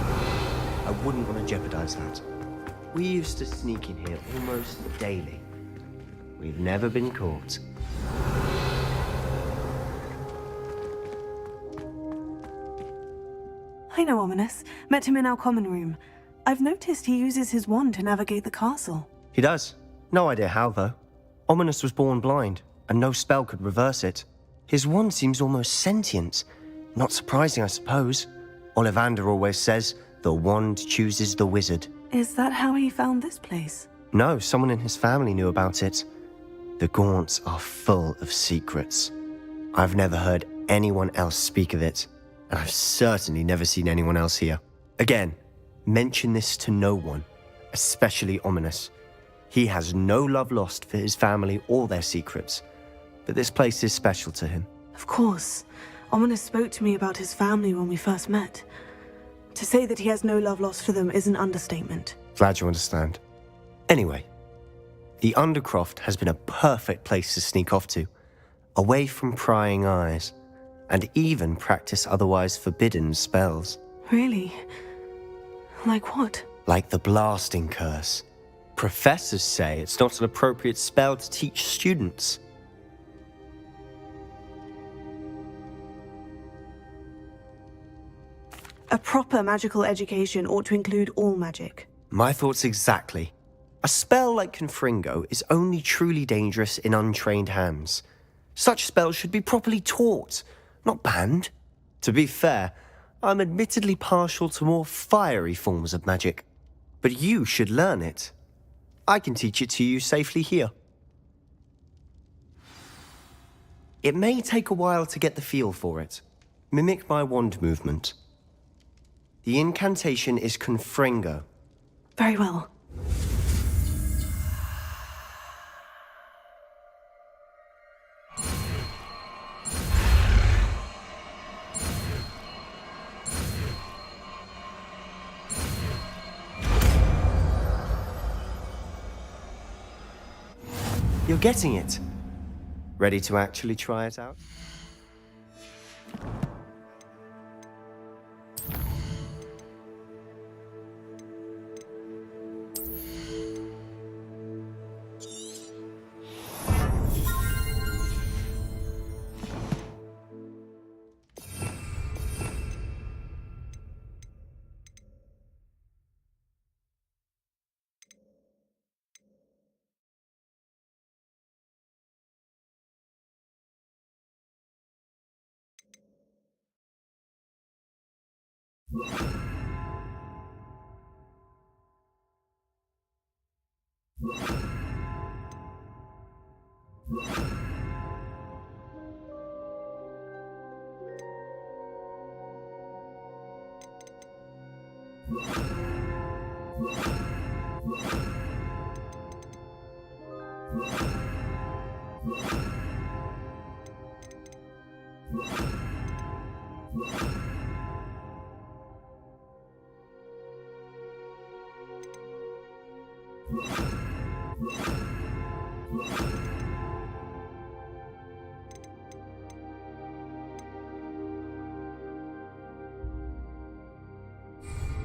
I wouldn't want to jeopardize that. We used to sneak in here almost daily. We've never been caught. I know Ominous. Met him in our common room. I've noticed he uses his wand to navigate the castle. He does. No idea how, though. Ominous was born blind, and no spell could reverse it. His wand seems almost sentient. Not surprising, I suppose. Ollivander always says, the wand chooses the wizard. Is that how he found this place? No, someone in his family knew about it. The Gaunts are full of secrets. I've never heard anyone else speak of it, and I've certainly never seen anyone else here. Again, mention this to no one, especially Ominous. He has no love lost for his family or their secrets, but this place is special to him. Of course. Ominous spoke to me about his family when we first met. To say that he has no love lost for them is an understatement. Glad you understand. Anyway, the Undercroft has been a perfect place to sneak off to, away from prying eyes, and even practice otherwise forbidden spells. Really? Like what? Like the blasting curse. Professors say it's not an appropriate spell to teach students. A proper magical education ought to include all magic. My thoughts exactly. A spell like Confringo is only truly dangerous in untrained hands. Such spells should be properly taught, not banned. To be fair, I'm admittedly partial to more fiery forms of magic. But you should learn it. I can teach it to you safely here. It may take a while to get the feel for it. Mimic my wand movement. The incantation is Confringo. Very well. You're getting it. Ready to actually try it out?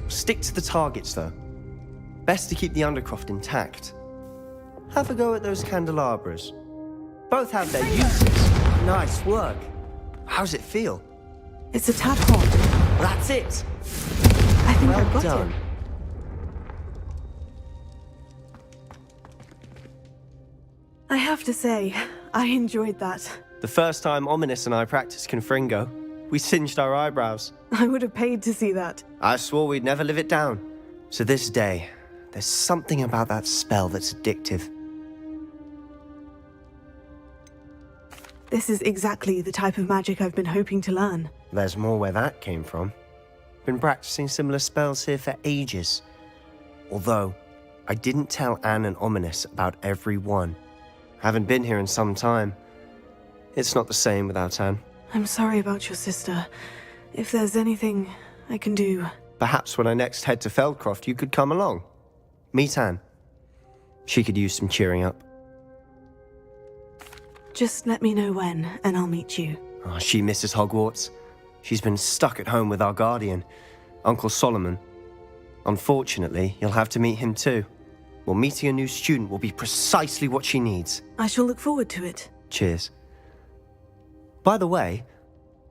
Stick to the targets, though. Best to keep the Undercroft intact. Have a go at those candelabras. Both have their uses. Nice work. How's it feel? It's a tad hot. That's it. I think Well I've got done. it. I have to say, I enjoyed that. The first time Ominous and I practiced Confringo, we singed our eyebrows. I would have paid to see that. I swore we'd never live it down. So this day, there's something about that spell that's addictive. This is exactly the type of magic I've been hoping to learn. There's more where that came from. Been practicing similar spells here for ages. Although, I didn't tell Anne and Ominous about every one. Haven't been here in some time. It's not the same without Anne. I'm sorry about your sister. If there's anything I can do... Perhaps when I next head to Feldcroft, you could come along. Meet Anne. She could use some cheering up. Just let me know when, and I'll meet you. Oh, she misses Hogwarts. She's been stuck at home with our guardian, Uncle Solomon. Unfortunately, you'll have to meet him too. Well, meeting a new student will be precisely what she needs. I shall look forward to it. Cheers. By the way,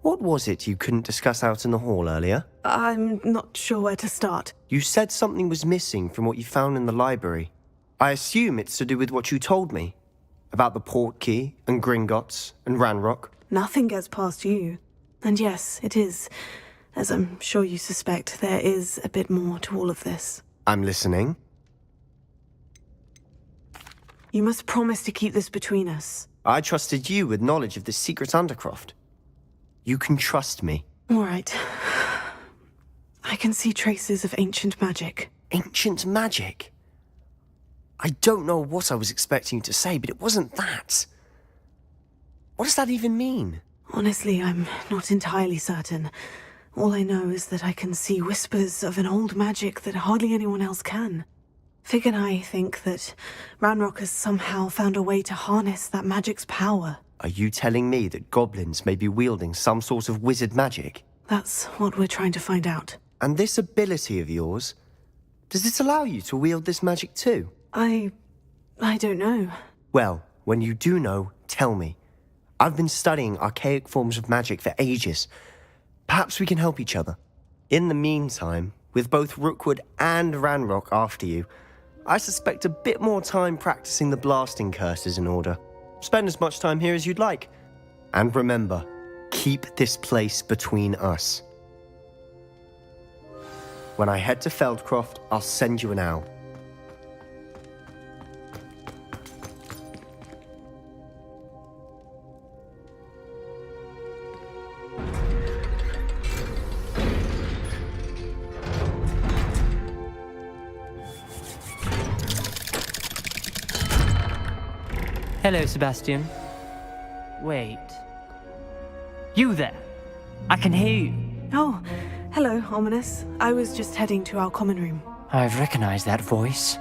what was it you couldn't discuss out in the hall earlier? I'm not sure where to start. You said something was missing from what you found in the library. I assume it's to do with what you told me. About the Portkey, and Gringotts, and Ranrock. Nothing gets past you. And yes, it is. As I'm sure you suspect, there is a bit more to all of this. I'm listening. You must promise to keep this between us. I trusted you with knowledge of the secret Undercroft. You can trust me. All right. I can see traces of ancient magic. Ancient magic? I don't know what I was expecting you to say, but it wasn't that. What does that even mean? Honestly, I'm not entirely certain. All I know is that I can see whispers of an old magic that hardly anyone else can. Fig and I think that Ranrock has somehow found a way to harness that magic's power. Are you telling me that goblins may be wielding some sort of wizard magic? That's what we're trying to find out. And this ability of yours, does it allow you to wield this magic too? I don't know. Well, when you do know, tell me. I've been studying archaic forms of magic for ages. Perhaps we can help each other. In the meantime, with both Rookwood and Ranrock after you, I suspect a bit more time practicing the blasting curse is in order. Spend as much time here as you'd like. And remember, keep this place between us. When I head to Feldcroft, I'll send you an owl. Hello, Sebastian. Wait. You there? I can hear you. Oh, hello, Ominous. I was just heading to our common room. I've recognized that voice.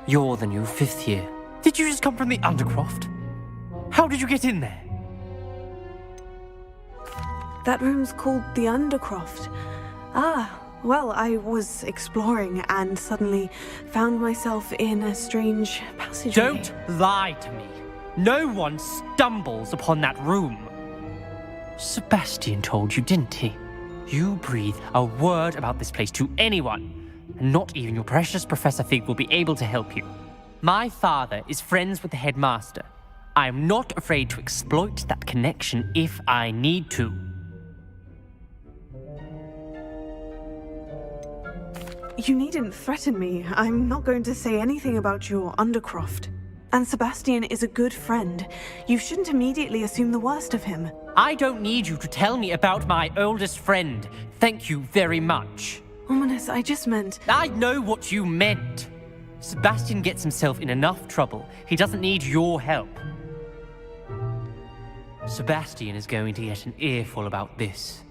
You're the new 5th year. Did you just come from the Undercroft? How did you get in there? That room's called the Undercroft. Ah, well, I was exploring and suddenly found myself in a strange passageway. Don't lie to me. No one stumbles upon that room. Sebastian told you, didn't he? You breathe a word about this place to anyone, and not even your precious Professor Fig will be able to help you. My father is friends with the headmaster. I am not afraid to exploit that connection if I need to. You needn't threaten me. I'm not going to say anything about your undercroft. And Sebastian is a good friend. You shouldn't immediately assume the worst of him. I don't need you to tell me about my oldest friend. Thank you very much. Ominous, I just meant... I know what you meant. Sebastian gets himself in enough trouble. He doesn't need your help. Sebastian is going to get an earful about this.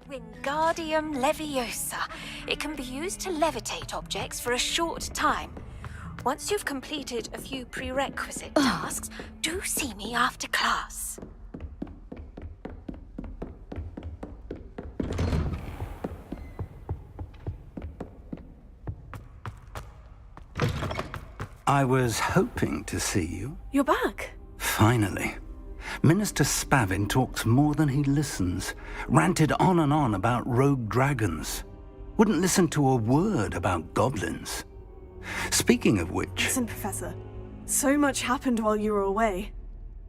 Wingardium Leviosa. It can be used to levitate objects for a short time. Once you've completed a few prerequisite tasks, do see me after class. I was hoping to see you. You're back. Finally. Minister Spavin talks more than he listens. Ranted on and on about rogue dragons. Wouldn't listen to a word about goblins. Speaking of which... Listen, Professor. So much happened while you were away.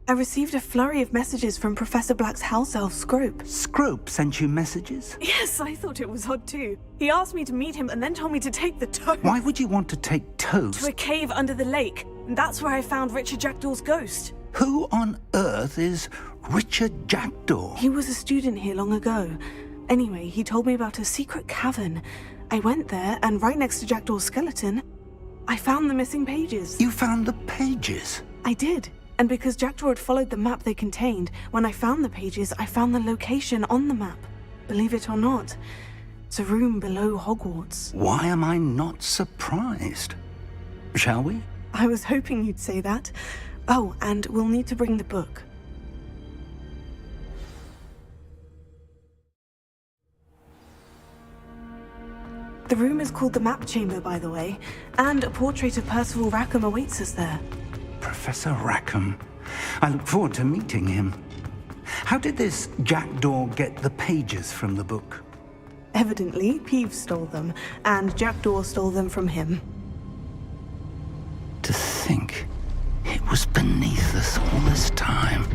I received a flurry of messages from Professor Black's house elf, Scrope. Scrope sent you messages? Yes, I thought it was odd too. He asked me to meet him and then told me to take the toast. Why would you want to take toast? To a cave under the lake. And that's where I found Richard Jackdaw's ghost. Who on earth is Richard Jackdaw? He was a student here long ago. Anyway, he told me about a secret cavern. I went there, and right next to Jackdaw's skeleton, I found the missing pages. You found the pages? I did. And because Jackdaw had followed the map they contained, when I found the pages, I found the location on the map. Believe it or not, it's a room below Hogwarts. Why am I not surprised? Shall we? I was hoping you'd say that. Oh, and we'll need to bring the book. The room is called the Map Chamber, by the way, and a portrait of Percival Rackham awaits us there. Professor Rackham. I look forward to meeting him. How did this Jackdaw get the pages from the book? Evidently, Peeves stole them, and Jackdaw stole them from him. To think it was beneath us all this time.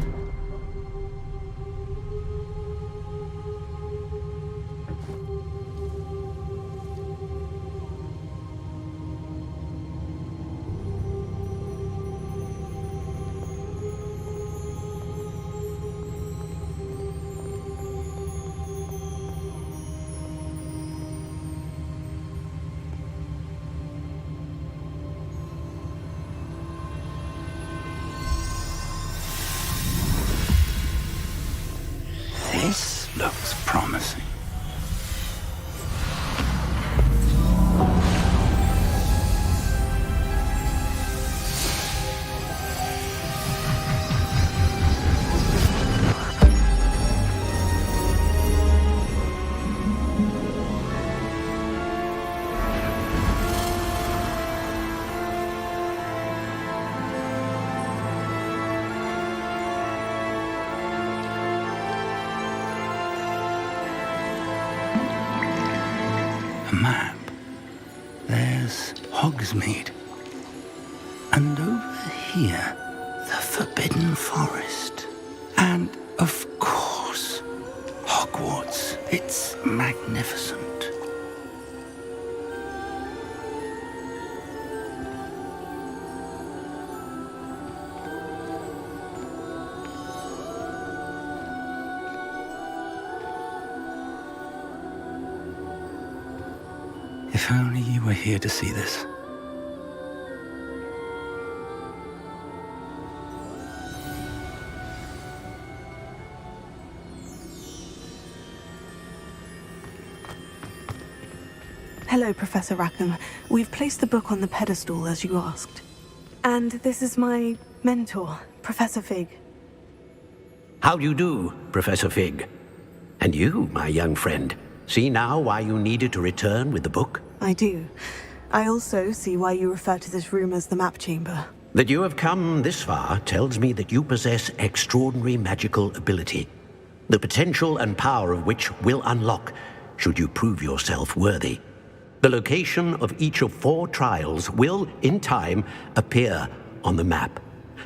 There's Hogsmeade. And over here, the Forbidden Forest. And, of course, Hogwarts. It's magnificent. If only you were here to see this. Hello, Professor Rackham. We've placed the book on the pedestal as you asked. And this is my mentor, Professor Fig. How do you do, Professor Fig? And you, my young friend, see now why you needed to return with the book? I do. I also see why you refer to this room as the map chamber. That you have come this far tells me that you possess extraordinary magical ability, the potential and power of which will unlock should you prove yourself worthy. The location of each of 4 trials will, in time, appear on the map.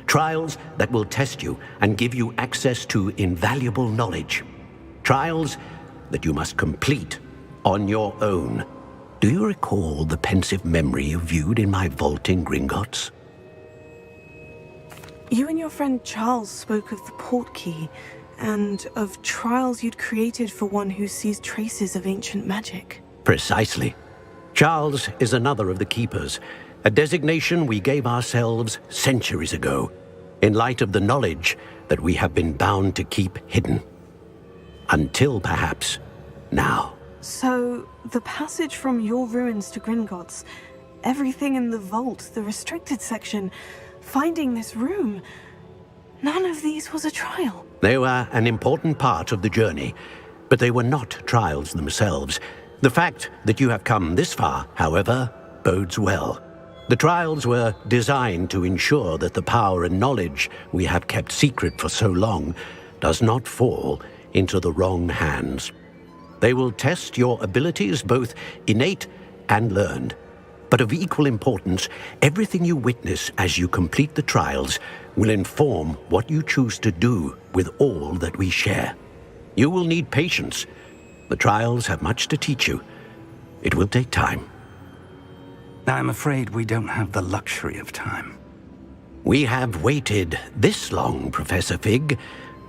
Trials that will test you and give you access to invaluable knowledge. Trials that you must complete on your own. Do you recall the pensive memory you viewed in my vault in Gringotts? You and your friend Charles spoke of the portkey, and of trials you'd created for one who sees traces of ancient magic. Precisely. Charles is another of the Keepers, a designation we gave ourselves centuries ago, in light of the knowledge that we have been bound to keep hidden. Until, perhaps, now. So, the passage from your ruins to Gringotts, everything in the vault, the restricted section, finding this room, none of these was a trial. They were an important part of the journey, but they were not trials themselves. The fact that you have come this far, however, bodes well. The trials were designed to ensure that the power and knowledge we have kept secret for so long does not fall into the wrong hands. They will test your abilities, both innate and learned. But of equal importance, everything you witness as you complete the trials will inform what you choose to do with all that we share. You will need patience. The trials have much to teach you. It will take time. I'm afraid we don't have the luxury of time. We have waited this long, Professor Fig.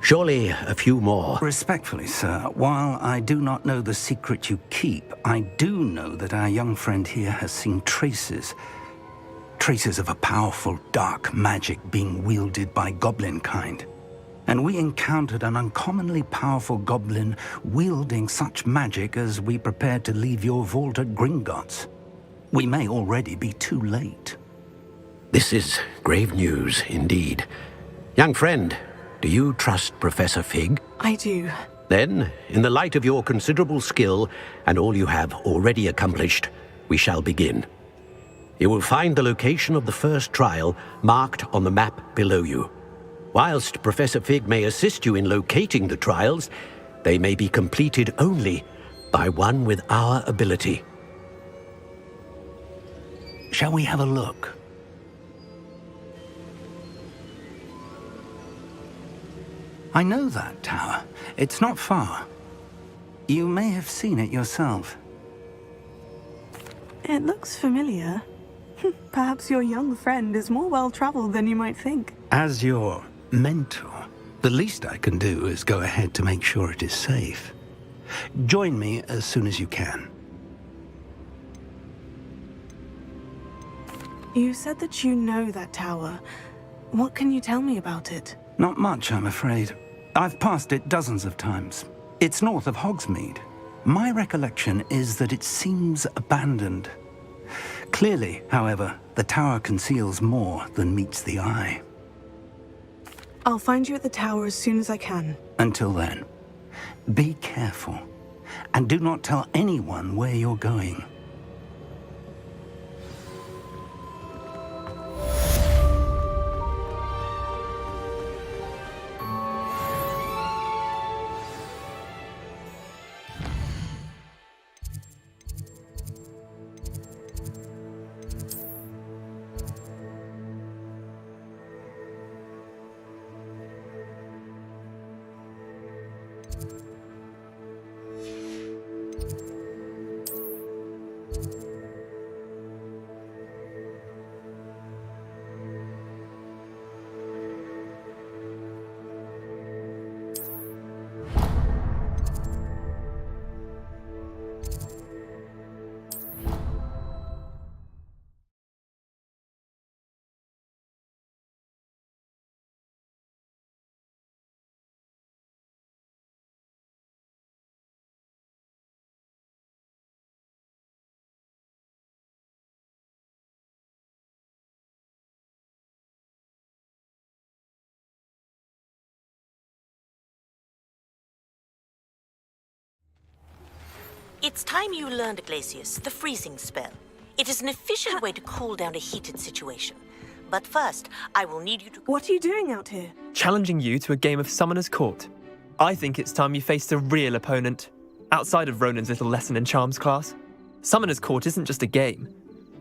Surely a few more. Respectfully, sir, while I do not know the secret you keep, I do know that our young friend here has seen traces of a powerful dark magic being wielded by goblin kind. And we encountered an uncommonly powerful goblin wielding such magic as we prepared to leave your vault at Gringotts. We may already be too late. This is grave news indeed. Young friend, do you trust Professor Fig? I do. Then, in the light of your considerable skill and all you have already accomplished, we shall begin. You will find the location of the first trial marked on the map below you. Whilst Professor Fig may assist you in locating the trials, they may be completed only by one with our ability. Shall we have a look? I know that tower. It's not far. You may have seen it yourself. It looks familiar. Perhaps your young friend is more well-traveled than you might think. As your mentor, the least I can do is go ahead to make sure it is safe. Join me as soon as you can. You said that you know that tower. What can you tell me about it? Not much, I'm afraid. I've passed it dozens of times. It's north of Hogsmeade. My recollection is that it seems abandoned. Clearly, however, the tower conceals more than meets the eye. I'll find you at the tower as soon as I can. Until then, be careful, and do not tell anyone where you're going. It's time you learned, Glacius, the freezing spell. It is an efficient way to cool down a heated situation. But first, I will need you to... What are you doing out here? Challenging you to a game of Summoner's Court. I think it's time you faced a real opponent, outside of Ronan's little lesson in charms class. Summoner's Court isn't just a game.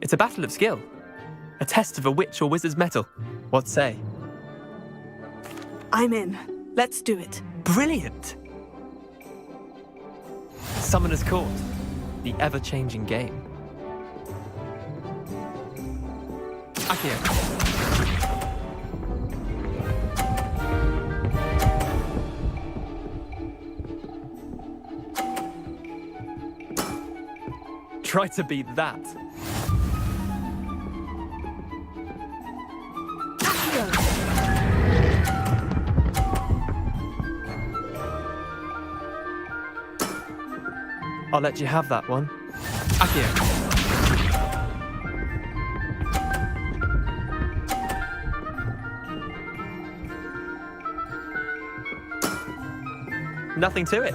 It's a battle of skill. A test of a witch or wizard's mettle. What say? I'm in. Let's do it. Brilliant! Summoner's Court, the ever-changing game. Akio. Try to beat that. I'll let you have that one. Akio. Nothing to it.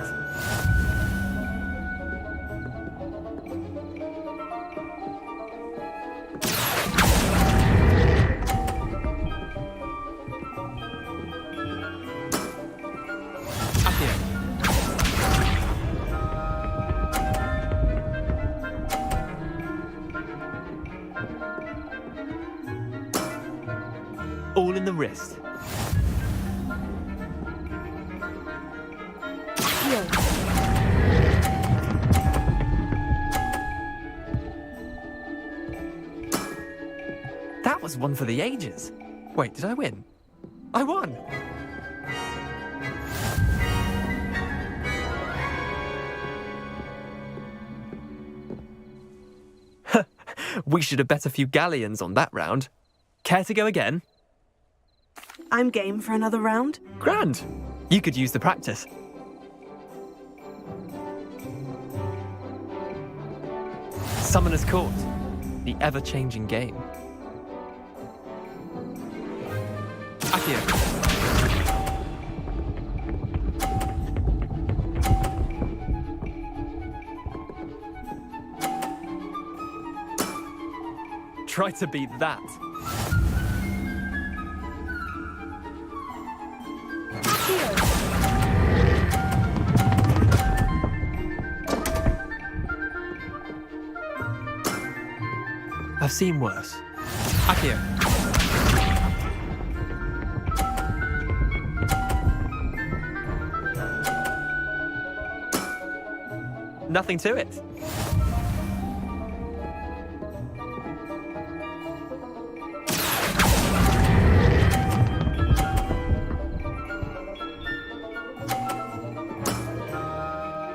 All in the wrist. That was one for the ages. Wait, did I win? I won! We should have bet a few galleons on that round. Care to go again? I'm game for another round. Grand! You could use the practice. Summoner's Court, the ever-changing game. Akio. Try to beat that. I've seen worse. Akio. Nothing to it.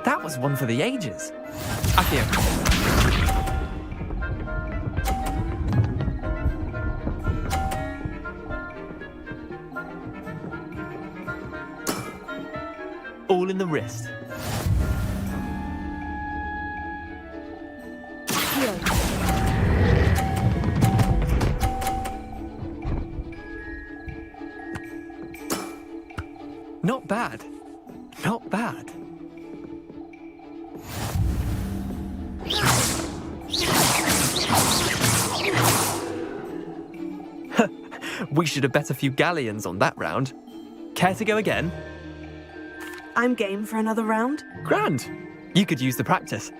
That was one for the ages. Akio. All in the wrist. Not bad. Not bad. We should have bet a few galleons on that round. Care to go again? I'm game for another round. Grand! You could use the practice.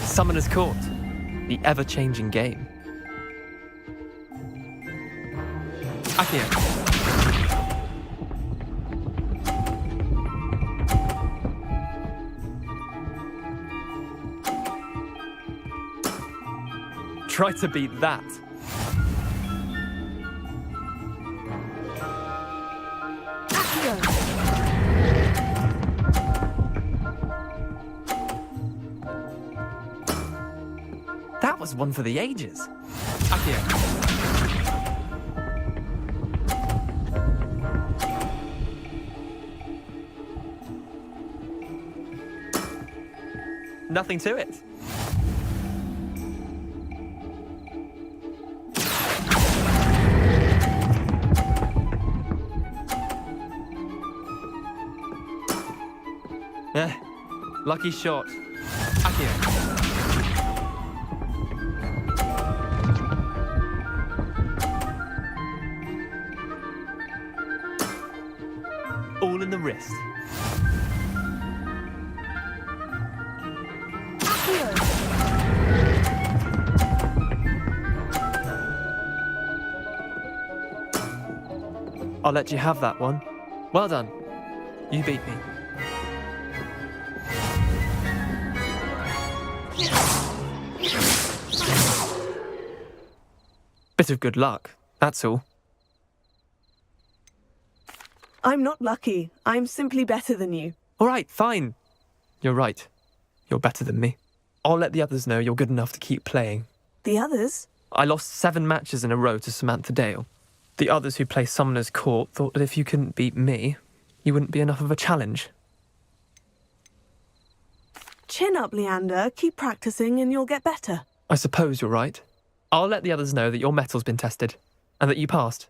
Summoner's Court, the ever-changing game. Akio. Try to beat that. That was one for the ages. Akio. Nothing to it. Lucky shot. Accio. All in the wrist. I'll let you have that one. Well done. You beat me. Bit of good luck, that's all. I'm not lucky. I'm simply better than you. All right, fine. You're right. You're better than me. I'll let the others know you're good enough to keep playing. The others? I lost 7 matches in a row to Samantha Dale. The others who play Summoner's Court thought that if you couldn't beat me, you wouldn't be enough of a challenge. Chin up, Leander. Keep practicing and you'll get better. I suppose you're right. I'll let the others know that your metal's been tested, and that you passed.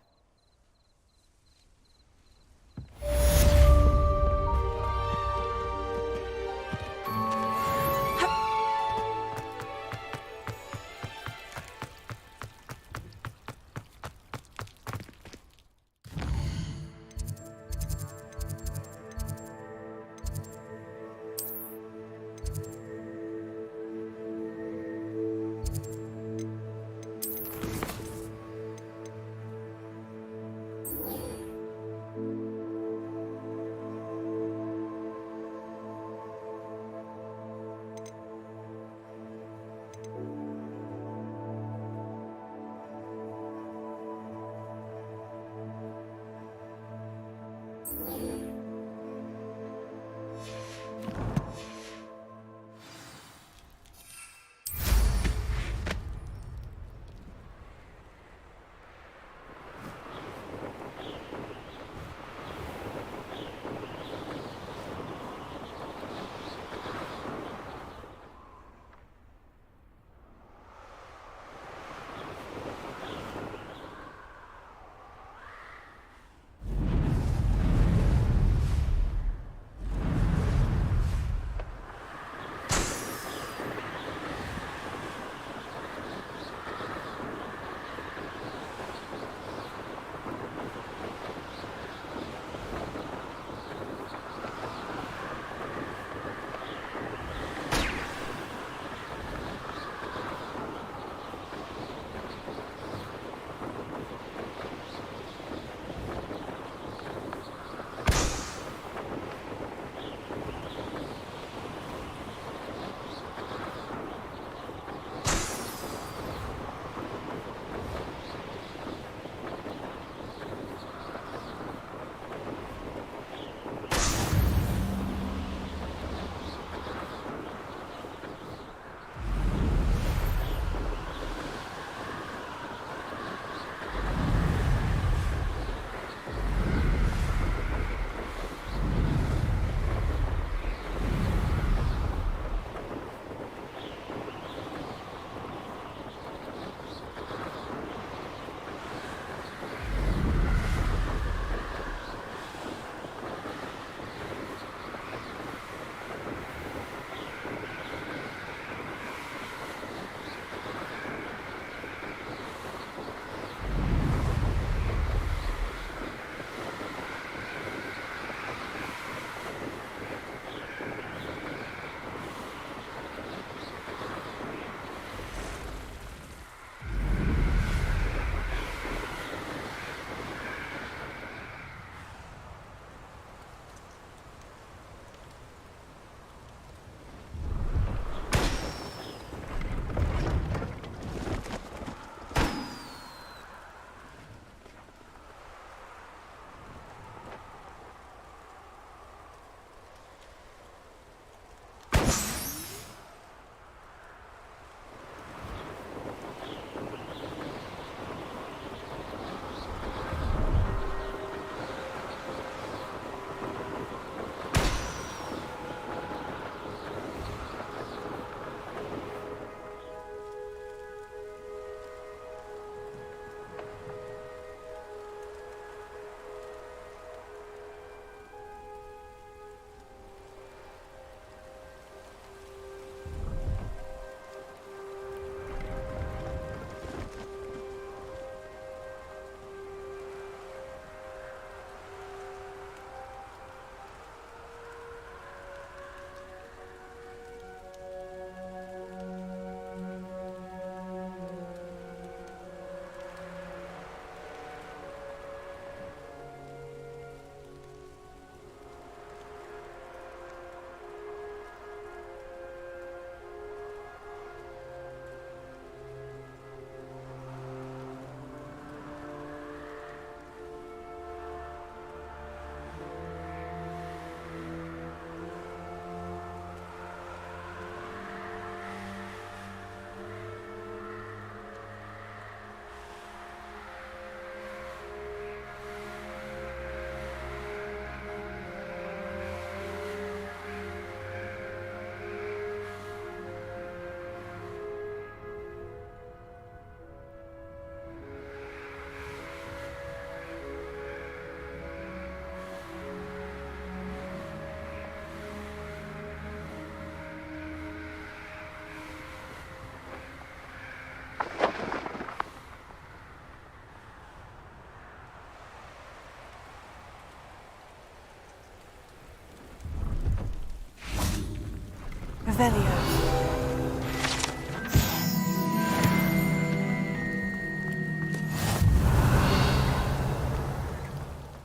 Revelio.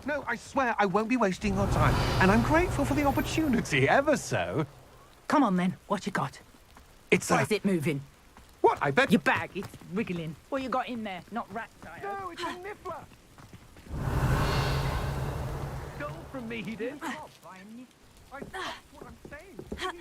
No, I swear I won't be wasting your time. And I'm grateful for the opportunity, ever so. Come on then, what you got? It's Why is it moving? What? I bet... Your bag, it's wriggling. What you got in there? Not rat tire. No, it's a niffler. Stole from me, he did. I that's what I'm saying.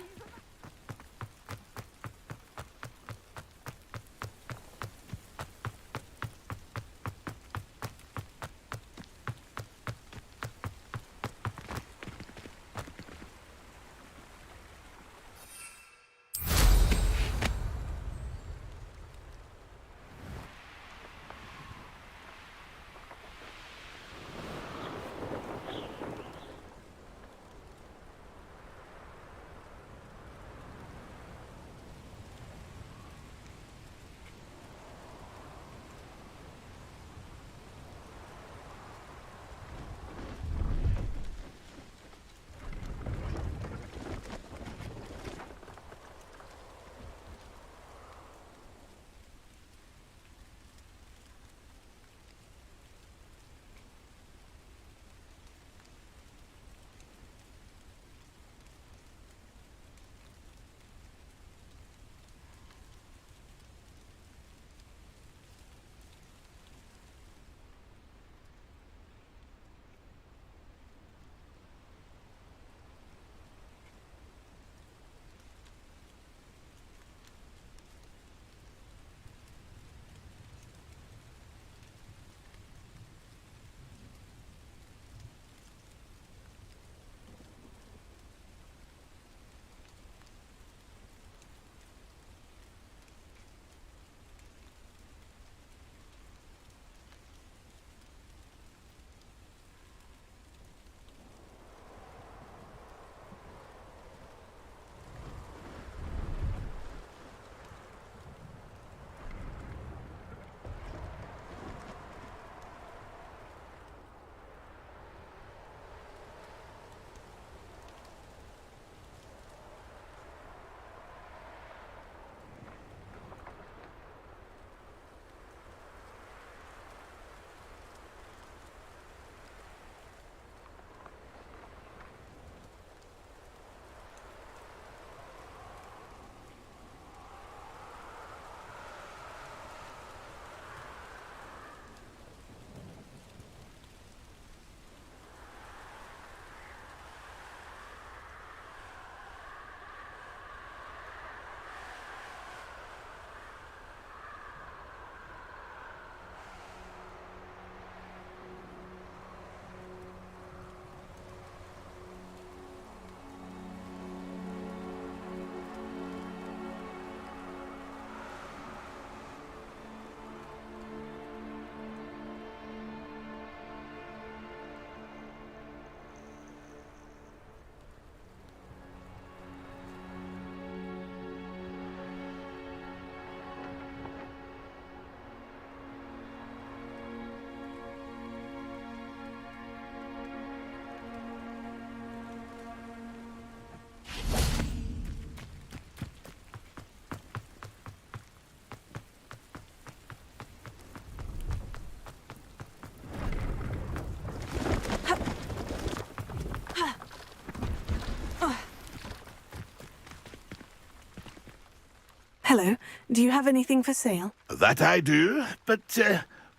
Hello. Do you have anything for sale? That I do, but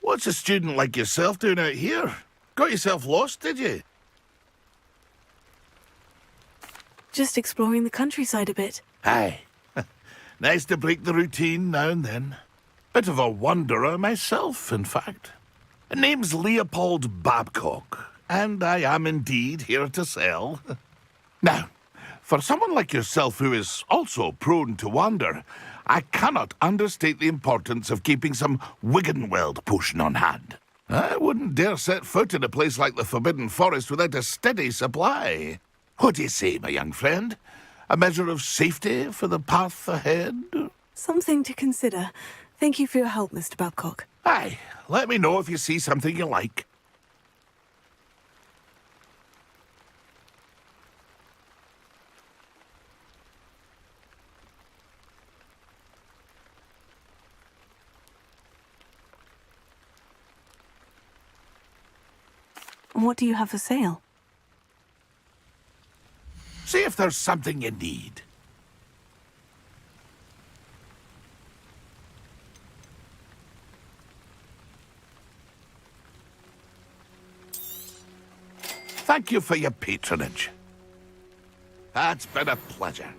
what's a student like yourself doing out here? Got yourself lost, did you? Just exploring the countryside a bit. Aye. Nice to break the routine now and then. Bit of a wanderer myself, in fact. Name's Leopold Babcock, and I am indeed here to sell. Now, for someone like yourself who is also prone to wander, I cannot understate the importance of keeping some Wiggenweld potion on hand. I wouldn't dare set foot in a place like the Forbidden Forest without a steady supply. What do you say, my young friend? A measure of safety for the path ahead? Something to consider. Thank you for your help, Mr. Babcock. Aye, let me know if you see something you like. What do you have for sale? See if there's something you need. Thank you for your patronage. It's been a pleasure.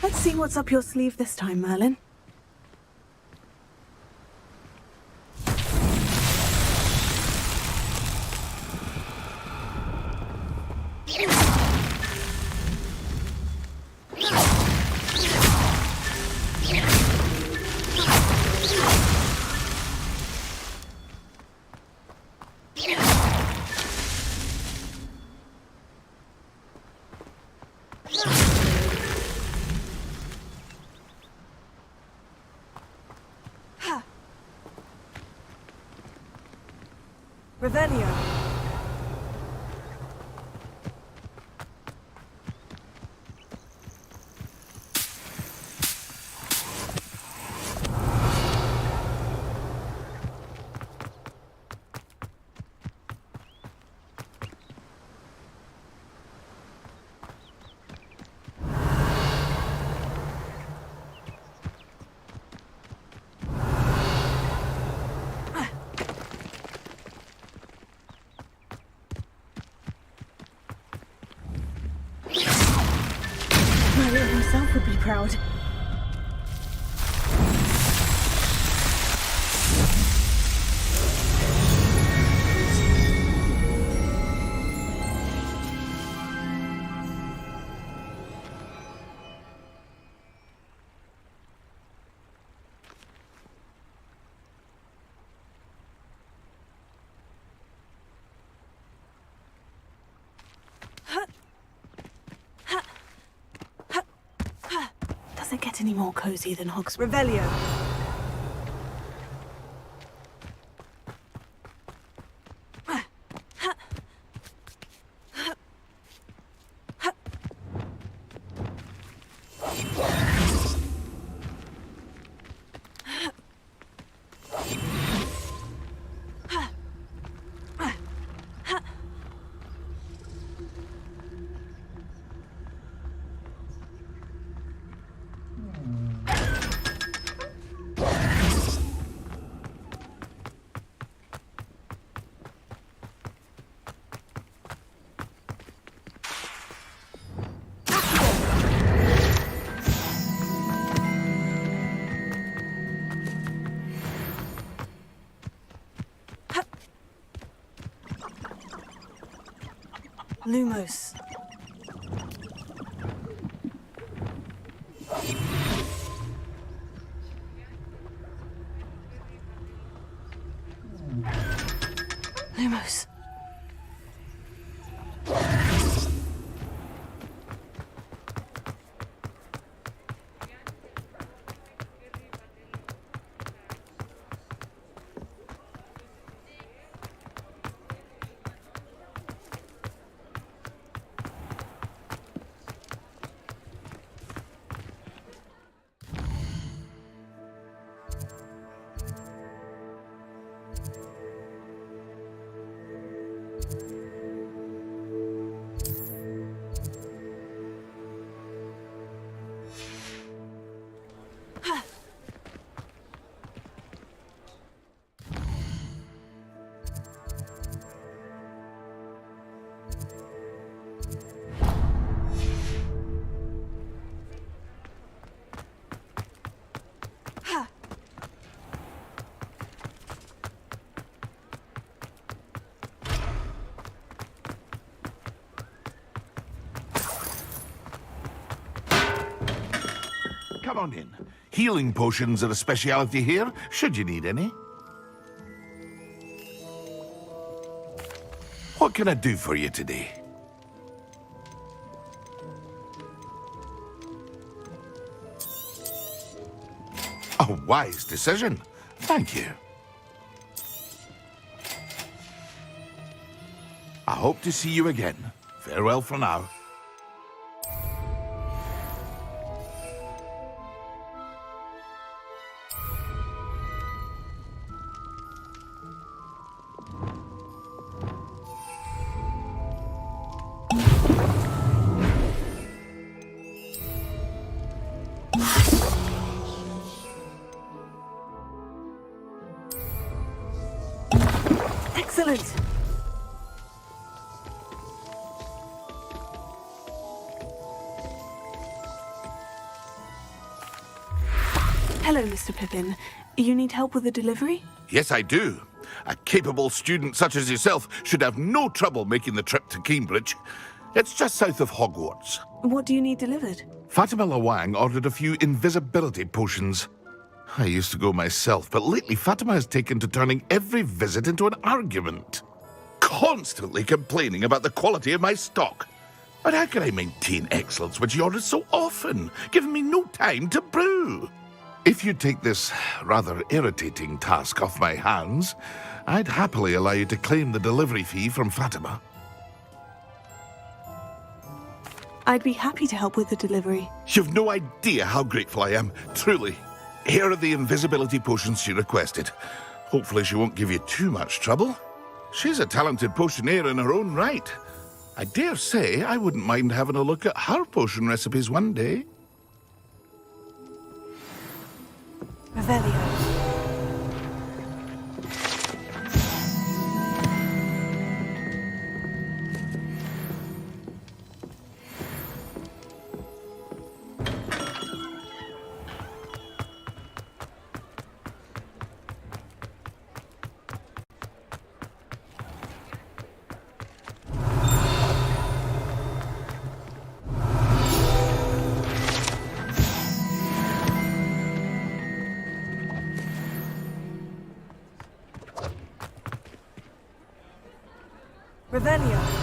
Let's see what's up your sleeve this time, Merlin. Revelio. Mario himself would be proud. Doesn't get any more cozy than Hog's Revelio. Lumos. Lumos. Come on in. Healing potions are a speciality here, should you need any. What can I do for you today? A wise decision. Thank you. I hope to see you again. Farewell for now. Excellent. Hello, Mr. Pippin. You need help with the delivery? Yes, I do. A capable student such as yourself should have no trouble making the trip to Cambridge. It's just south of Hogwarts. What do you need delivered? Fatima Lawang ordered a few invisibility potions. I used to go myself, but lately Fatima has taken to turning every visit into an argument. Constantly complaining about the quality of my stock. But how can I maintain excellence when she orders so often, giving me no time to brew? If you take this rather irritating task off my hands, I'd happily allow you to claim the delivery fee from Fatima. I'd be happy to help with the delivery. You've no idea how grateful I am, truly. Here are the invisibility potions she requested. Hopefully she won't give you too much trouble. She's a talented potioneer in her own right. I dare say I wouldn't mind having a look at her potion recipes one day. Revelio. Revelio.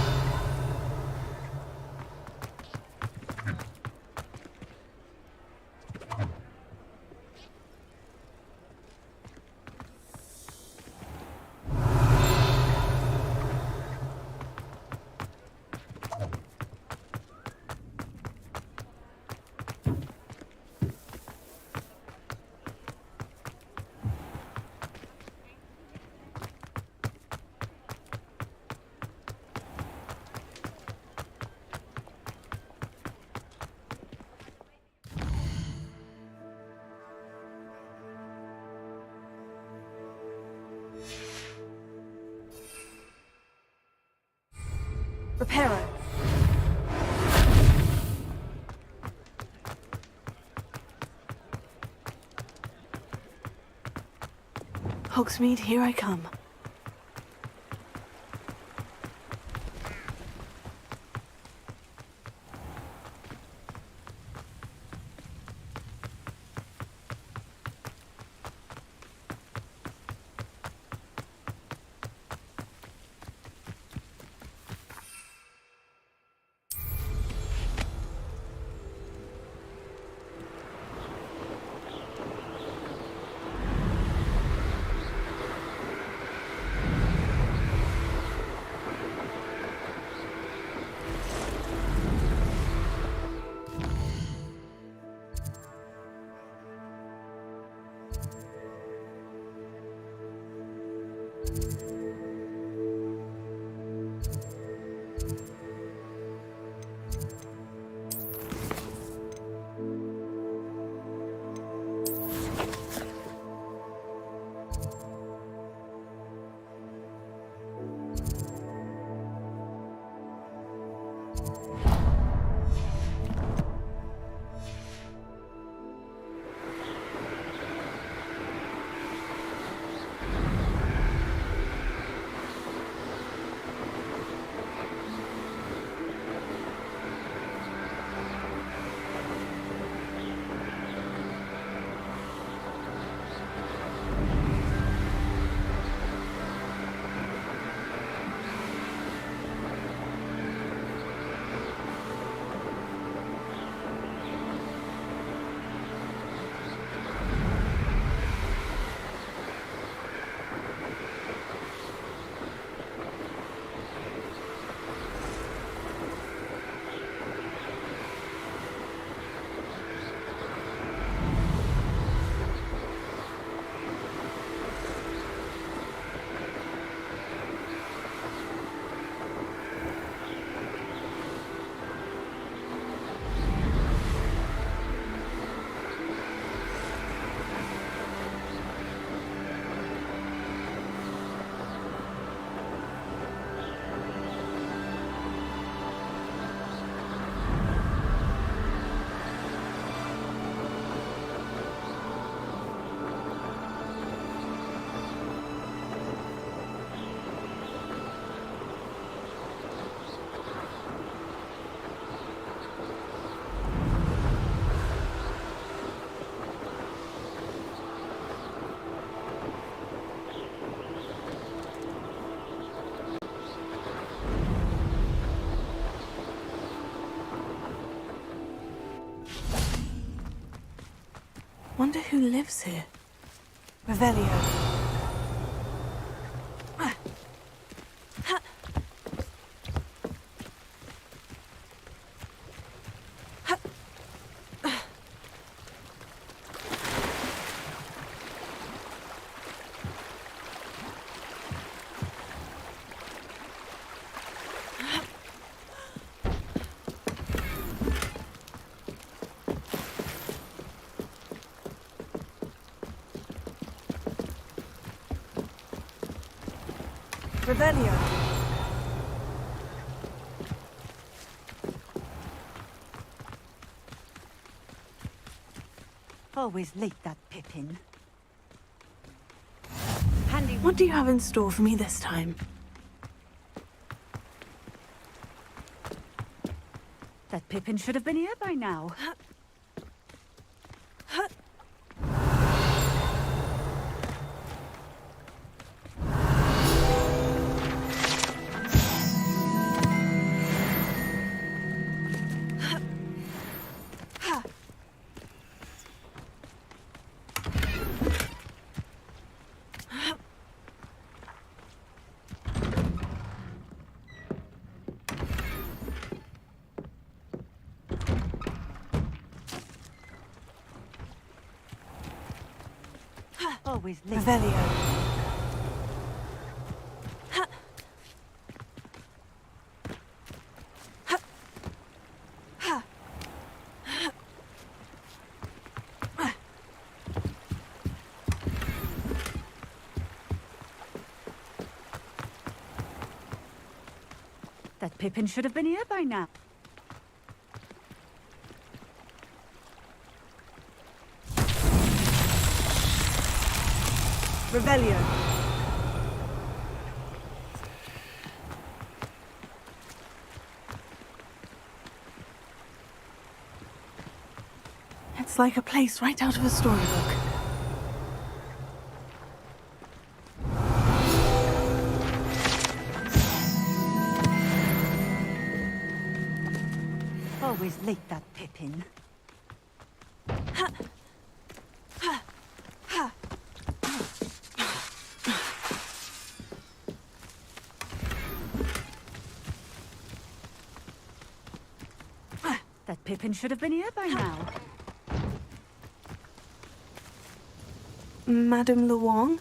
Reparo. Hogsmeade, here I come. wonder who lives here. Revelio. Revelio. Always late, that Pippin. What do you have in store for me this time? That Pippin should have been here by now. Always late. Revelio. That Pippin should have been here by now. Revelio. It's like a place right out of a storybook. Always late, that Pippin. That Pippin should have been here by now. Madame Luong,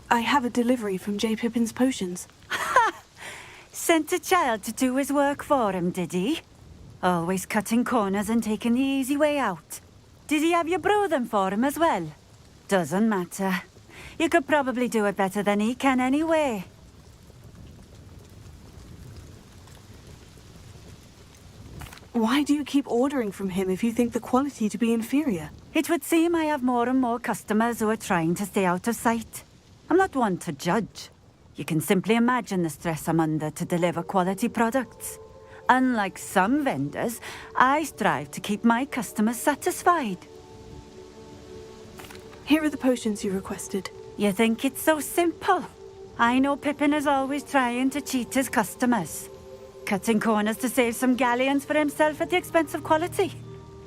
I have a delivery from J. Pippin's Potions. Sent a child to do his work for him, did he? Always cutting corners and taking the easy way out. Did he have you brew them for him as well? Doesn't matter. You could probably do it better than he can anyway. Why do you keep ordering from him if you think the quality to be inferior? It would seem I have more and more customers who are trying to stay out of sight. I'm not one to judge. You can simply imagine the stress I'm under to deliver quality products. Unlike some vendors, I strive to keep my customers satisfied. Here are the potions you requested. You think it's so simple? I know Pippin is always trying to cheat his customers. Cutting corners to save some galleons for himself at the expense of quality.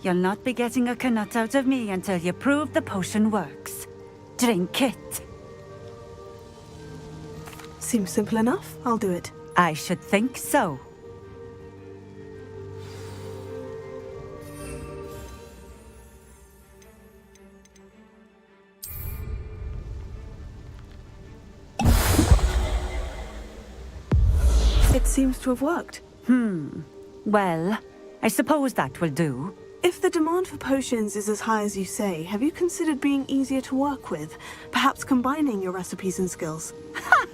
You'll not be getting a canut out of me until you prove the potion works. Drink it. Seems simple enough. I'll do it. I should think so. It seems to have worked. Well, I suppose that will do. If the demand for potions is as high as you say, have you considered being easier to work with? Perhaps combining your recipes and skills? Ha!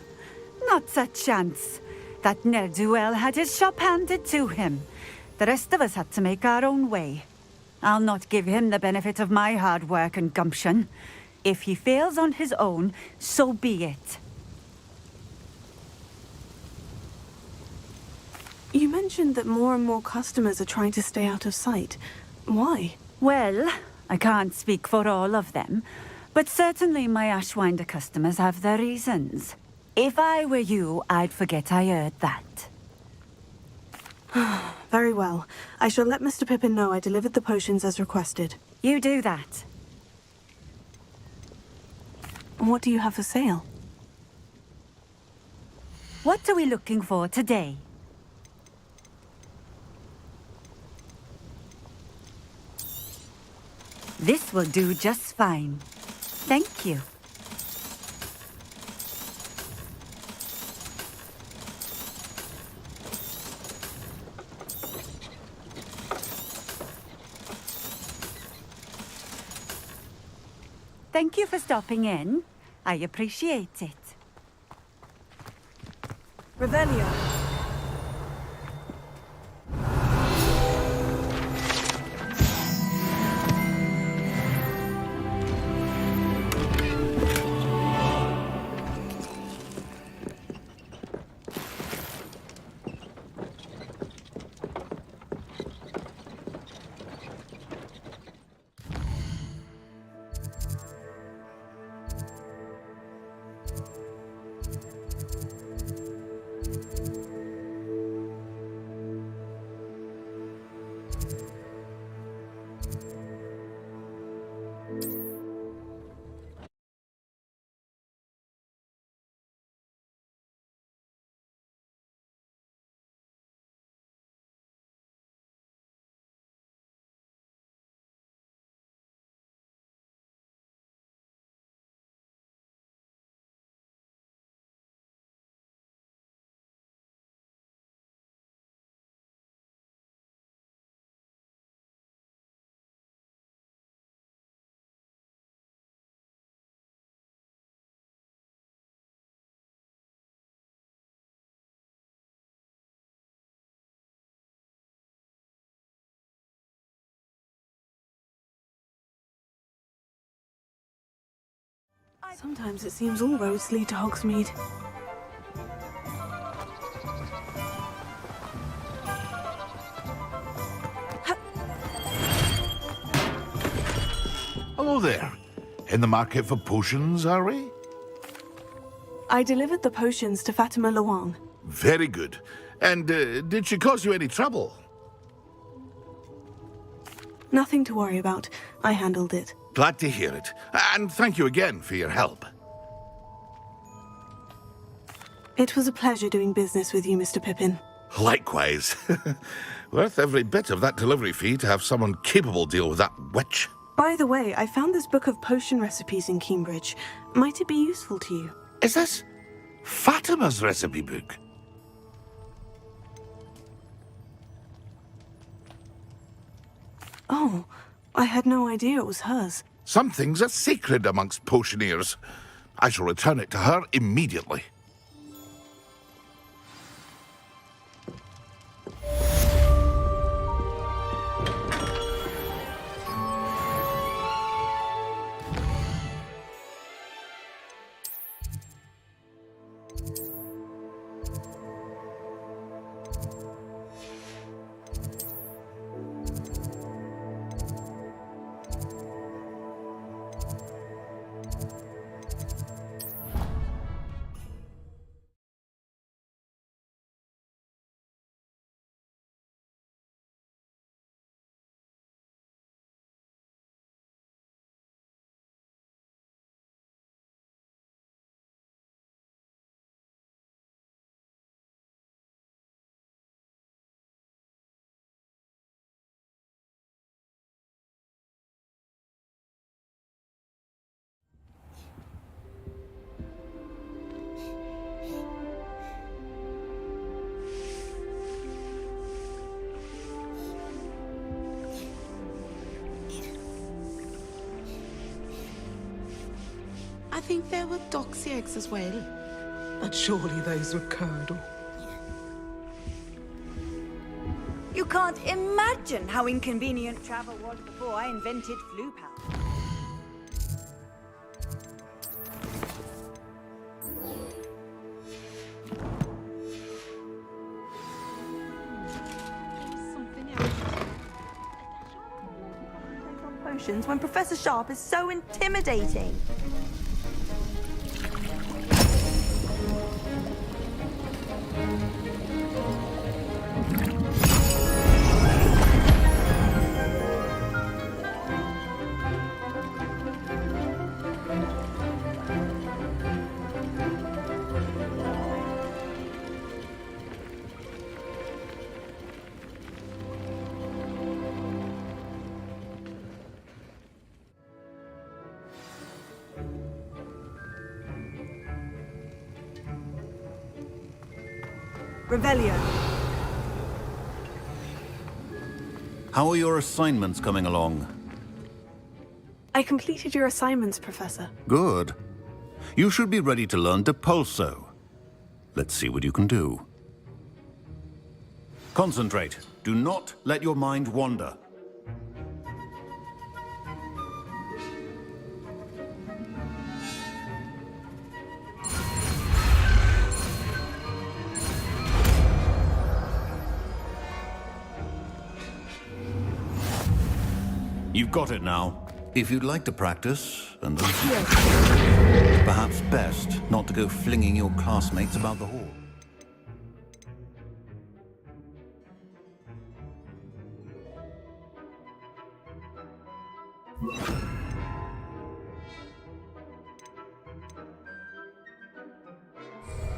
Not a chance. That ne'er-do-well had his shop handed to him. The rest of us had to make our own way. I'll not give him the benefit of my hard work and gumption. If he fails on his own, so be it. You mentioned that more and more customers are trying to stay out of sight. Why? Well, I can't speak for all of them, but certainly my Ashwinder customers have their reasons. If I were you, I'd forget I heard that. Very well. I shall let Mr. Pippin know I delivered the potions as requested. You do that. What do you have for sale? What are we looking for today? This will do just fine. Thank you. Thank you for stopping in. I appreciate it. Revelio. Sometimes it seems all roads lead to Hogsmeade. Hello there. In the market for potions, are we? I delivered the potions to Fatima Lawang. Very good. And did she cause you any trouble? Nothing to worry about. I handled it. Glad to hear it. And thank you again for your help. It was a pleasure doing business with you, Mr. Pippin. Likewise. Worth every bit of that delivery fee to have someone capable deal with that witch. By the way, I found this book of potion recipes in Cambridge. Might it be useful to you? Is this Fatima's recipe book? Oh, I had no idea it was hers. Some things are sacred amongst potioneers. I shall return it to her immediately. I think there were doxy eggs as well. But surely those were curdle. You can't imagine how inconvenient travel was before I invented flu powder. Potions when Professor Sharp is so intimidating. Revelio. How are your assignments coming along? I completed your assignments, Professor. Good. You should be ready to learn Depulso. Let's see what you can do. Concentrate. Do not let your mind wander. You've got it now. If you'd like to practice, and then it's perhaps best not to go flinging your classmates about the hall.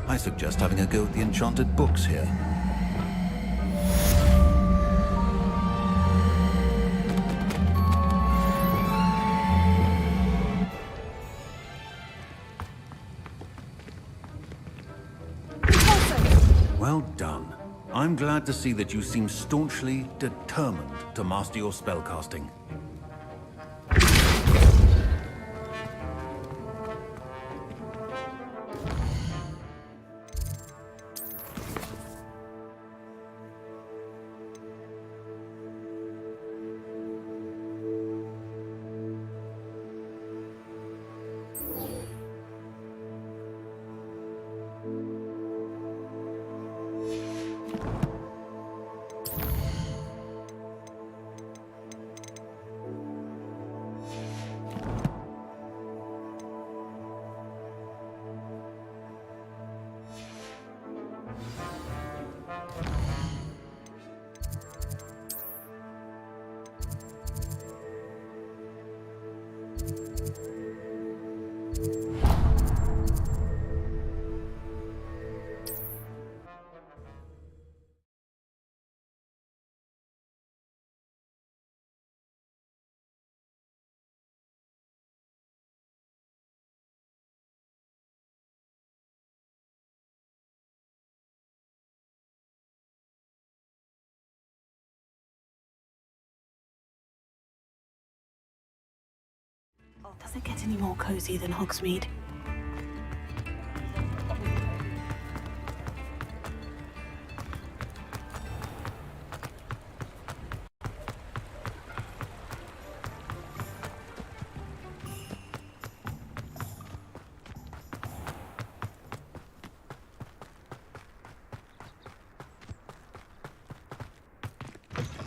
I suggest having a go at the enchanted books here. Well done. I'm glad to see that you seem staunchly determined to master your spellcasting. Does it get any more cozy than Hogsmeade?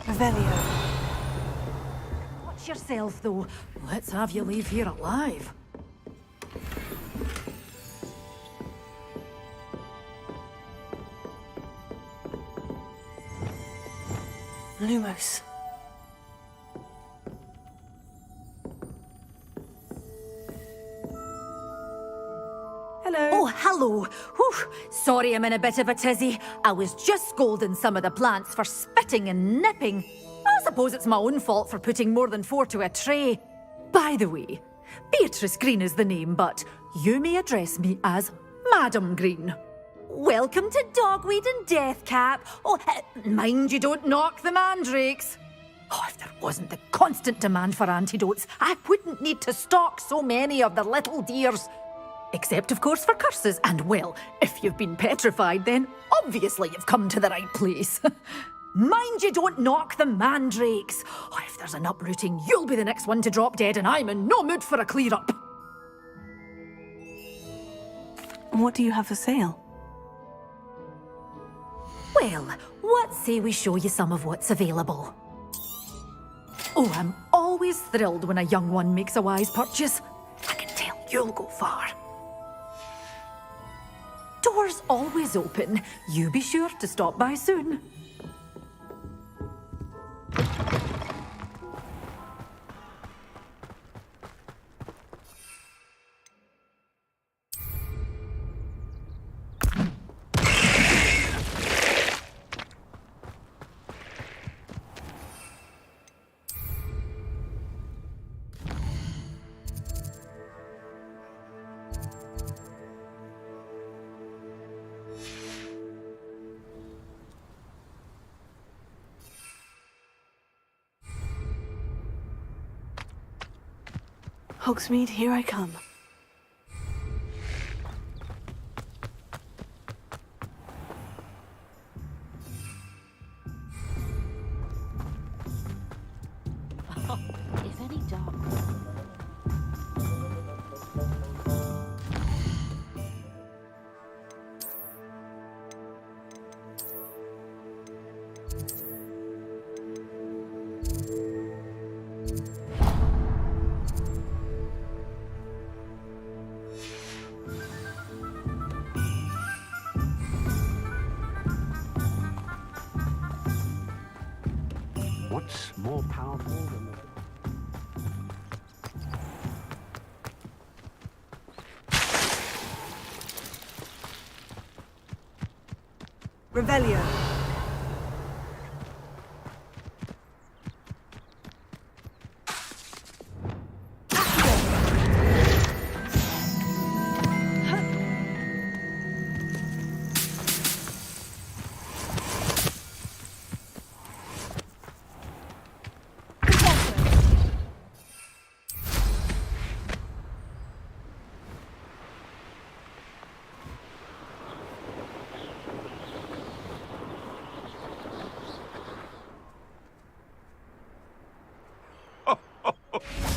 Revelio. Watch yourself, though. Let's have you leave here alive. Lumos. Hello. Oh, hello. Whew. Sorry I'm in a bit of a tizzy. I was just scolding some of the plants for spitting and nipping. I suppose it's my own fault for putting more than 4 to a tray. By the way, Beatrice Green is the name, but you may address me as Madam Green. Welcome to Dogweed and Deathcap. Oh, mind you don't knock the mandrakes. Oh, if there wasn't the constant demand for antidotes, I wouldn't need to stock so many of the little dears. Except, of course, for curses. And, well, if you've been petrified, then obviously you've come to the right place. Mind you don't knock the mandrakes. Oh, if there's an uprooting, you'll be the next one to drop dead, and I'm in no mood for a clear-up. What do you have for sale? Well, what say we show you some of what's available? Oh, I'm always thrilled when a young one makes a wise purchase. I can tell you'll go far. Doors always open. You be sure to stop by soon. Hogsmeade, here I come. If any dark. What's more powerful than the... Revelio.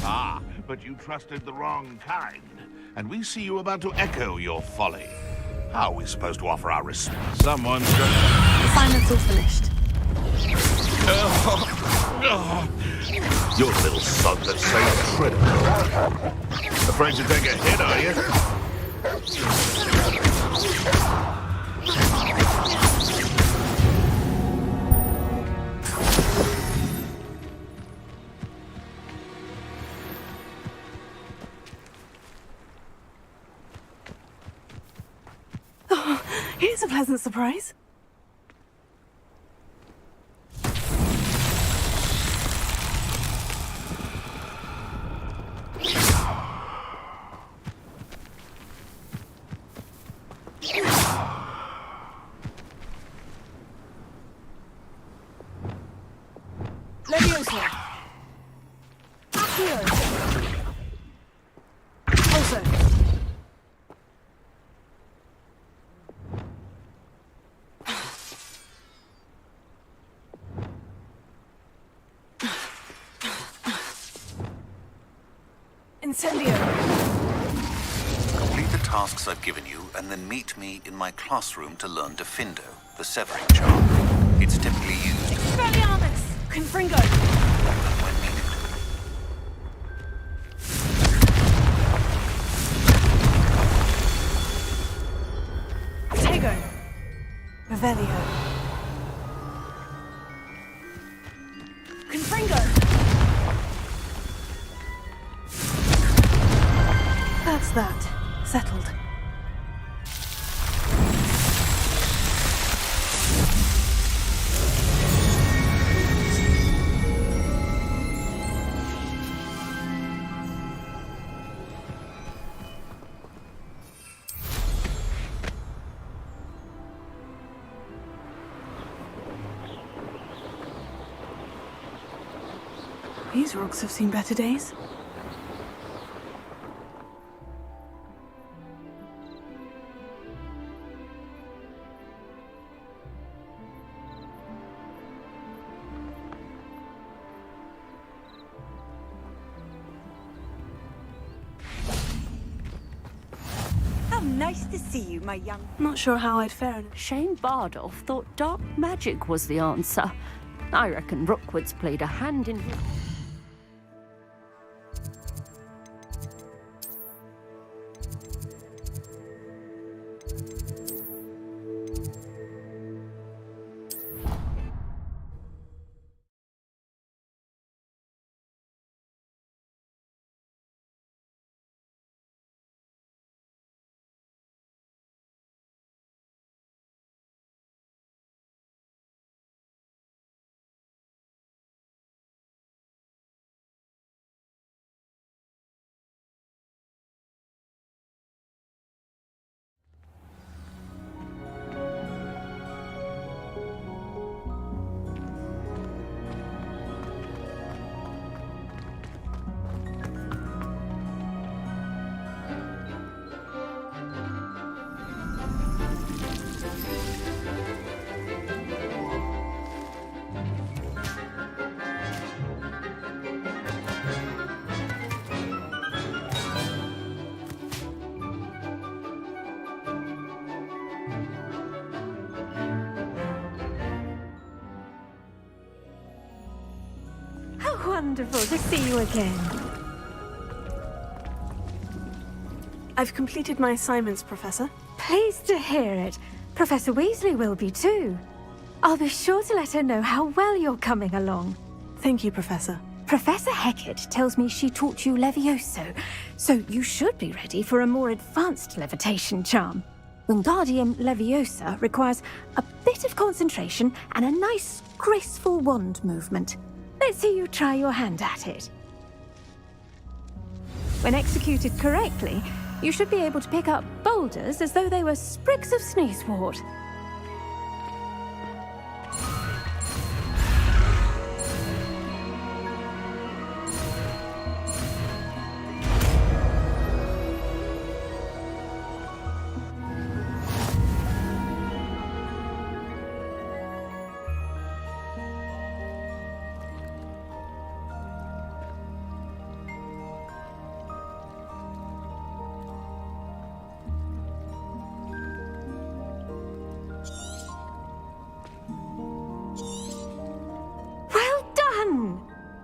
Ah, but you trusted the wrong kind, and we see you about to echo your folly. How are we supposed to offer our respect? Someone's just... Assignment's all finished. You're the little son that saved Trinity. Afraid to take a hit, are you? Oh, here's a pleasant surprise. Leviosa. Accio. Also. Incendio. Complete the tasks I've given you, and then meet me in my classroom to learn Defindo, the severing charm. It's typically used Expelliarmus. Confringo. when needed. Tego. Revelio. Confringo. That's that. Settled. These rocks have seen better days. How nice to see you, my young... Not sure how I'd fare in Shane Bardolph thought dark magic was the answer. I reckon Rookwood's played a hand in his... wonderful to see you again. I've completed my assignments, Professor. Pleased to hear it. Professor Weasley will be too. I'll be sure to let her know how well you're coming along. Thank you, Professor. Professor Hecat tells me she taught you Levioso, so you should be ready for a more advanced levitation charm. Wingardium Leviosa requires a bit of concentration and a nice, graceful wand movement. Let's see you try your hand at it. When executed correctly, you should be able to pick up boulders as though they were sprigs of sneezewort.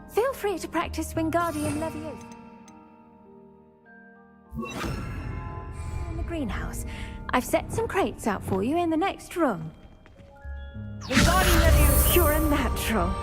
Feel free to practice Wingardium Leviosa in the greenhouse. I've set some crates out for you in the next room. Wingardium Leviosa! You're a natural.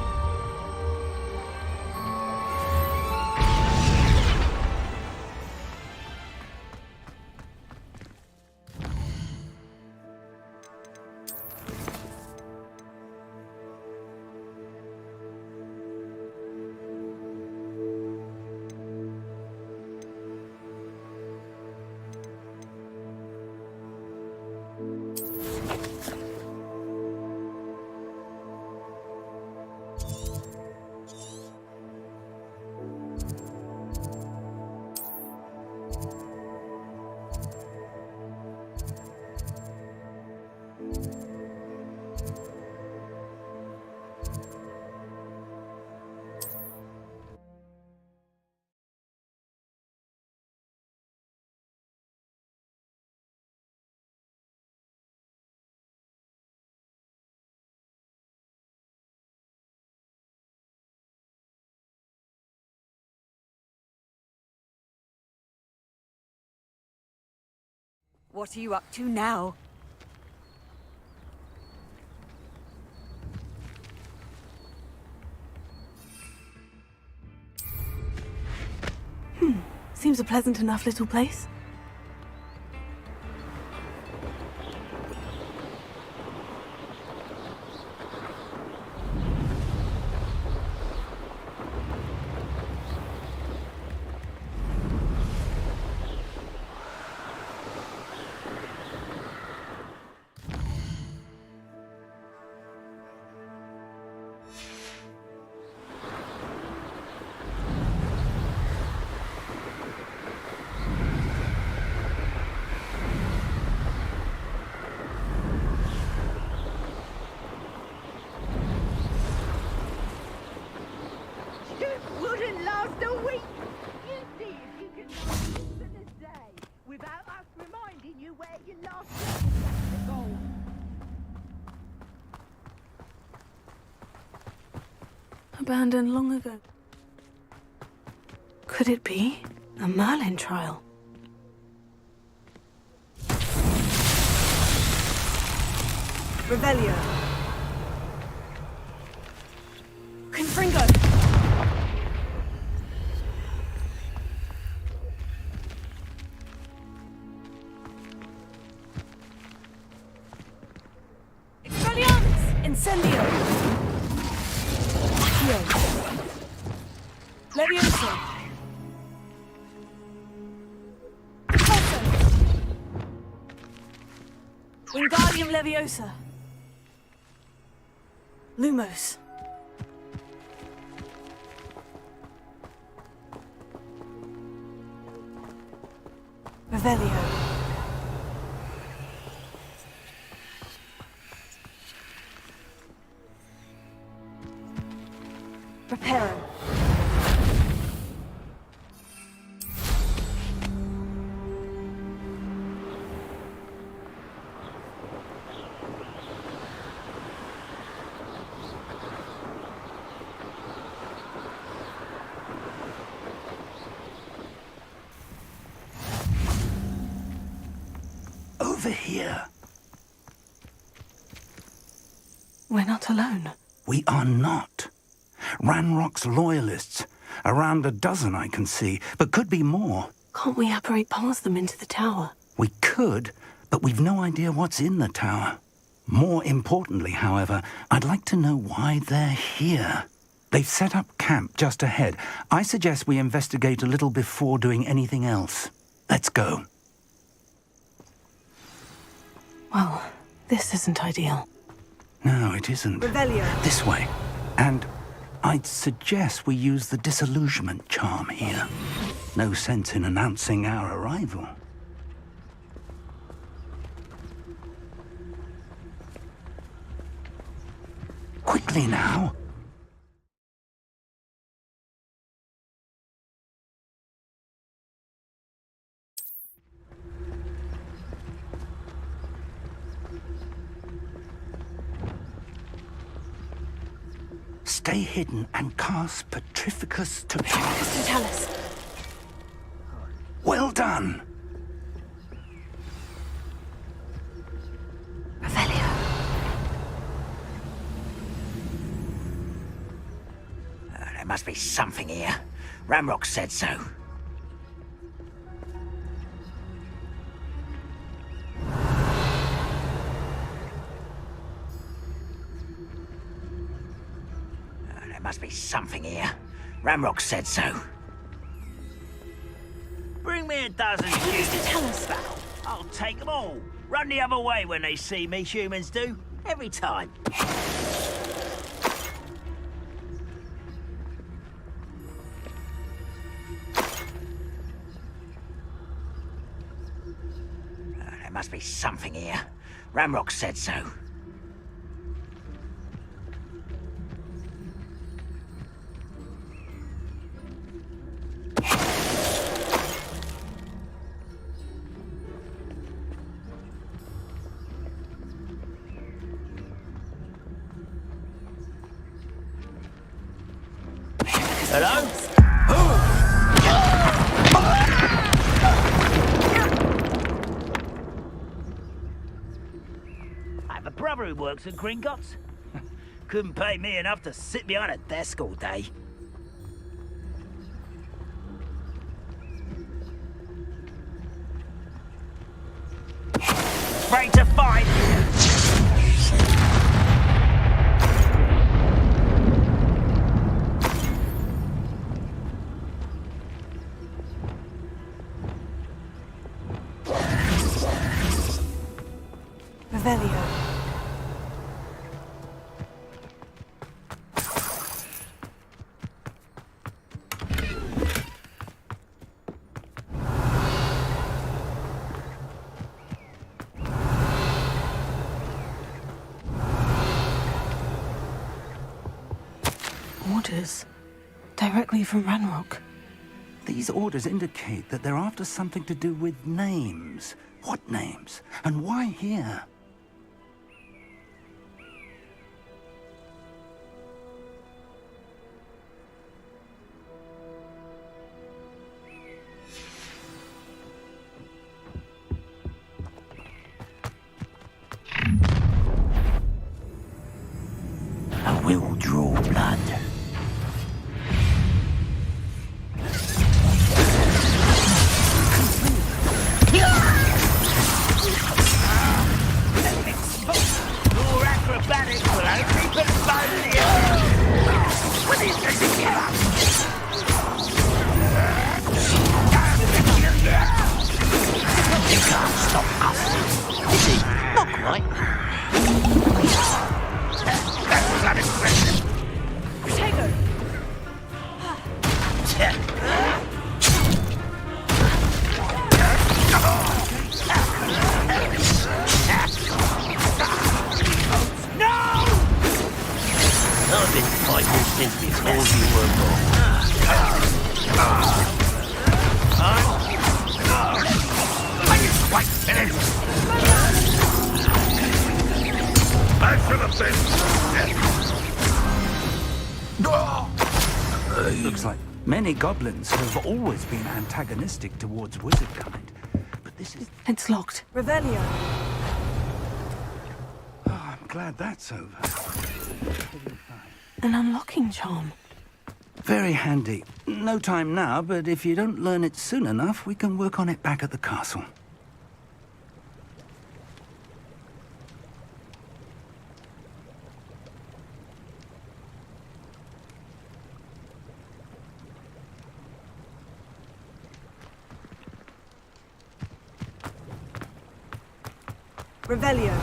What are you up to now? Seems a pleasant enough little place. Abandoned long ago. Could it be a Merlin trial? Revelio. Confringo. Expelliarmus. Incendio. Leviosa. Pulso. Wingardium Leviosa. Lumos. Revelio. Reparo. over here. We're not alone. We are not. Ranrock's loyalists. Around a dozen I can see, but could be more. Can't we apparate past them into the tower? We could, but we've no idea what's in the tower. More importantly, however, I'd like to know why they're here. They've set up camp just ahead. I suggest we investigate a little before doing anything else. Let's go. Well, this isn't ideal. No, it isn't. Revelio. This way. And I'd suggest we use the disillusionment charm here. No sense in announcing our arrival. Quickly now. Stay hidden and cast Petrificus to Totalis. Well done. There must be something here. Ramrock said so. There must be something here. Ramrock said so. Bring me a dozen humans. I'll take them all. Run the other way when they see me, humans do. Every time. There must be something here. Ramrock said so. Hello? I have a brother who works at Gringotts. Couldn't pay me enough to sit behind a desk all day. Ready to fight! Revelio. Orders. Directly from Ranrock. These orders indicate that they're after something to do with names. What names? And why here? I will draw blood. Your acrobatics will only postpone the What is this together? You can't stop us. Is it? Not quite. That was unexpected. Protego. I've been fighting since before you were born. Are you quite finished? I should have been. Looks like many goblins have always been antagonistic towards wizard kind, but this is... It's locked. Revelio. Oh, I'm glad that's over. An unlocking charm. Very handy. No time now, but if you don't learn it soon enough, we can work on it back at the castle. Revelio.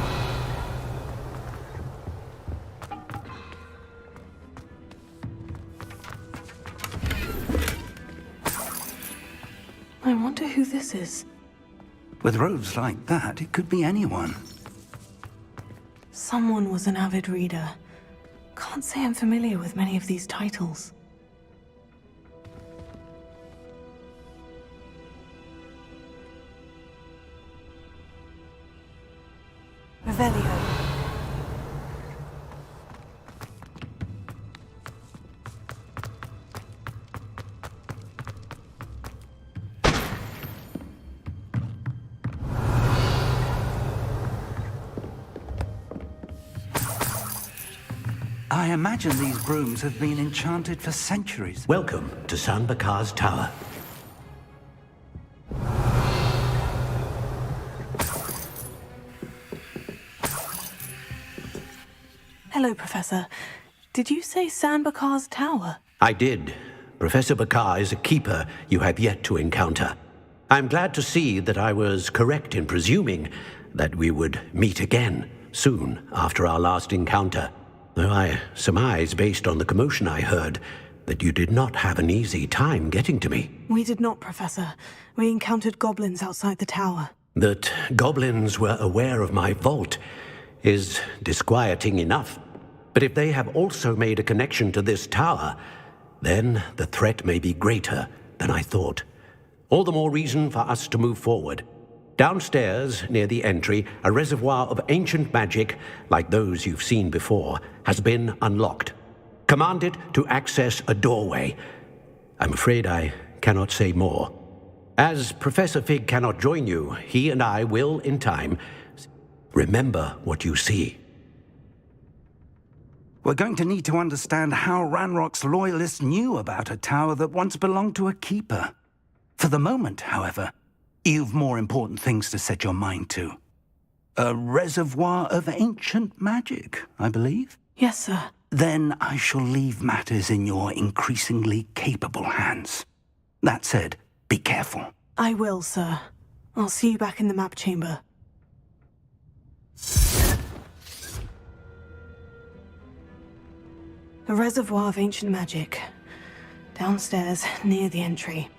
I wonder who this is. With robes like that, it could be anyone. Someone was an avid reader. Can't say I'm familiar with many of these titles. Revelio. I imagine these brooms have been enchanted for centuries. Welcome to San Bakar's Tower. Hello, Professor. Did you say San Bakar's Tower? I did. Professor Bakar is a keeper you have yet to encounter. I'm glad to see that I was correct in presuming that we would meet again soon after our last encounter. Though I surmise, based on the commotion I heard, that you did not have an easy time getting to me. We did not, Professor. We encountered goblins outside the tower. That goblins were aware of my vault is disquieting enough. But if they have also made a connection to this tower, then the threat may be greater than I thought. All the more reason for us to move forward. Downstairs, near the entry, a reservoir of ancient magic, like those you've seen before, has been unlocked. Command it to access a doorway. I'm afraid I cannot say more. As Professor Fig cannot join you, he and I will, in time, remember what you see. We're going to need to understand how Ranrock's loyalists knew about a tower that once belonged to a keeper. For the moment, however, you've more important things to set your mind to. A reservoir of ancient magic, I believe? Yes, sir. Then I shall leave matters in your increasingly capable hands. That said, be careful. I will, sir. I'll see you back in the map chamber. A reservoir of ancient magic. Downstairs, near the entry.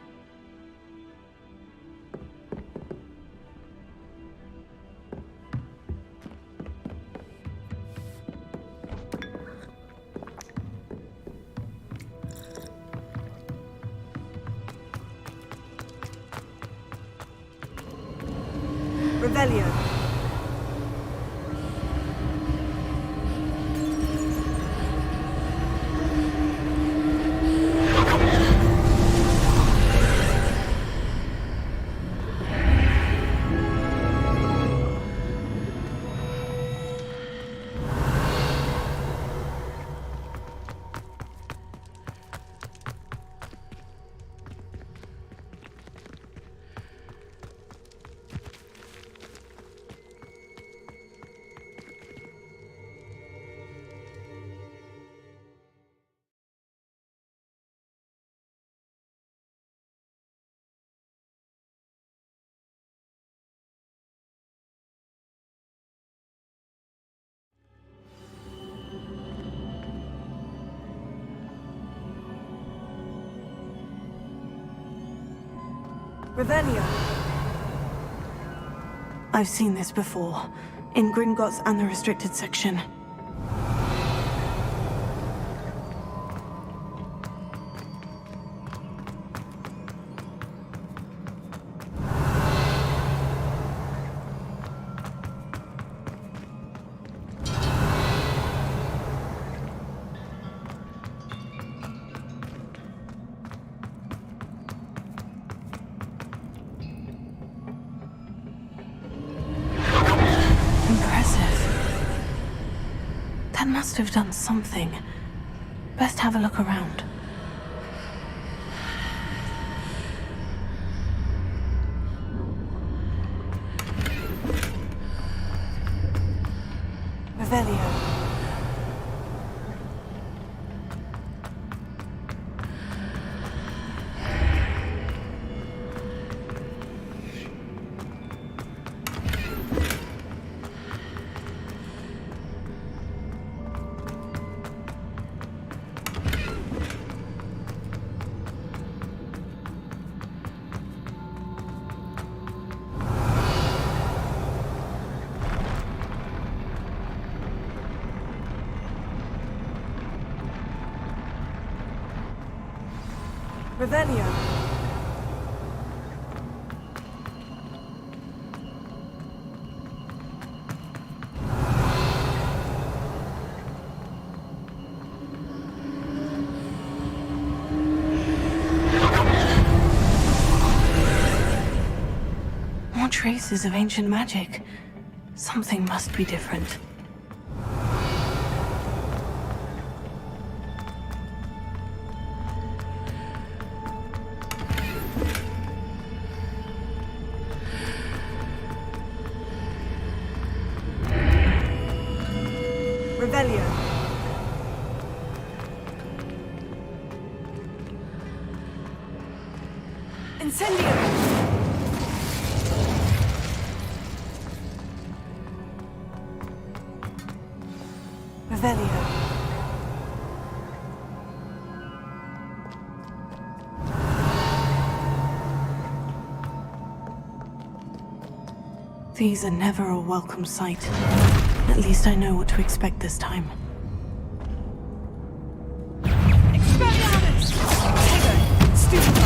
Revelio. Revelio. I've seen this before, in Gringotts and the restricted section. That must have done something. Best have a look around. Revelio. Revelio. More traces of ancient magic. Something must be different. Revelio. Incendio. Revelio. These are never a welcome sight. At least I know what to expect this time. Expelliarmus! Tego. Stupefy.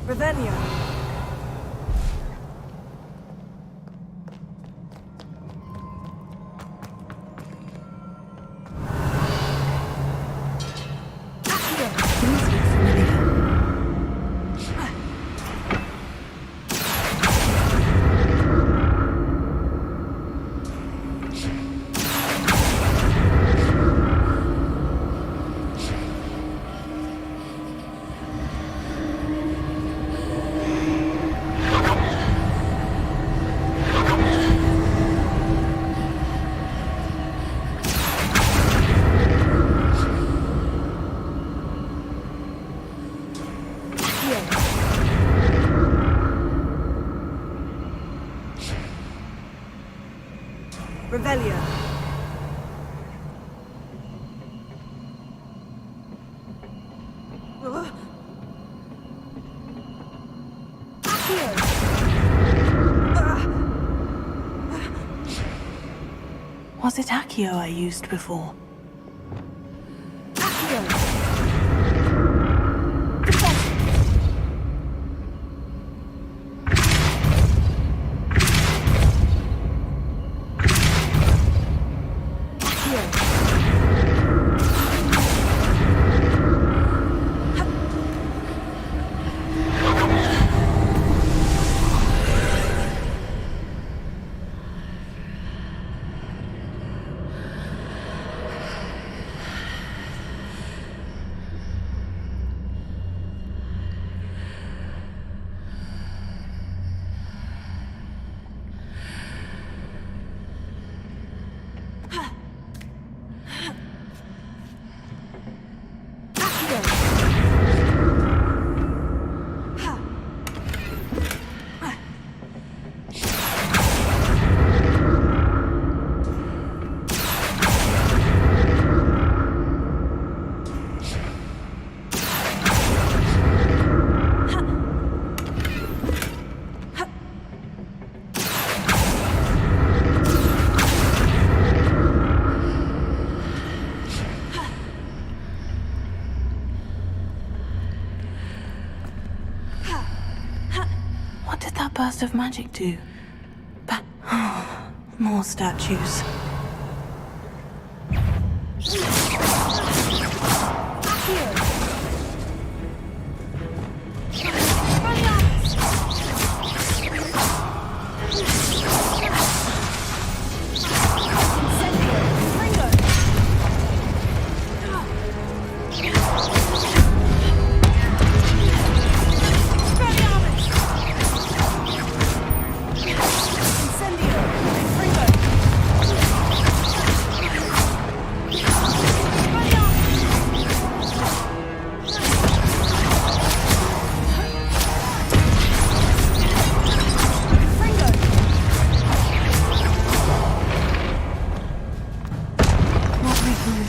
Revelio. Revelio. Was it Accio I used before? must have magic too. But more statues.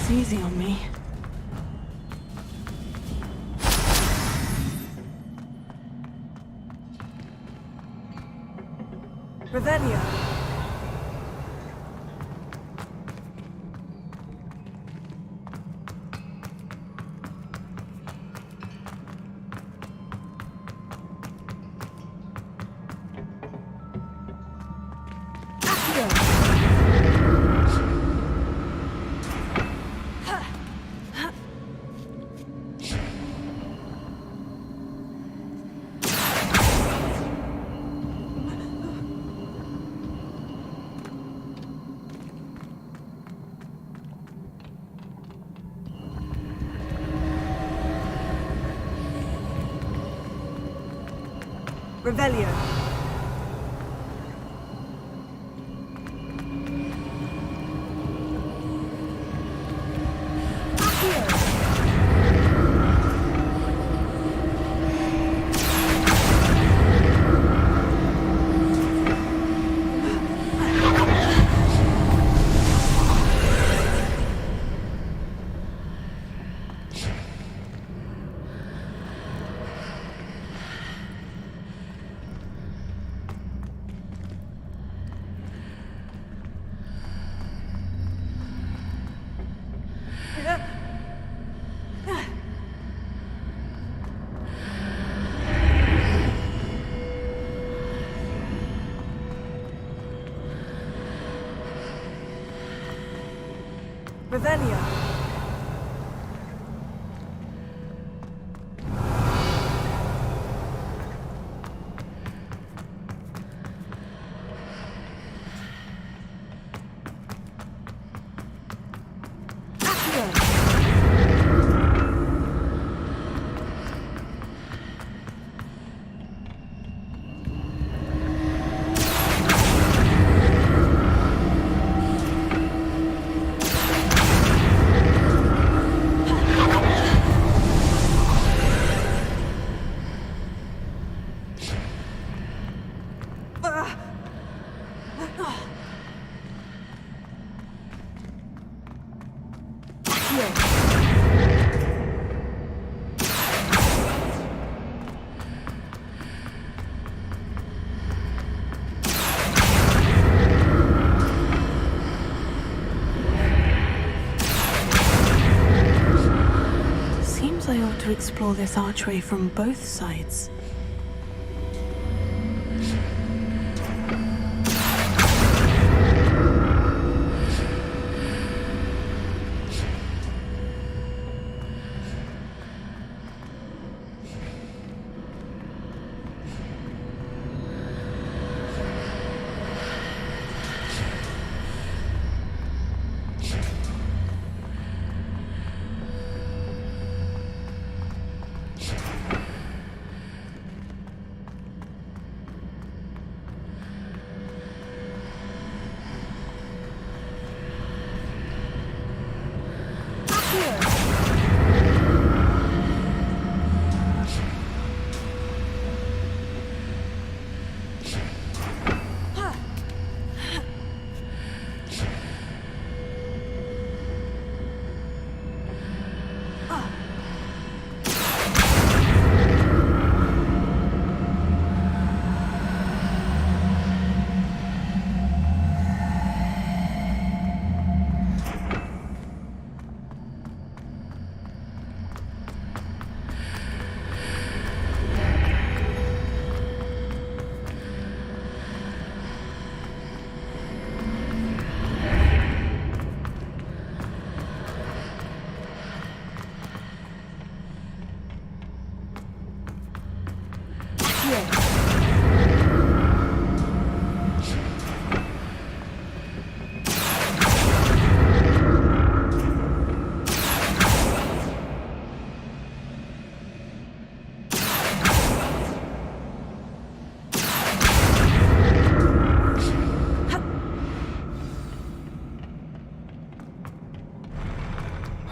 Easy on me. Revelio. Revelio. Revelio. Seems I ought to explore this archway from both sides.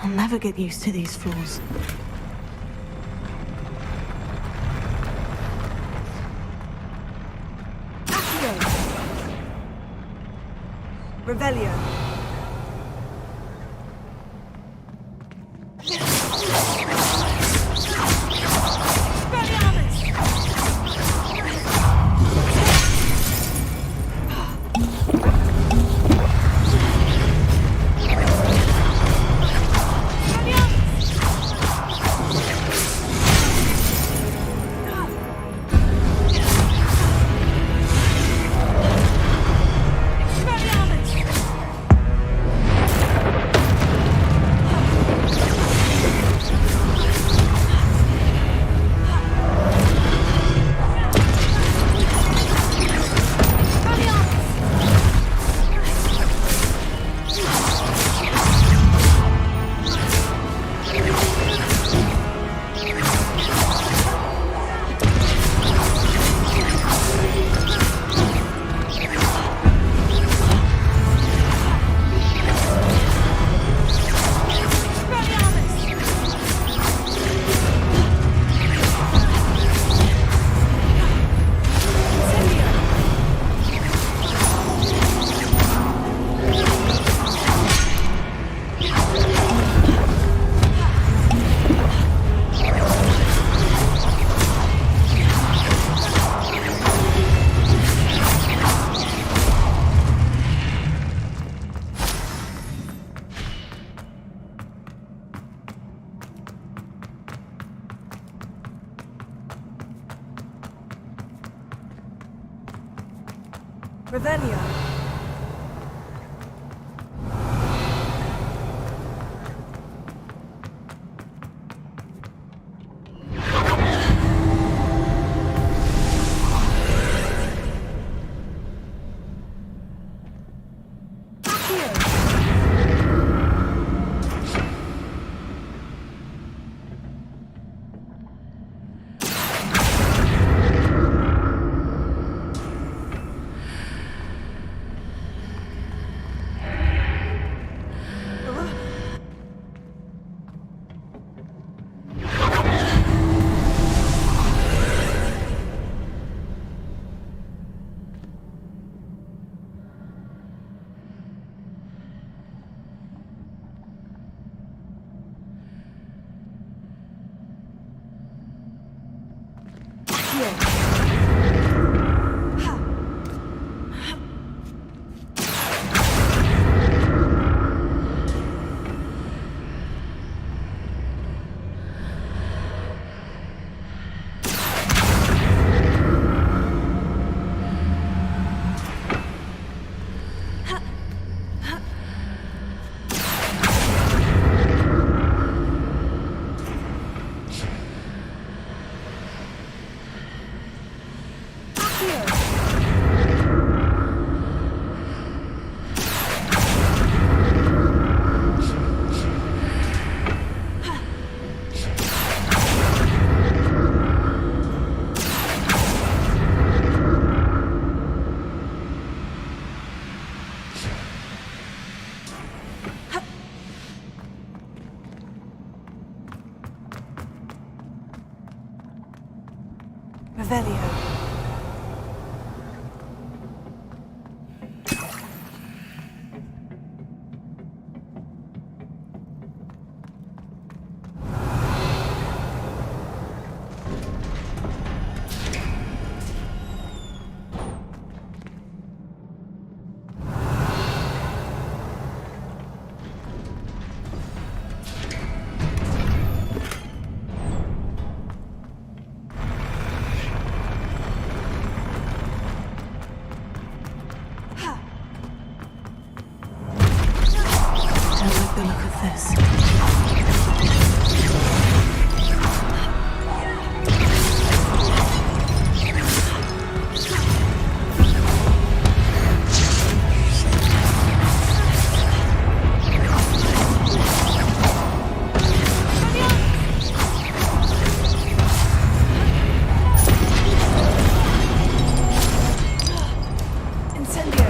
I'll never get used to these floors. Revelio. Revelio. Revelio. Incendio.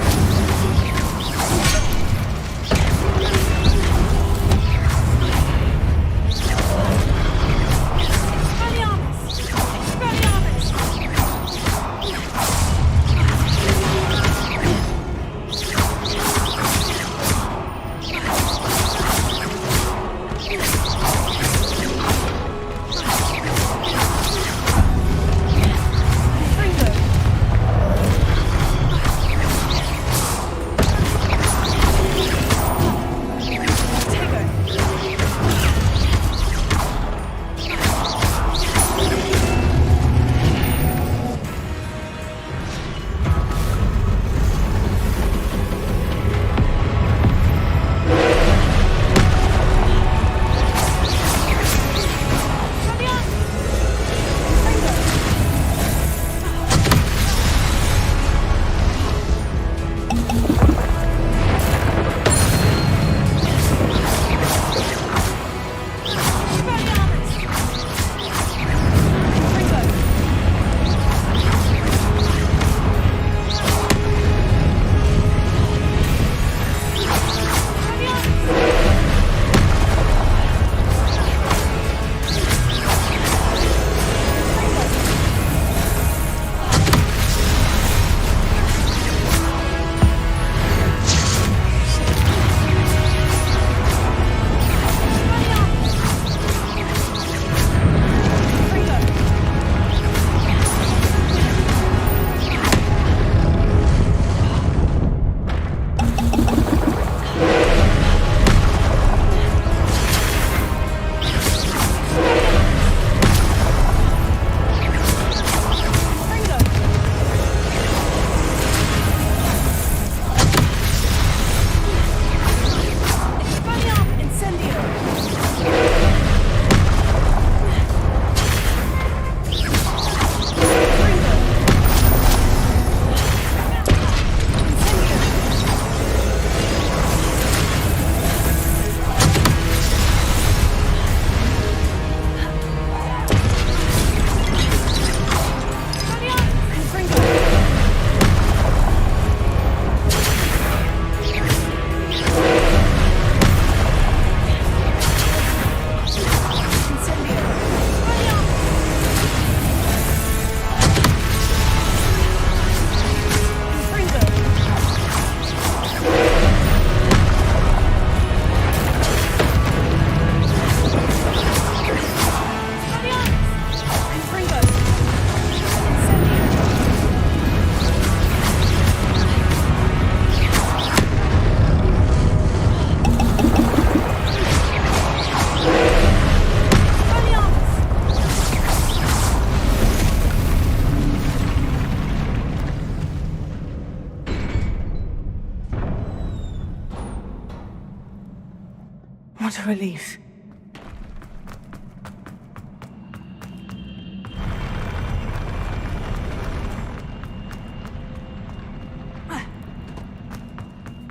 What a relief.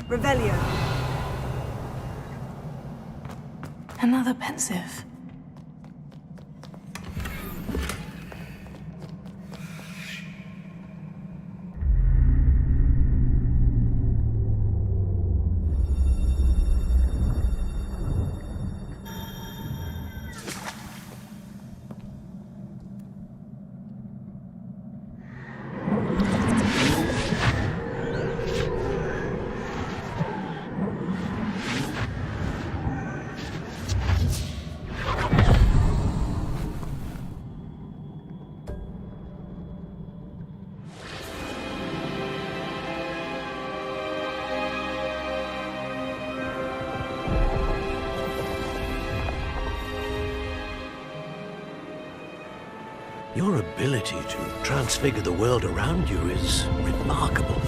Revelio. Another pensive. Your ability to transfigure the world around you is remarkable.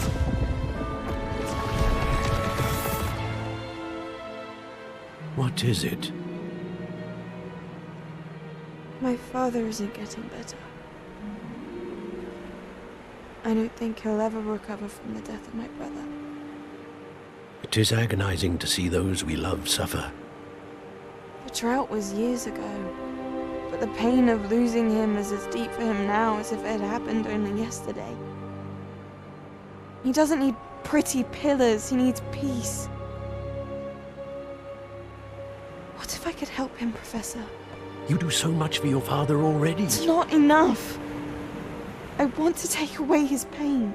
What is it? My father isn't getting better. I don't think he'll ever recover from the death of my brother. It is agonizing to see those we love suffer. The drought was years ago, but the pain of losing him is as deep for him now as if it had happened only yesterday. He doesn't need pretty pillars, he needs peace. What if I could help him, Professor? You do so much for your father already. It's not enough. I want to take away his pain.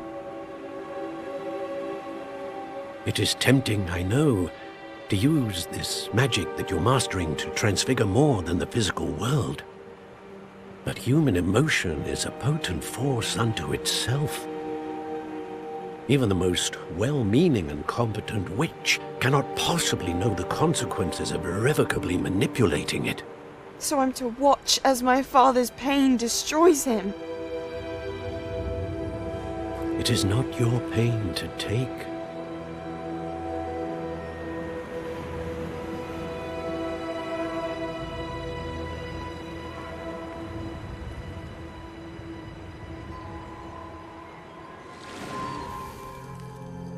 It is tempting, I know, to use this magic that you're mastering to transfigure more than the physical world. But human emotion is a potent force unto itself. Even the most well-meaning and competent witch cannot possibly know the consequences of irrevocably manipulating it. So I'm to watch as my father's pain destroys him. It is not your pain to take.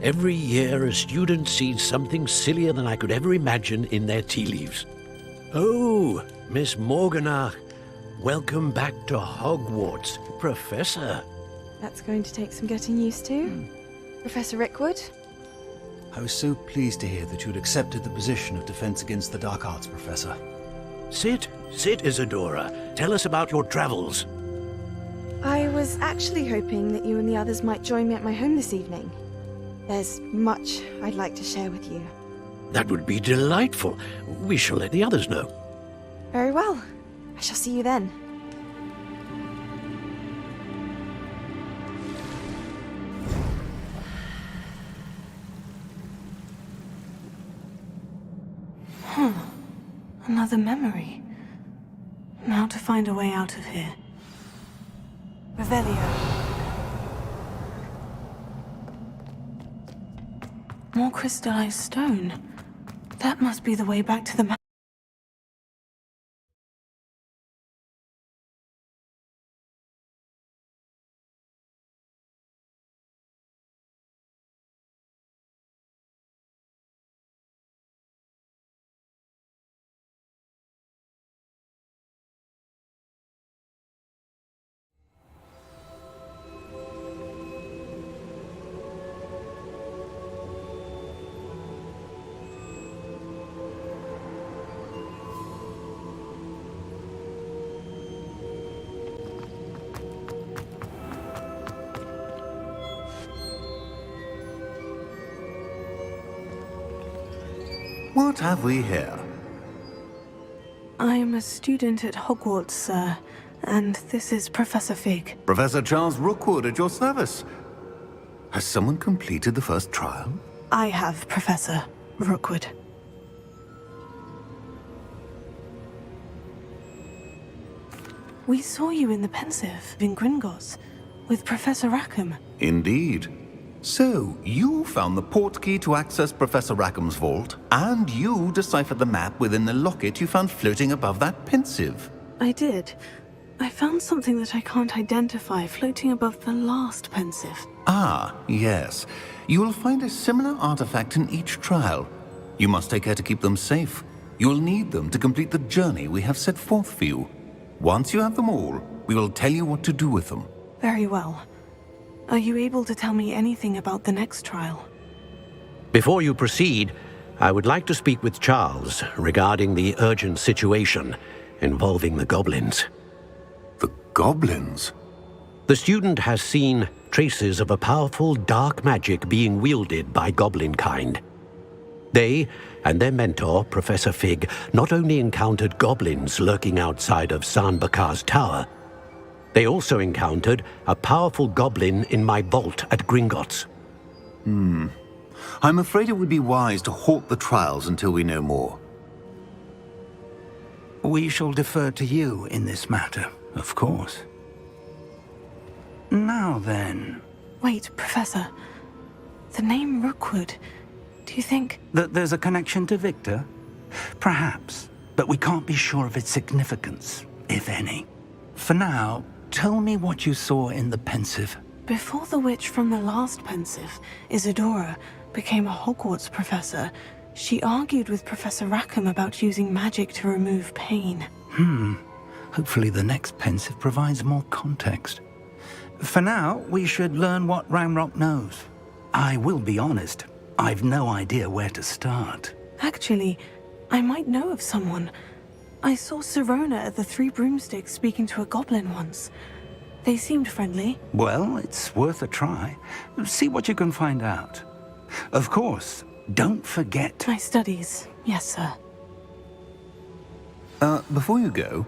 Every year, a student sees something sillier than I could ever imagine in their tea leaves. Oh, Miss Morganach, welcome back to Hogwarts, Professor. That's going to take some getting used to. Professor Rickwood? I was so pleased to hear that you'd accepted the position of Defense Against the Dark Arts, Professor. Sit, Isadora. Tell us about your travels. I was actually hoping that you and the others might join me at my home this evening. There's much I'd like to share with you. That would be delightful. We shall let the others know. Very well. I shall see you then. Another memory. Now to find a way out of here. Revelio. More crystallized stone. That must be the way back to the What have we here? I'm a student at Hogwarts, sir, and this is Professor Fig. Professor Charles Rookwood at your service. Has someone completed the first trial? I have, Professor Rookwood. We saw you in the Pensive in Gringotts with Professor Rackham. Indeed. So, you found the portkey to access Professor Rackham's vault, and you deciphered the map within the locket you found floating above that pensive. I did. I found something that I can't identify floating above the last pensive. Ah, yes. You will find a similar artifact in each trial. You must take care to keep them safe. You'll need them to complete the journey we have set forth for you. Once you have them all, we will tell you what to do with them. Very well. Are you able to tell me anything about the next trial? Before you proceed, I would like to speak with Charles regarding the urgent situation involving the goblins. The goblins? The student has seen traces of a powerful dark magic being wielded by goblin kind. They and their mentor, Professor Fig, not only encountered goblins lurking outside of San Bakar's tower, they also encountered a powerful goblin in my vault at Gringotts. I'm afraid it would be wise to halt the trials until we know more. We shall defer to you in this matter, of course. Now then... Wait, Professor. The name Rookwood. Do you think... that there's a connection to Victor? Perhaps, but we can't be sure of its significance, if any. For now, tell me what you saw in the pensive. Before the witch from the last pensive, Isadora, became a Hogwarts professor, she argued with Professor Rackham about using magic to remove pain. Hopefully the next pensive provides more context. For now, we should learn what Ranrock knows. I will be honest, I've no idea where to start. Actually, I might know of someone. I saw Sirona at the Three Broomsticks speaking to a goblin once. They seemed friendly. Well, it's worth a try. See what you can find out. Of course, don't forget... My studies. Yes, sir. Before you go...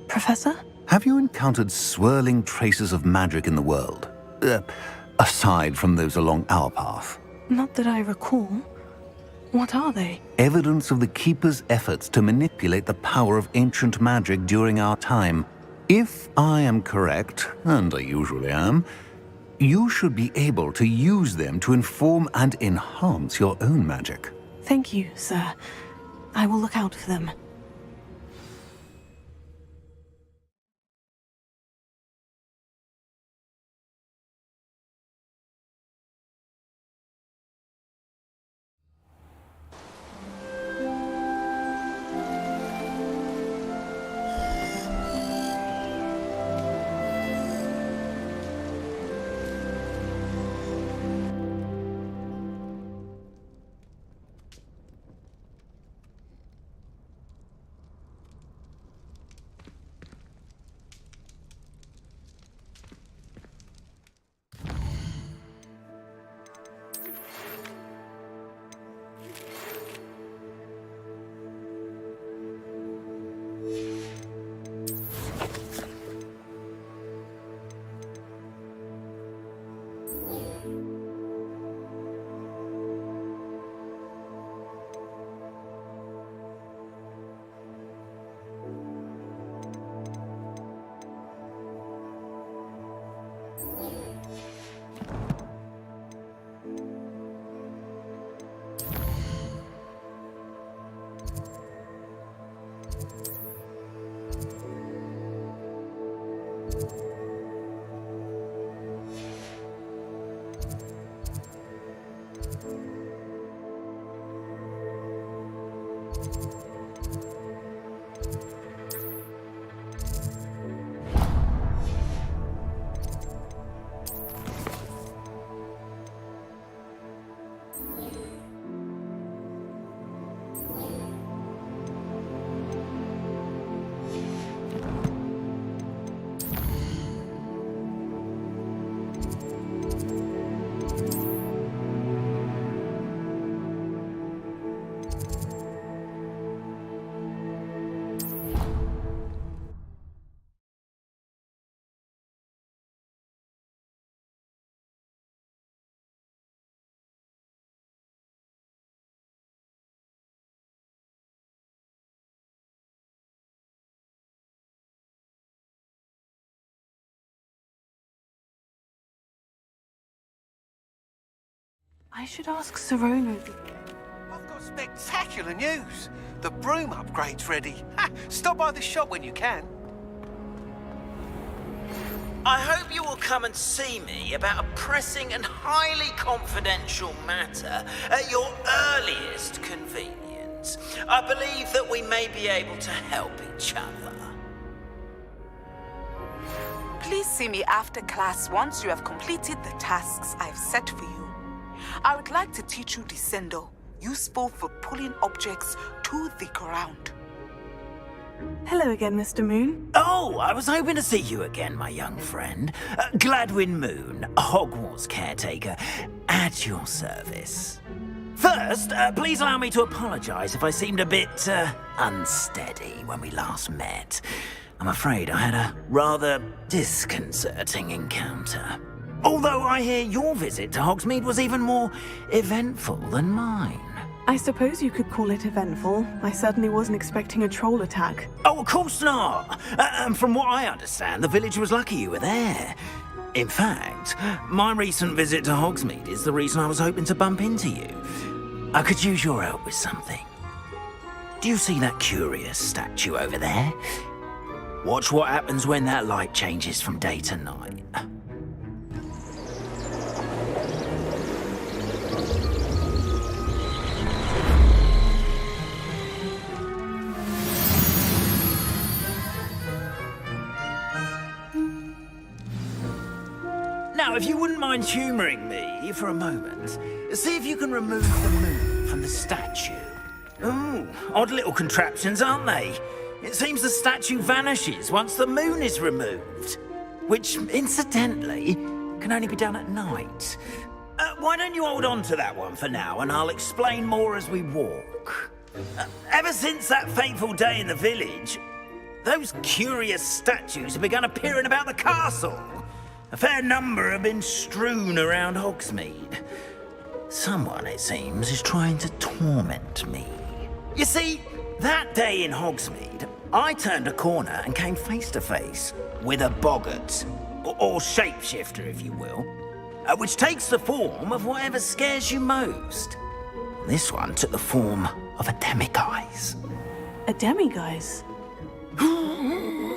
Professor? Have you encountered swirling traces of magic in the world? Aside from those along our path? Not that I recall. What are they? Evidence of the Keeper's efforts to manipulate the power of ancient magic during our time. If I am correct, and I usually am, you should be able to use them to inform and enhance your own magic. Thank you, sir. I will look out for them. I should ask Serona. I've got spectacular news. The broom upgrade's ready. Ha! Stop by the shop when you can. I hope you will come and see me about a pressing and highly confidential matter at your earliest convenience. I believe that we may be able to help each other. Please see me after class once you have completed the tasks I've set for you. I would like to teach you Descendo, useful for pulling objects to the ground. Hello again, Mr. Moon. Oh, I was hoping to see you again, my young friend. Gladwin Moon, Hogwarts caretaker, at your service. First, please allow me to apologize if I seemed a bit unsteady when we last met. I'm afraid I had a rather disconcerting encounter. Although I hear your visit to Hogsmeade was even more eventful than mine. I suppose you could call it eventful. I certainly wasn't expecting a troll attack. Oh, of course not. And from what I understand, the village was lucky you were there. In fact, my recent visit to Hogsmeade is the reason I was hoping to bump into you. I could use your help with something. Do you see that curious statue over there? Watch what happens when that light changes from day to night. Now, if you wouldn't mind humouring me for a moment, see if you can remove the moon from the statue. Ooh, odd little contraptions, aren't they? It seems the statue vanishes once the moon is removed, which, incidentally, can only be done at night. Why don't you hold on to that one for now, and I'll explain more as we walk. Ever since that fateful day in the village, those curious statues have begun appearing about the castle. A fair number have been strewn around Hogsmeade. Someone, it seems, is trying to torment me. You see, that day in Hogsmeade, I turned a corner and came face to face with a boggart, or shapeshifter, if you will, which takes the form of whatever scares you most. This one took the form of a demiguise. A demiguise?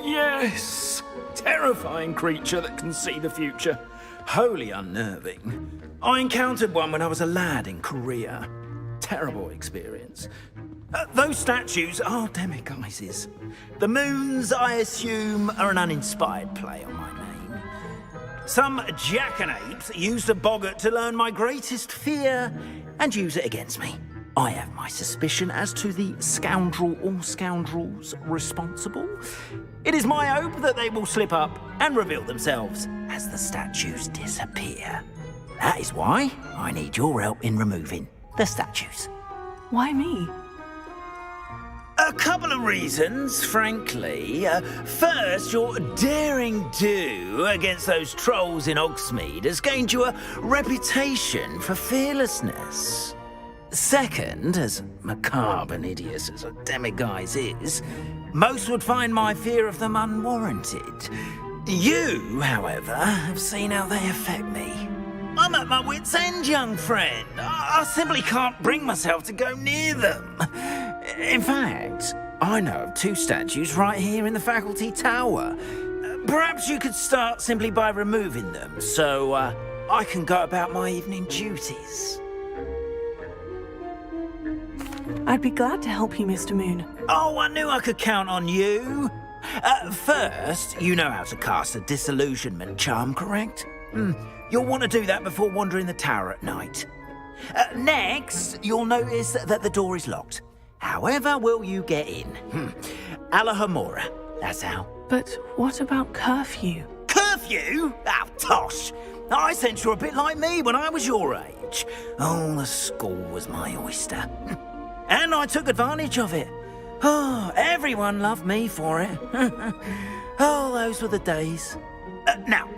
Yes! Terrifying creature that can see the future. Wholly unnerving. I encountered one when I was a lad in Korea. Terrible experience. Those statues are demiguises. The moons, I assume, are an uninspired play on my name. Some jackanapes used a boggart to learn my greatest fear and use it against me. I have my suspicion as to the scoundrel or scoundrels responsible. It is my hope that they will slip up and reveal themselves as the statues disappear. That is why I need your help in removing the statues. Why me? A couple of reasons, frankly. First, your daring do against those trolls in Hogsmeade has gained you a reputation for fearlessness. Second, as macabre and hideous as a demiguise is, most would find my fear of them unwarranted. You, however, have seen how they affect me. I'm at my wit's end, young friend. I simply can't bring myself to go near them. In fact, I know of two statues right here in the faculty tower. Perhaps you could start simply by removing them, so I can go about my evening duties. I'd be glad to help you, Mr. Moon. Oh, I knew I could count on you. First, you know how to cast a disillusionment charm, correct? You'll want to do that before wandering the tower at night. Next, you'll notice that the door is locked. However will you get in? Alahomora, that's how. But what about curfew? Curfew? Oh, tosh. I sense you're a bit like me when I was your age. Oh, the school was my oyster. And I took advantage of it. Oh, everyone loved me for it. Oh, those were the days. Now,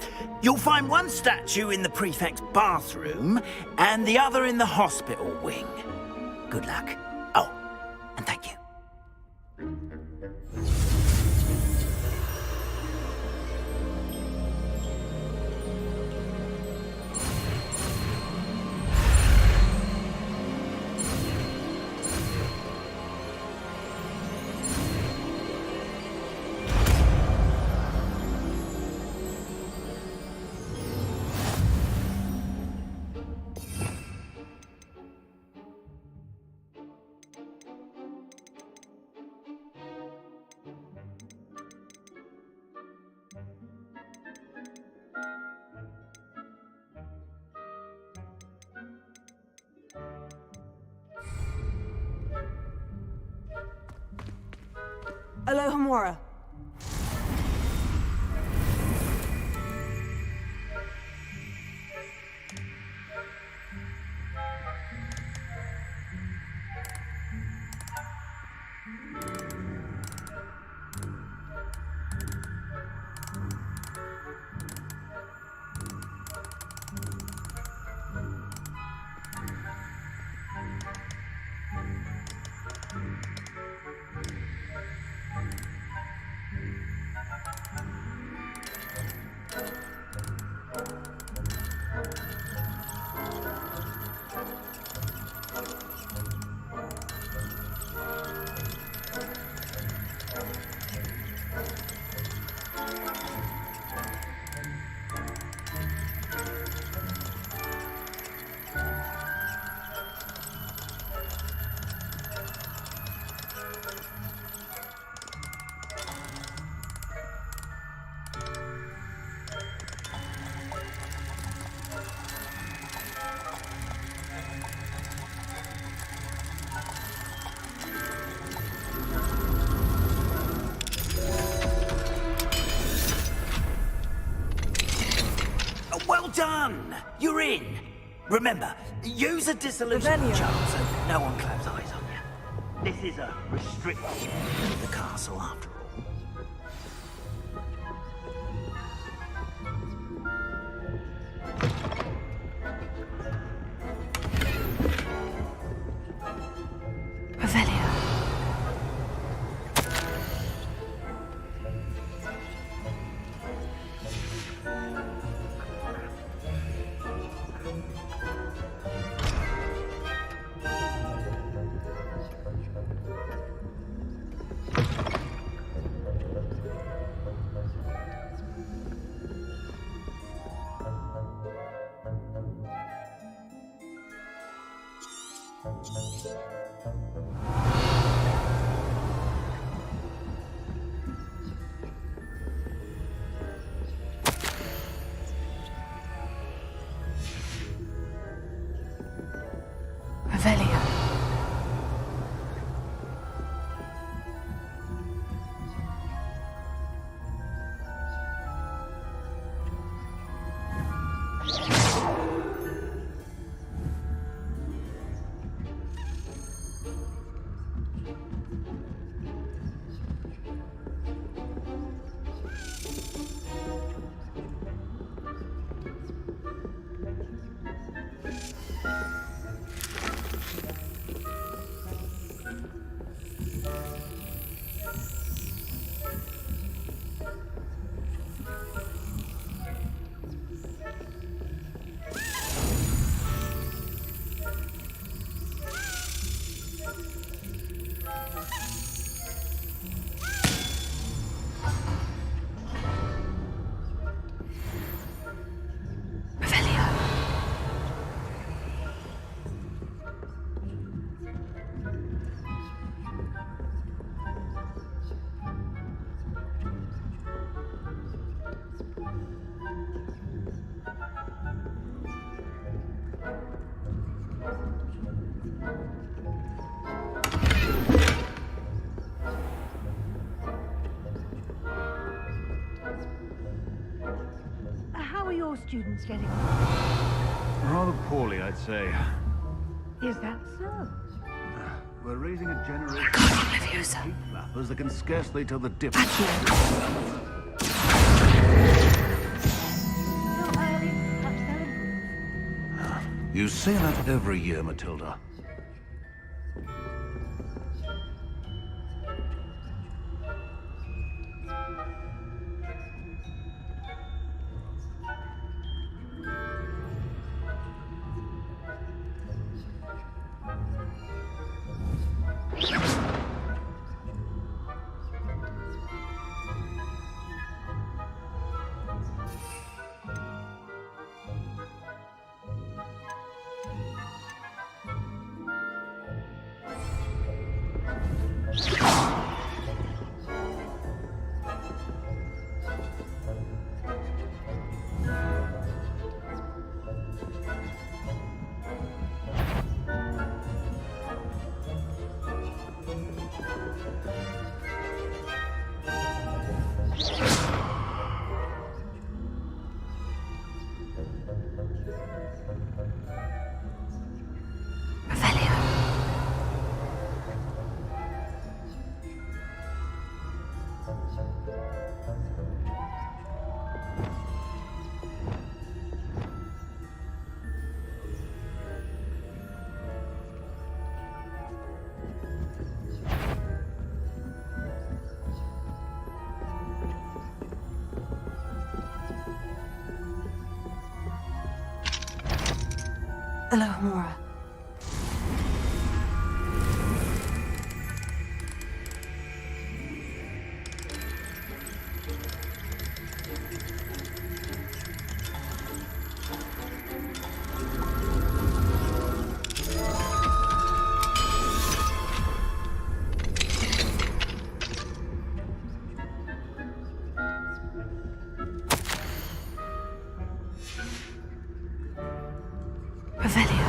you'll find one statue in the prefect's bathroom and the other in the hospital wing. Good luck. Oh, and thank you. Alohomora. Well done! You're in. Remember, use a dissolution charm so no one claps eyes on you. This is a restricted area of the castle, after all. Revelio. Revelio. How are your students getting on? Rather poorly, I'd say. Is that so? We're raising a generation of heat flappers that can scarcely tell the difference. You say that every year, Matilda. Alohomora. Revelio.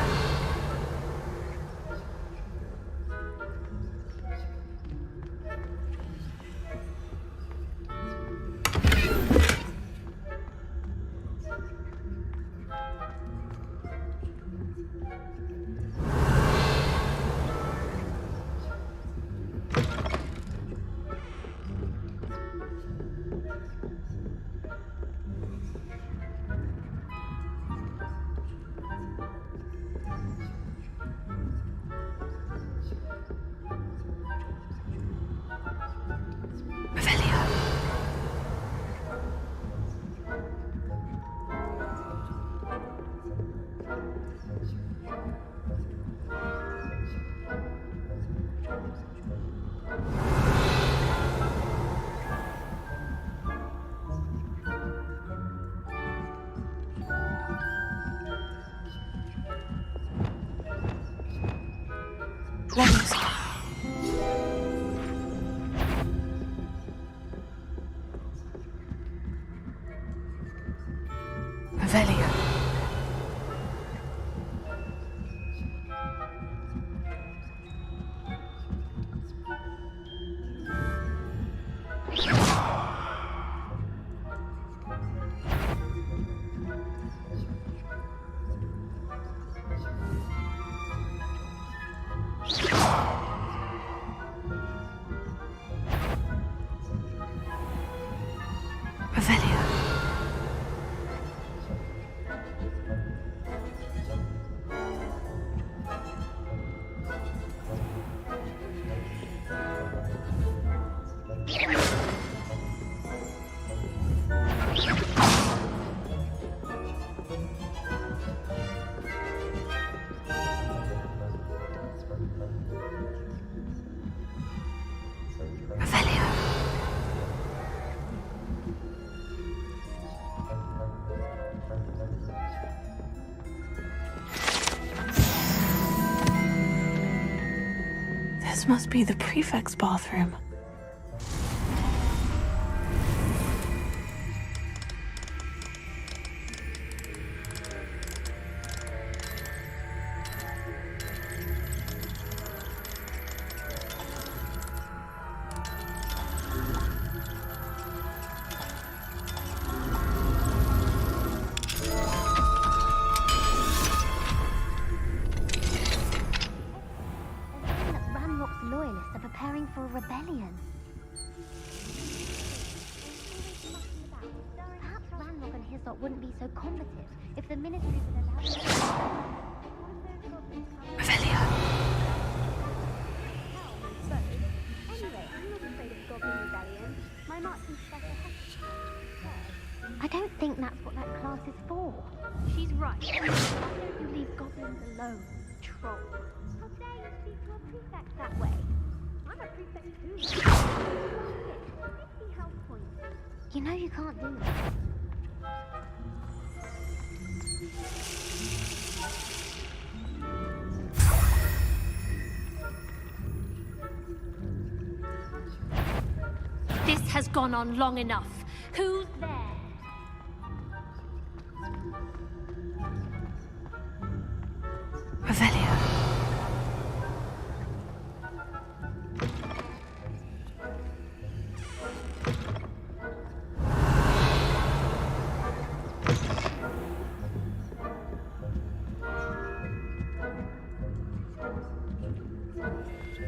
Leviosa. Revelio. Revelio. This must be the prefect's bathroom. Loyalists are preparing for a rebellion. Perhaps Ranrock and his lot wouldn't be so combative if the ministry would allow them. Revelio. Anyway, I'm not afraid of Goblin Rebellion. My marksman professor has... I don't think that's what that class is for. She's right. Why don't you leave goblins alone, troll? How dare you speak to a prefect that way? I'm a prefect too. 50 health points. You know you can't do that. This has gone on long enough. Who's there? Revelio.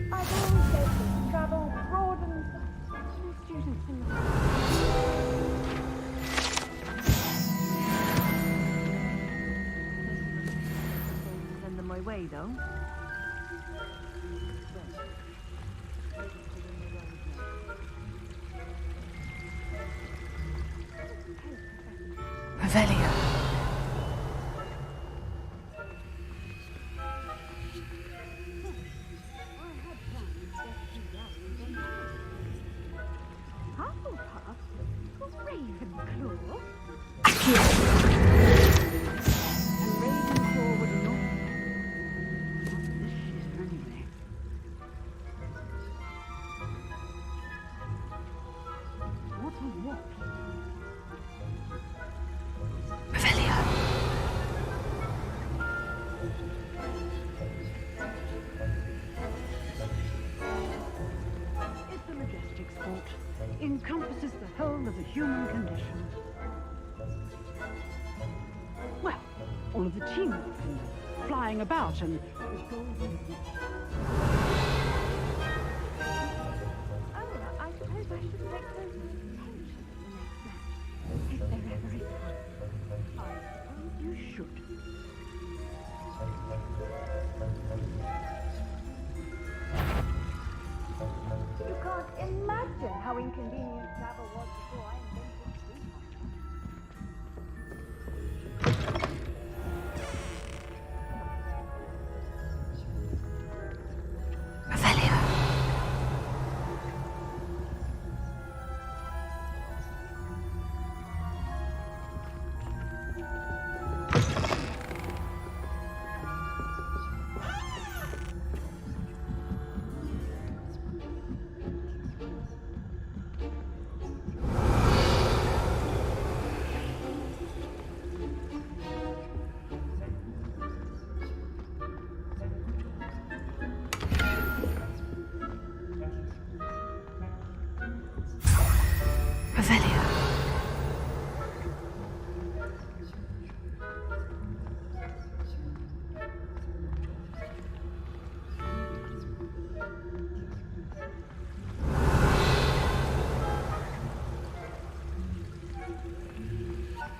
I've always said that travel broadens the students in send them my way, though. Revelio. encompasses the whole of the human condition. Well, all of the teamwork and flying about and the golden... I suppose I should make those tensions the next match, if there ever is one. I suppose you should. You can't imagine how inconvenient travel was before I invented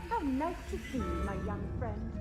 How nice to see you, my young friend.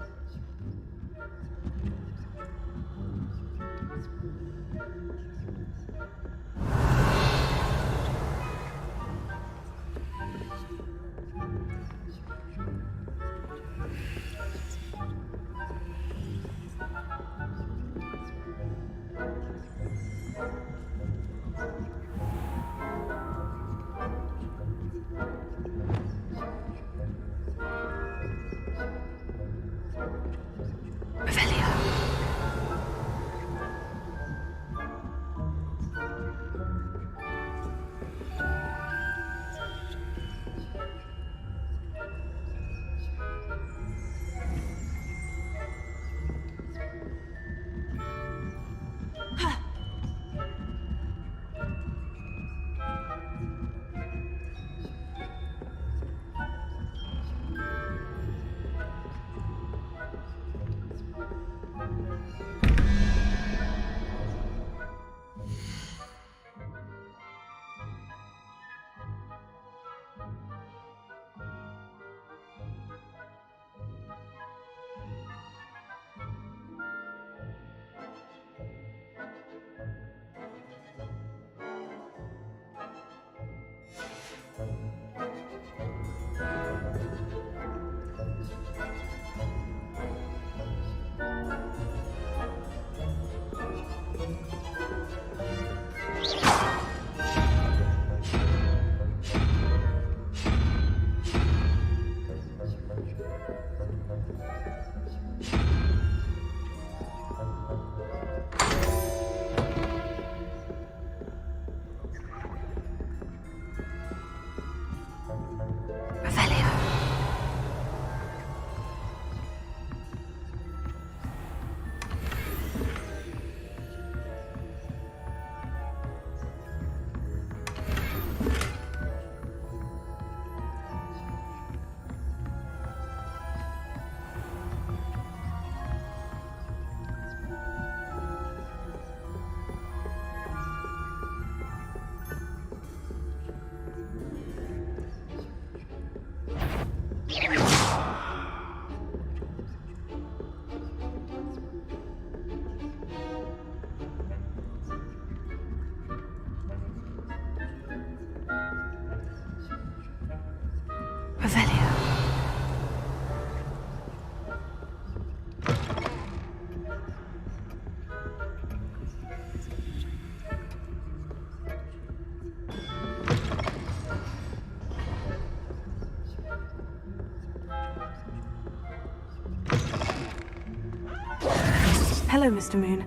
Hello, Mr. Moon.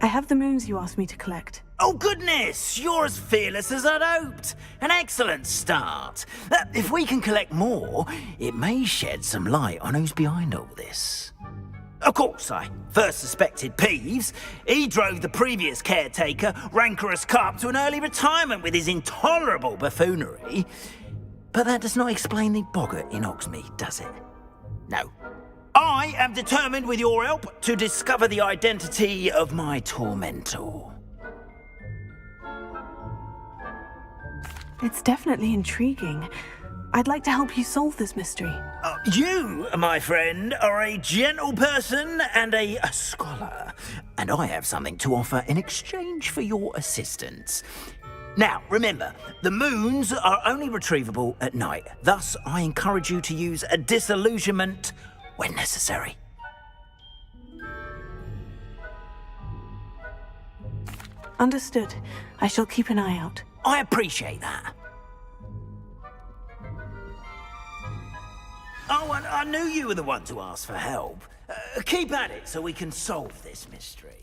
I have the moons you asked me to collect. Oh, goodness! You're as fearless as I'd hoped. An excellent start. If we can collect more, it may shed some light on who's behind all this. Of course, I first suspected Peeves. He drove the previous caretaker, Rancorous Carp, to an early retirement with his intolerable buffoonery. But that does not explain the boggart in Hogsmeade, does it? No. I am determined, with your help, to discover the identity of my tormentor. It's definitely intriguing. I'd like to help you solve this mystery. You, my friend, are a gentle person and a scholar, and I have something to offer in exchange for your assistance. Now, remember, the moons are only retrievable at night. Thus, I encourage you to use a disillusionment when necessary. Understood. I shall keep an eye out. I appreciate that. Oh, and I knew you were the one to ask for help. Keep at it so we can solve this mystery.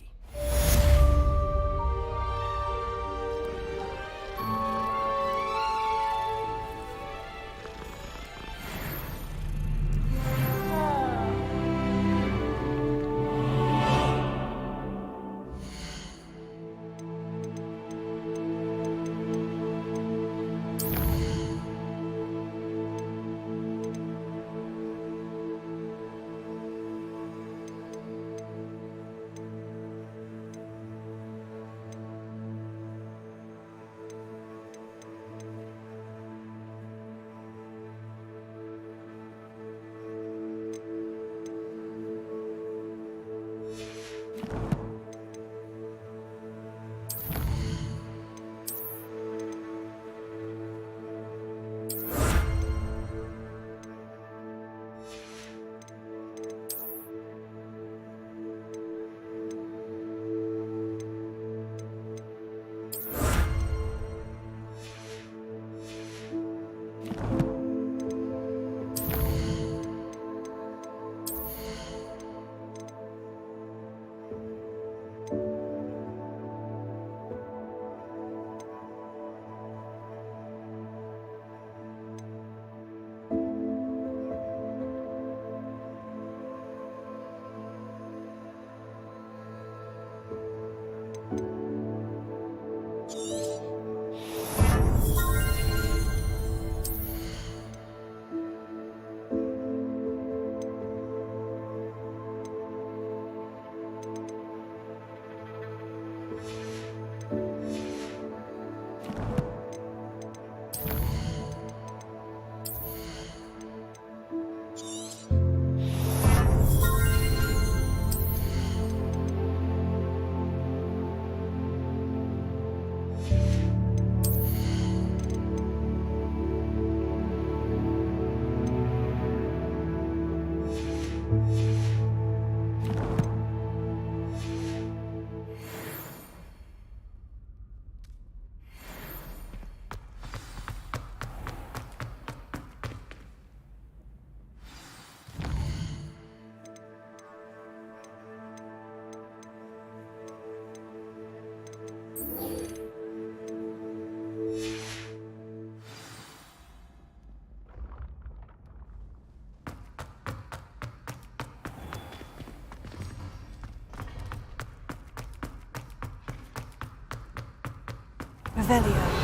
Revelio.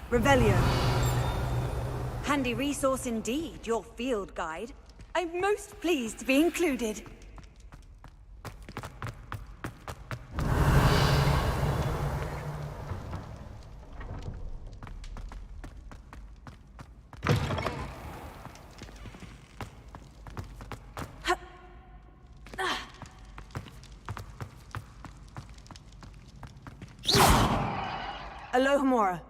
Revelio. Handy resource indeed, your field guide. I'm most pleased to be included. Alohomora.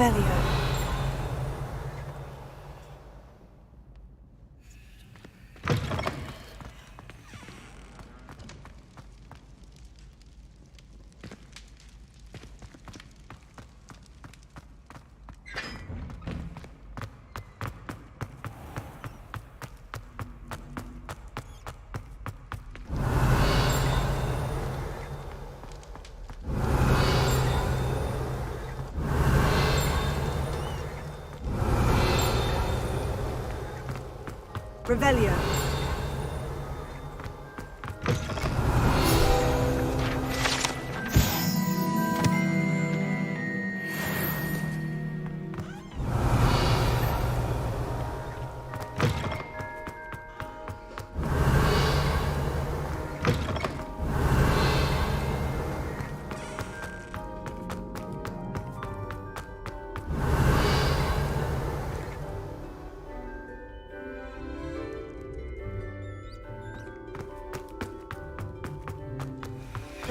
Revelio. Revelio.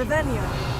Revelio.